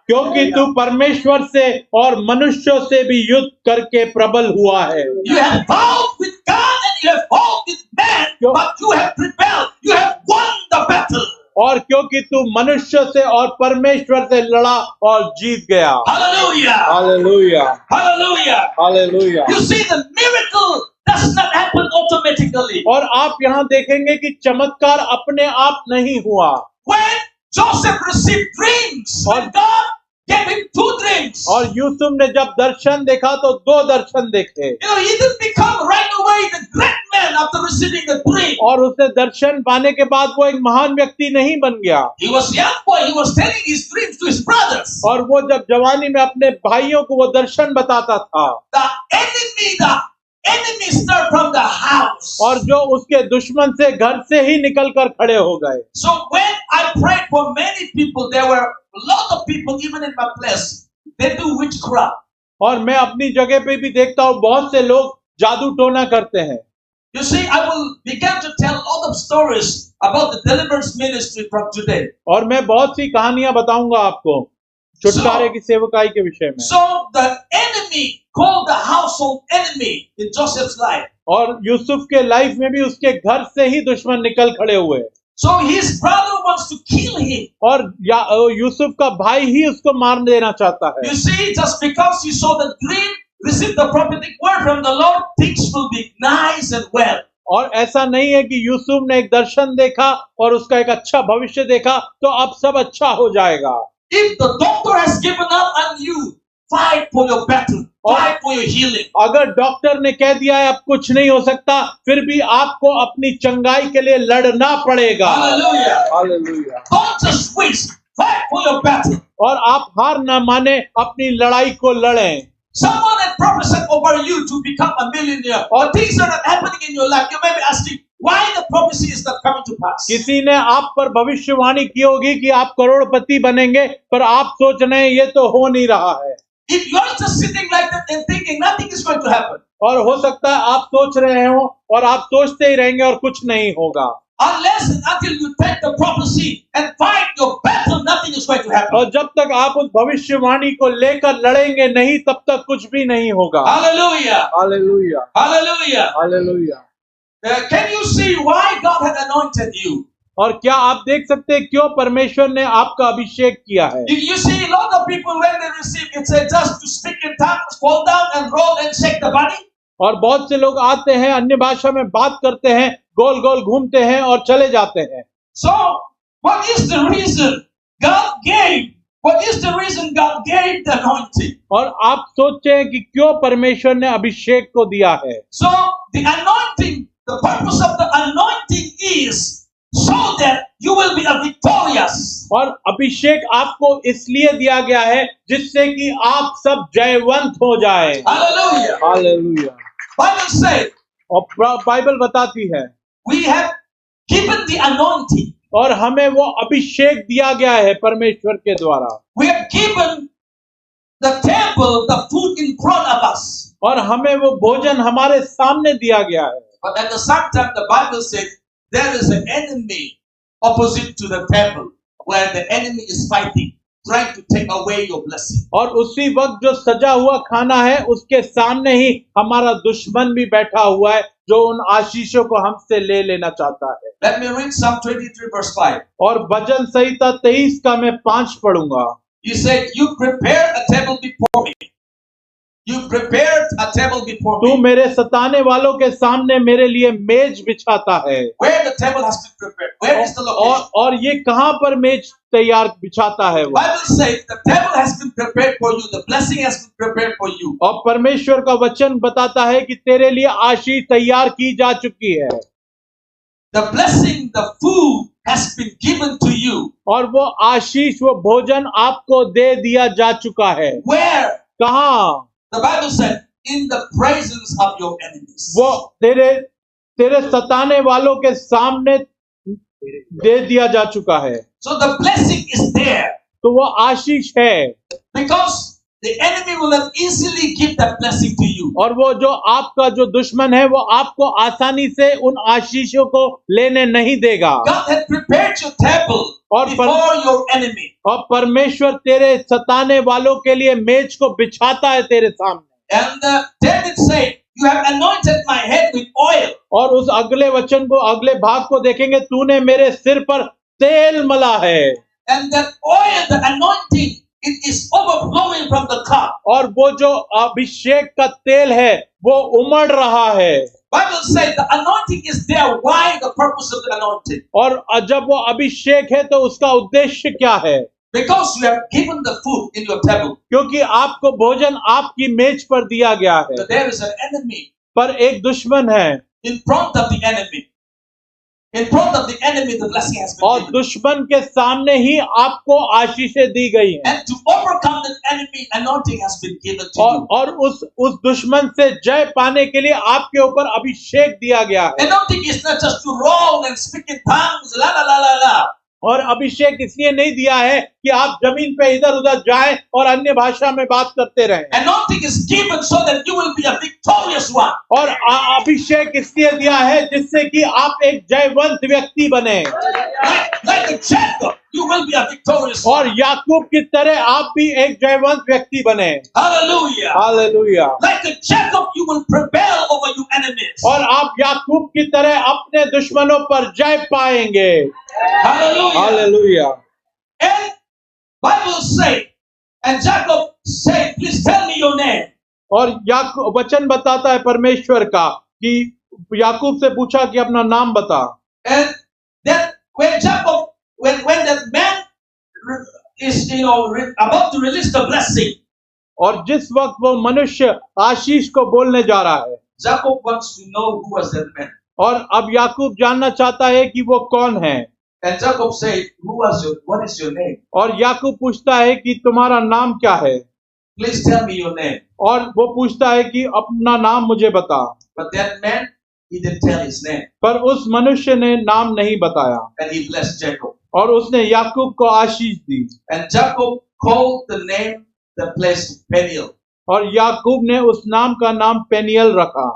क्योंकि तू परमेश्वर से और मनुष्यों से भी युद्ध करके प्रबल हुआ है। You have fought with God and you have fought with man, but you have rebelled. You have won the battle. और क्योंकि तू मनुष्य से और परमेश्वर से लड़ा और जीत गया। Hallelujah. Hallelujah, Hallelujah. Hallelujah. You see, the miracle does not happen automatically. और आप यहाँ देखेंगे कि चमत्कार अपने आप नहीं हुआ। When Joseph received dreams, when God gave him 2 dreams, और यूसुफ ने जब दर्शन देखा तो 2 दर्शन देखे, he didn't become right away the great man after receiving the dream. और उसने दर्शन पाने के बाद वो एक महान व्यक्ति नहीं बन गया। He was young boy. He was telling his dreams to his brothers. और वो जब जवानी में अपने भाइयों को वो दर्शन बताता था, The enemy started from the house. और जो उसके दुश्मन से घर से ही निकल कर खड़े हो गए। So when I prayed for many people, there were a lot of people, even in my place, they do witchcraft. और मैं अपनी जगह पे भी देखता हूँ बहुत से लोग जादू टोना करते हैं। You see, I will begin to tell a lot of stories about the deliverance ministry from today. और मैं बहुत सी कहानियां बताऊंगा आपको छुटकारे की सेवकाई के विषय में। So the enemy called the household enemy in Joseph's life. और यूसुफ के लाइफ में भी उसके घर से ही दुश्मन निकल खड़े हुए। So his brother wants to kill him. और यूसुफ का भाई ही उसको मार देना चाहता है। You see, just because he saw the dream, received the prophetic word from the Lord, things will be nice and well. और ऐसा नहीं है कि यूसुफ ने एक दर्शन देखा और उसका एक अच्छा भविष्य देखा तो अब सब अच्छा हो जाएगा। If the doctor has given up on you, fight for your battle, fight for your healing. अगर डॉक्टर ने कह दिया है अब कुछ नहीं हो सकता, फिर भी आपको अपनी चंगाई के लिए लड़ना पड़ेगा। Hallelujah. Hallelujah. Don't just wish, fight for your battle. और आप हार न माने, अपनी लड़ाई को लड़ें। Someone had prophesied over you to become a millionaire, or things are not happening in your life. You may be asking, why the prophecy is not coming to pass? किसी ने आप पर भविष्यवाणी की होगी कि आप करोड़पति बनेंगे, पर आप सोच रहे हैं ये तो हो नहीं रहा है। If you are just sitting like that and thinking nothing is going to happen, और हो सकता है आप सोच रहे हो और आप सोचते ही रहेंगे और कुछ नहीं होगा। unless and until you take the prophecy and fight your battle, nothing is going to happen. और जब तक आप उस भविष्यवाणी को लेकर लड़ेंगे नहीं, तब तक कुछ भी नहीं होगा। Hallelujah. Hallelujah, Hallelujah. Hallelujah. Can you see why God had anointed you? और क्या आप देख सकते हैं क्यों परमेश्वर ने आपका अभिषेक किया है? You see, a lot of people when they receive, it's just to speak in tongues, fall down and roll and shake the body. और बहुत से लोग आते हैं, अन्य भाषा में बात करते हैं, गोल गोल घूमते हैं और चले जाते हैं। So, what is the reason God gave? What is the reason God gave the anointing? और आप सोचते हैं कि क्यों परमेश्वर ने अभिषेक को दिया है? So, the anointing, the purpose of the anointing is so that you will be a victorious. और अभिषेक आपको इसलिए दिया गया है जिससे कि आप सब जयवंत हो जाए। Hallelujah. हालेलुया। Bible says और बाइबल बताती है we have given the anointing. और हमें वो अभिषेक दिया गया है परमेश्वर के द्वारा। We have given the table, the food in front of us. और हमें वो भोजन हमारे सामने दिया गया है। But at the same time, the Bible says there is an enemy opposite to the table, where the enemy is fighting, trying to take away your blessing. और उसी वक्त जो सजा हुआ खाना है उसके सामने ही हमारा दुश्मन भी बैठा हुआ है जो उन आशीषों को हमसे ले लेना चाहता है। Let me read Psalm 23 verse 5. और भजन संहिता 23 का मैं 5 पढ़ूंगा। He said, "You prepare a table before me You prepared a table before तू me. मेरे सताने वालों के सामने मेरे लिए मेज बिछाता है। Where the table has been prepared? Where is the location? और ये कहाँ पर मेज तैयार बिछाता है वो? Bible says the table has been prepared for you. The blessing has been prepared for you. और परमेश्वर का वचन बताता है कि तेरे लिए आशीष तैयार की जा चुकी है। The blessing, the food has been given to you. और वो आशीष, वो भोजन आपको दे दिया जा चुका है। Where? कहाँ? The Bible said, in the presence of your enemies. वो तेरे सताने वालों के सामने दे दिया जा चुका है। So the blessing is there. तो वो आशीष है। Because the enemy will not easily give that blessing to you. और वो जो आपका जो दुश्मन है वो आपको आसानी से उन आशीषों को लेने नहीं देगा। God had prepared your table before your enemy. और परमेश्वर तेरे सताने वालों के लिए मेज को बिछाता है तेरे सामने। And David said, you have anointed my head with oil. और उस अगले वचन को, अगले भाग को देखेंगे, तूने मेरे सिर पर तेल मला है। And that oil, the anointing, it is overflowing from the cup. और वो जो अभिषेक का तेल है वो उमड़ रहा है। Bible says the anointing is there. Why? The purpose of the anointing. और जब वो अभिषेक है तो उसका उद्देश्य क्या है? Because you have given the food in your table. क्योंकि आपको भोजन आपकी मेज पर दिया गया है। So there is an enemy. पर एक दुश्मन है। In front of the enemy. In front of the enemy, the blessing has been और given. दुश्मन के सामने ही आपको आशीषें दी गई हैं। And to overcome the enemy, anointing has been given to you. और उस दुश्मन से जय पाने के लिए आपके ऊपर अभिषेक दिया गया है। Anointing is not just to roll and speak in tongues, la la la la la. और अभिषेक इसलिए नहीं दिया है कि आप जमीन पे इधर उधर जाएं और अन्य भाषा में बात करते रहें। Anointing is given so that you will be a victorious one. और अभिषेक इसलिए दिया है जिससे कि आप एक जयवंत व्यक्ति बने। Like Jacob, you will be a victorious और one. याकूब की तरह आप भी एक जयवंत व्यक्ति बने। Hallelujah. Hallelujah. Like Jacob, you will prevail over your enemies. और आप याकूब की तरह अपने दुश्मनों पर जय पाएंगे। Hallelujah. Hallelujah. And Bible say, and Jacob said, please tell me your name. और याकूब वचन बताता है परमेश्वर का कि याकूब से पूछा कि अपना नाम बता। And then when Jacob, when that man is about to release the blessing, और जिस वक्त वो मनुष्य आशीष को बोलने जा रहा है, Jacob wants to know who was that man. और अब याकूब जानना चाहता है कि वो कौन है। And Jacob said, what is your name? और याकूब पूछता है कि तुम्हारा नाम क्या है? Please tell me your name. और वो पूछता है कि अपना नाम मुझे बता। But that man, he didn't tell his name. पर उस मनुष्य ने नाम नहीं बताया। And he blessed Jacob. और उसने याकूब को आशीष दी। And Jacob called the name, the place Peniel. और याकूब ने उस नाम का नाम पेनियल रखा।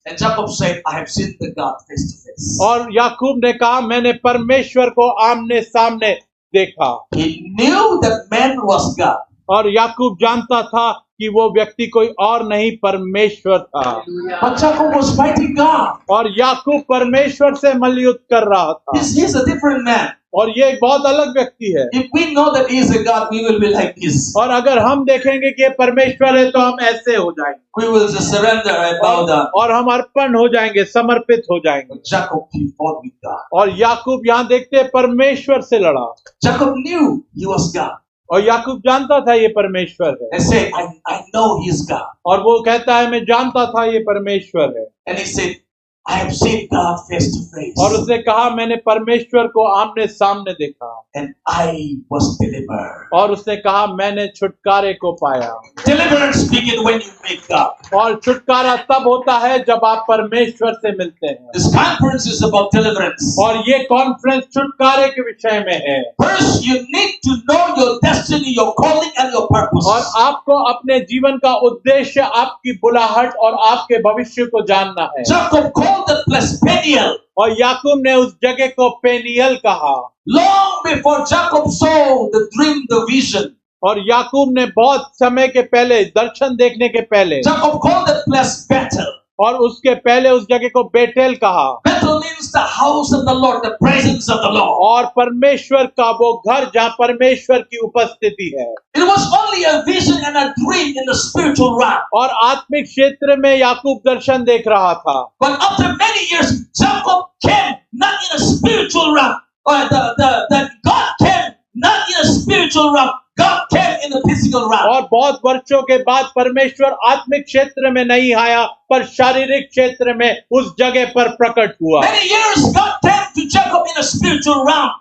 And Jacob said, I have seen the God face to face. और याकूब ने कहा, मैंने परमेश्वर को आमने सामने देखा। He knew that man was God. और याकूब जानता था कि वो व्यक्ति कोई और नहीं परमेश्वर था। But Jacob was fighting God. और याकूब परमेश्वर से मल्लयुद्ध कर रहा था। He's a different man. और ये एक बहुत अलग व्यक्ति है। If we know that he is a God, we will be like this. और अगर हम देखेंगे कि ये परमेश्वर है तो हम ऐसे हो जाएंगे। We will just surrender and bow down. और हम अर्पण हो जाएंगे, समर्पित हो जाएंगे। But Jacob, he fought with God. और याकूब यहाँ देखते हैं परमेश्वर से लड़ा। Jacob knew he was God. और याकूब जानता था ये परमेश्वर है। And said, I know he is God. और वो कहता है मैं जानता था ये परमेश्वर है। And he said, I have seen God face to face. और उसने कहा मैंने परमेश्वर को आमने सामने देखा। And I was delivered. और उसने कहा मैंने छुटकारे को पाया। Deliverance begins when you meet God. और छुटकारा तब होता है जब आप परमेश्वर से मिलते हैं। This conference is about deliverance. और ये कॉन्फ्रेंस छुटकारे के विषय में है। First, you need to know your destiny, your calling, and your purpose. और आपको अपने जीवन का उद्देश्य, आपकी बुलाहट और आपके भविष्य को जानना है। Jacob called the place Peniel. और याकूब ने उस जगह को पेनियल कहा। Long before Jacob saw the dream, the vision. और याकूब ने बहुत समय के पहले, दर्शन देखने के पहले, Jacob called that place Bethel. और उसके पहले उस जगह को बेतेल कहा। Bethel Bethel means the house of the Lord, the presence of the Lord. और परमेश्वर का वो घर जहाँ परमेश्वर की उपस्थिति है। It was only a vision and a dream in the spiritual realm. और आत्मिक क्षेत्र में याकूब दर्शन देख रहा था। But after many years, Jacob came not in a spiritual realm. God came not in a spiritual realm. God came in the physical realm. और बहुत वर्षों के बाद परमेश्वर आत्मिक क्षेत्र में नहीं आया पर शारीरिक क्षेत्र में उस जगह पर प्रकट हुआ। Many years God came to Jacob in a spiritual realm.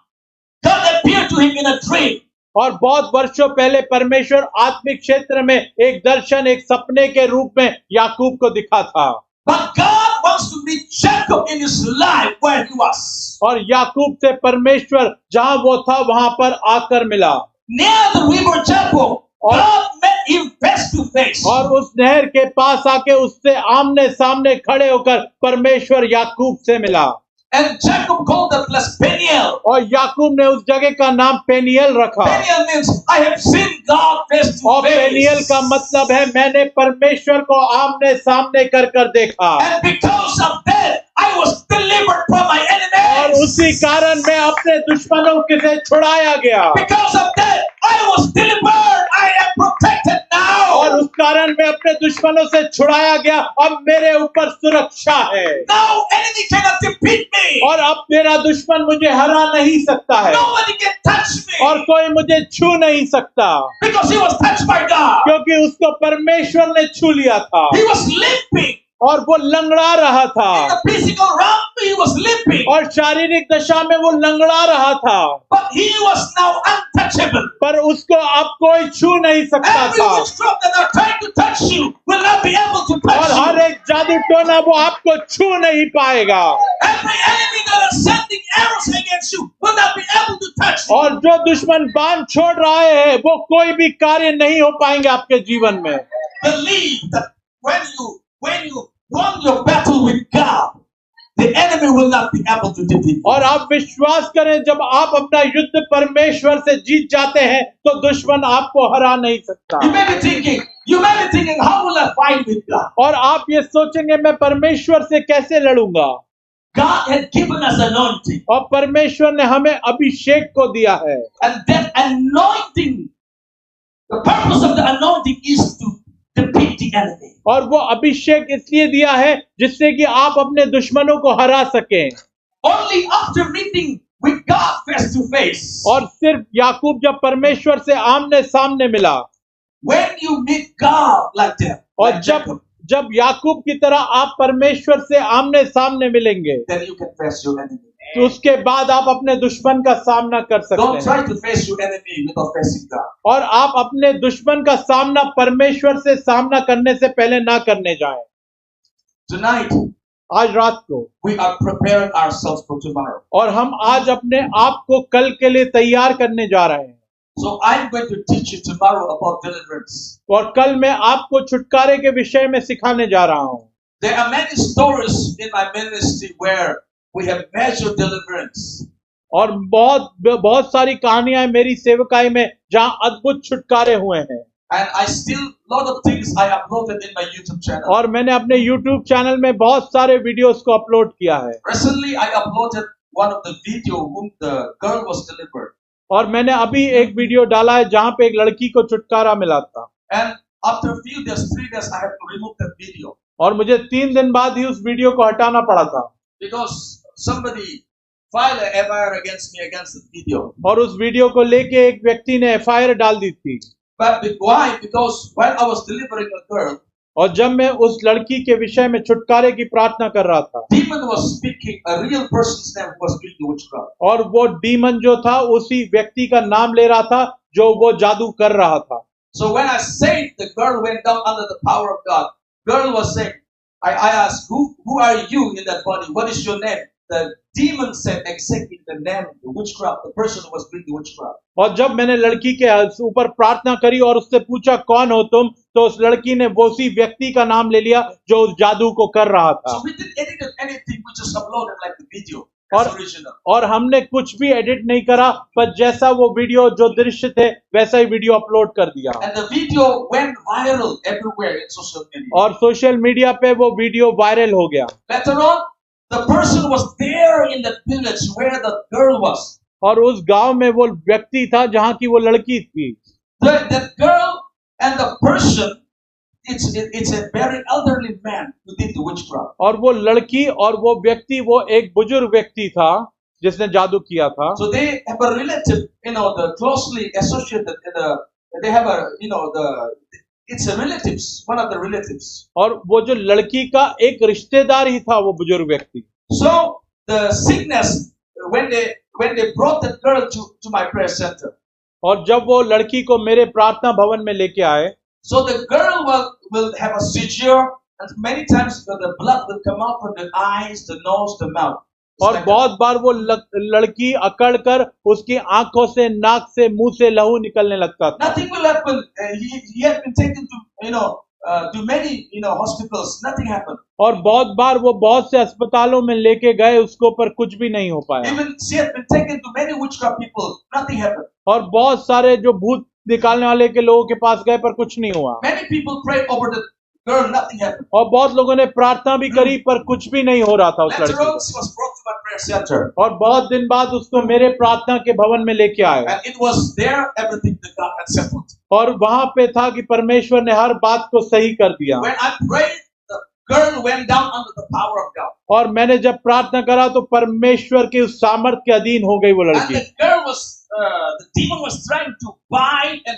God appeared to him in a dream. और बहुत वर्षों पहले परमेश्वर आत्मिक क्षेत्र में एक दर्शन, एक सपने के रूप में याकूब को दिखा था। But God wants to meet Jacob in his life where he was. और याकूब से परमेश्वर जहां वो था वहां पर आकर मिला। Near the river Jacob, God met him face to face. और उस नहर के पास आके उससे आमने सामने खड़े होकर परमेश्वर याकूब से मिला। And Jacob called the place Peniel. और याकूब ने उस जगह का नाम पेनियल रखा। Peniel means I have seen God face to और पेनियल face. का मतलब है मैंने परमेश्वर को आमने सामने कर देखा। And because of that, I was delivered from my और enemies. उसी कारण मैं अपने दुश्मनों से छुड़ाया गया। Because of that, I was delivered. I am protected और now. उस कारण मैं अपने दुश्मनों से छुड़ाया गया। अब मेरे ऊपर सुरक्षा है। Now enemy cannot defeat me. और अब मेरा दुश्मन मुझे हरा नहीं सकता है। Nobody can touch और me कोई मुझे छू नहीं सकता because he was touched by God. क्योंकि उसको परमेश्वर ने छू लिया था। He was limping. और वो लंगड़ा रहा In था। the physical realm, he was limping. और शारीरिक दशा में वो लंगड़ा रहा था। But he was now untouchable. पर उसको अब कोई छू नहीं सकता Every था। witchcraft that are trying to touch you will not be able to और touch हर you. एक जादू टोना वो आपको छू नहीं पाएगा। Every enemy that are sending arrows against you will not be able to touch you. और जो दुश्मन बाण छोड़ रहे हैं वो कोई भी कार्य नहीं हो पाएंगे आपके जीवन में। Believe that when you won your battle with God, the enemy will not be able to defeat you. और आप विश्वास करें जब आप अपना युद्ध परमेश्वर से जीत जाते हैं तो दुश्मन आपको हरा नहीं सकता। You may be thinking, how will I fight with God? और आप ये सोचेंगे मैं परमेश्वर से कैसे लड़ूंगा। God has given us anointing, और परमेश्वर ने हमें अभिषेक को दिया है। and that anointing, the purpose of the anointing is to defeat the enemy. और वो अभिषेक इसलिए दिया है जिससे कि आप अपने दुश्मनों को हरा सकें। Only after meeting with God face to face, और सिर्फ याकूब जब परमेश्वर से आमने सामने मिला when you meet God like that, और like जब Jacob, जब याकूब की तरह आप परमेश्वर से आमने सामने मिलेंगे then you can face your enemy. तो उसके बाद आप अपने दुश्मन का सामना कर Don't सकते हैं। try to face your enemy without facing God. और आप अपने दुश्मन का सामना परमेश्वर से सामना करने से पहले ना करने जाएं। Tonight, आज रात को we are preparing ourselves for tomorrow. और हम आज अपने आप को कल के लिए तैयार करने जा रहे हैं। So I'm going to teach you tomorrow about deliverance. और कल मैं आपको छुटकारे के विषय में सिखाने जा रहा हूँ। There are many stories in my ministry where we have measured deliverance. और बहुत सारी कहानियां हैं मेरी सेवकाई में जहां अद्भुत छुटकारे हुए हैं। And I still, lot of things I uploaded in my YouTube channel. और मैंने अपने YouTube चैनल में बहुत सारे वीडियोस को अपलोड किया है। Recently, I uploaded one of the video whom the girl was delivered. और मैंने अभी एक वीडियो डाला है जहां पे एक लड़की को छुटकारा मिला था। And after a few days, 3 days, I have to remove that video और मुझे 3 दिन बाद ही उस वीडियो को हटाना पड़ा था because somebody filed an FIR against me against the video. और उस वीडियो को लेके एक व्यक्ति ने FIR डाल दी थी। But why? Because when I was delivering a girl, और जब मैं उस लड़की के विषय में छुटकारे की प्रार्थना कर रहा था demon was speaking a real person's name who was doing the witchcraft. और वो डीमन जो था उसी व्यक्ति का नाम ले रहा था जो वो जादू कर रहा था। So when I said the girl went down under the power of God, girl was saying, I asked, who are you in that body? What is your name? The demon said exactly the name, the witchcraft, the person who was doing the witchcraft. और जब मैंने लड़की के ऊपर प्रार्थना करी और उससे पूछा कौन हो तुम, तो उस लड़की ने वो उसी व्यक्ति का नाम ले लिया जो उस जादू को कर रहा था। So we didn't edit anything, we just uploaded like the video. और That's original. और हमने कुछ भी एडिट नहीं करा, पर जैसा वो वीडियो जो दृश्य थे वैसा ही वीडियो अपलोड कर दिया। And the video went viral everywhere in social media. और सोशल मीडिया पे वो वीडियो वायरल हो गया। Later on, the person was there in that village where the girl was. और उस गांव में वो व्यक्ति था जहां की वो लड़की थी। That girl and the person, it's a very elderly man who did the witchcraft. और वो लड़की और वो व्यक्ति वो एक बुजुर्ग व्यक्ति था जिसने जादू किया था। So they have a relative, the closely associated. They have it's a relatives, one of the relatives. और वो जो लड़की का एक रिश्तेदार ही था वो बुजुर्ग व्यक्ति। So the sickness, when they brought that girl to my prayer center. और जब वो लड़की को मेरे प्रार्थना भवन में लेके आए, so the girl will have a seizure, and many times the blood will come out from the eyes, the nose, the mouth. और बहुत बार वो लड़की अकड़ कर उसकी आंखों से, नाक से, मुंह से लहू निकलने लगता था। Nothing will happen. He had been taken to many hospitals. Nothing happened. और बहुत बार वो बहुत से अस्पतालों में लेके गए उसको, पर कुछ भी नहीं हो पाया। Even she had been taken to many witchcraft people. Nothing happened. और बहुत सारे जो भूत निकालने वाले के लोगों के पास गए पर कुछ नहीं हुआ। Many people prayed over the girl. Nothing happened. और बहुत लोगों ने प्रार्थना भी करी पर कुछ भी नहीं हो रहा था उस लड़की Later on, को। she was brought to my prayer center. और बहुत दिन बाद उसको मेरे प्रार्थना के भवन में लेके आए, And it was there everything that God had settled. और वहां पे था कि परमेश्वर ने हर बात को सही कर दिया। When I prayed, the girl went down under the power of God. और मैंने जब प्रार्थना करा तो परमेश्वर के उस सामर्थ के अधीन हो गई वो And लड़की। the girl the demon was trying to bind and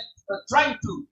trying to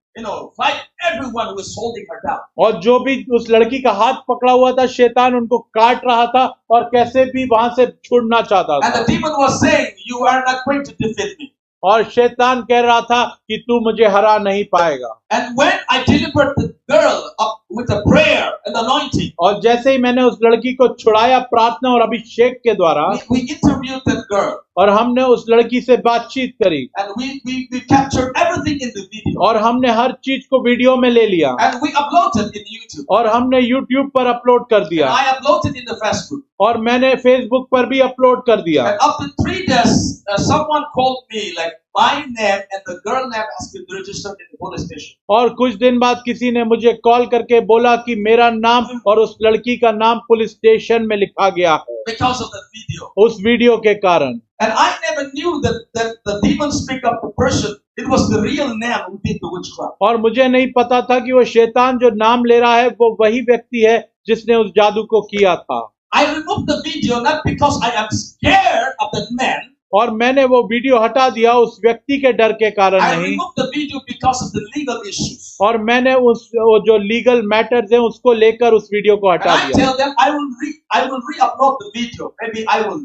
fight everyone who was holding her down. और जो भी उस लड़की का हाथ पकड़ा हुआ था, शैतान उनको काट रहा था और कैसे भी वहां से छुड़ना चाहता And था। the demon was saying, "You are not going to defeat me." और शैतान कह रहा था कि तू मुझे हरा नहीं पाएगा। And when I delivered the girl up with a prayer and anointing, और जैसे ही मैंने उस लड़की को छुड़ाया प्रार्थना और अभिषेक के द्वारा, we interviewed that girl और हमने उस लड़की से बातचीत करी, and we captured everything in the video और हमने हर चीज को वीडियो में ले लिया, and we uploaded in YouTube. और हमने YouTube पर अपलोड कर And दिया, I uploaded in the Facebook. और मैंने Facebook पर भी अपलोड कर दिया। And after 3 days, someone called me like my name and the girl name has been registered in the police station. और कुछ दिन बाद किसी ने मुझे कॉल करके बोला कि मेरा नाम और उस लड़की का नाम पुलिस स्टेशन में लिखा गया है Because of that video. उस वीडियो के कारण। And I never knew that the demon speak of the person. It was the real name who did the witchcraft. और मुझे नहीं पता था कि वो शैतान जो नाम ले रहा है वो वही व्यक्ति है जिसने उस जादू को किया था। I removed the video not because I am scared of that man. और मैंने वो वीडियो हटा दिया उस व्यक्ति के डर के कारण I नहीं, removed the video because of the legal issues. और मैंने वो जो लीगल मैटर्स हैं उसको लेकर उस वीडियो को And हटा I दिया। tell them I will re-upload the video. Maybe I will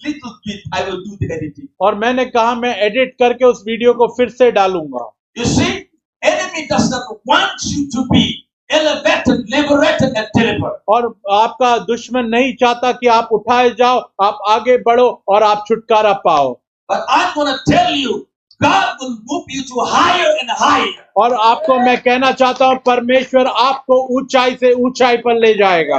little bit I will do the editing. और मैंने कहा मैं एडिट करके उस वीडियो को फिर से डालूंगा। You see, enemy does not want you to be elevated, liberated, and delivered. और आपका दुश्मन नहीं चाहता कि आप उठाए जाओ, आप आगे बढ़ो और आप छुटकारा पाओ। But I'm going to tell you, God will move you to higher and higher. और आपको मैं कहना चाहता हूँ परमेश्वर आपको ऊंचाई से ऊंचाई पर ले जाएगा।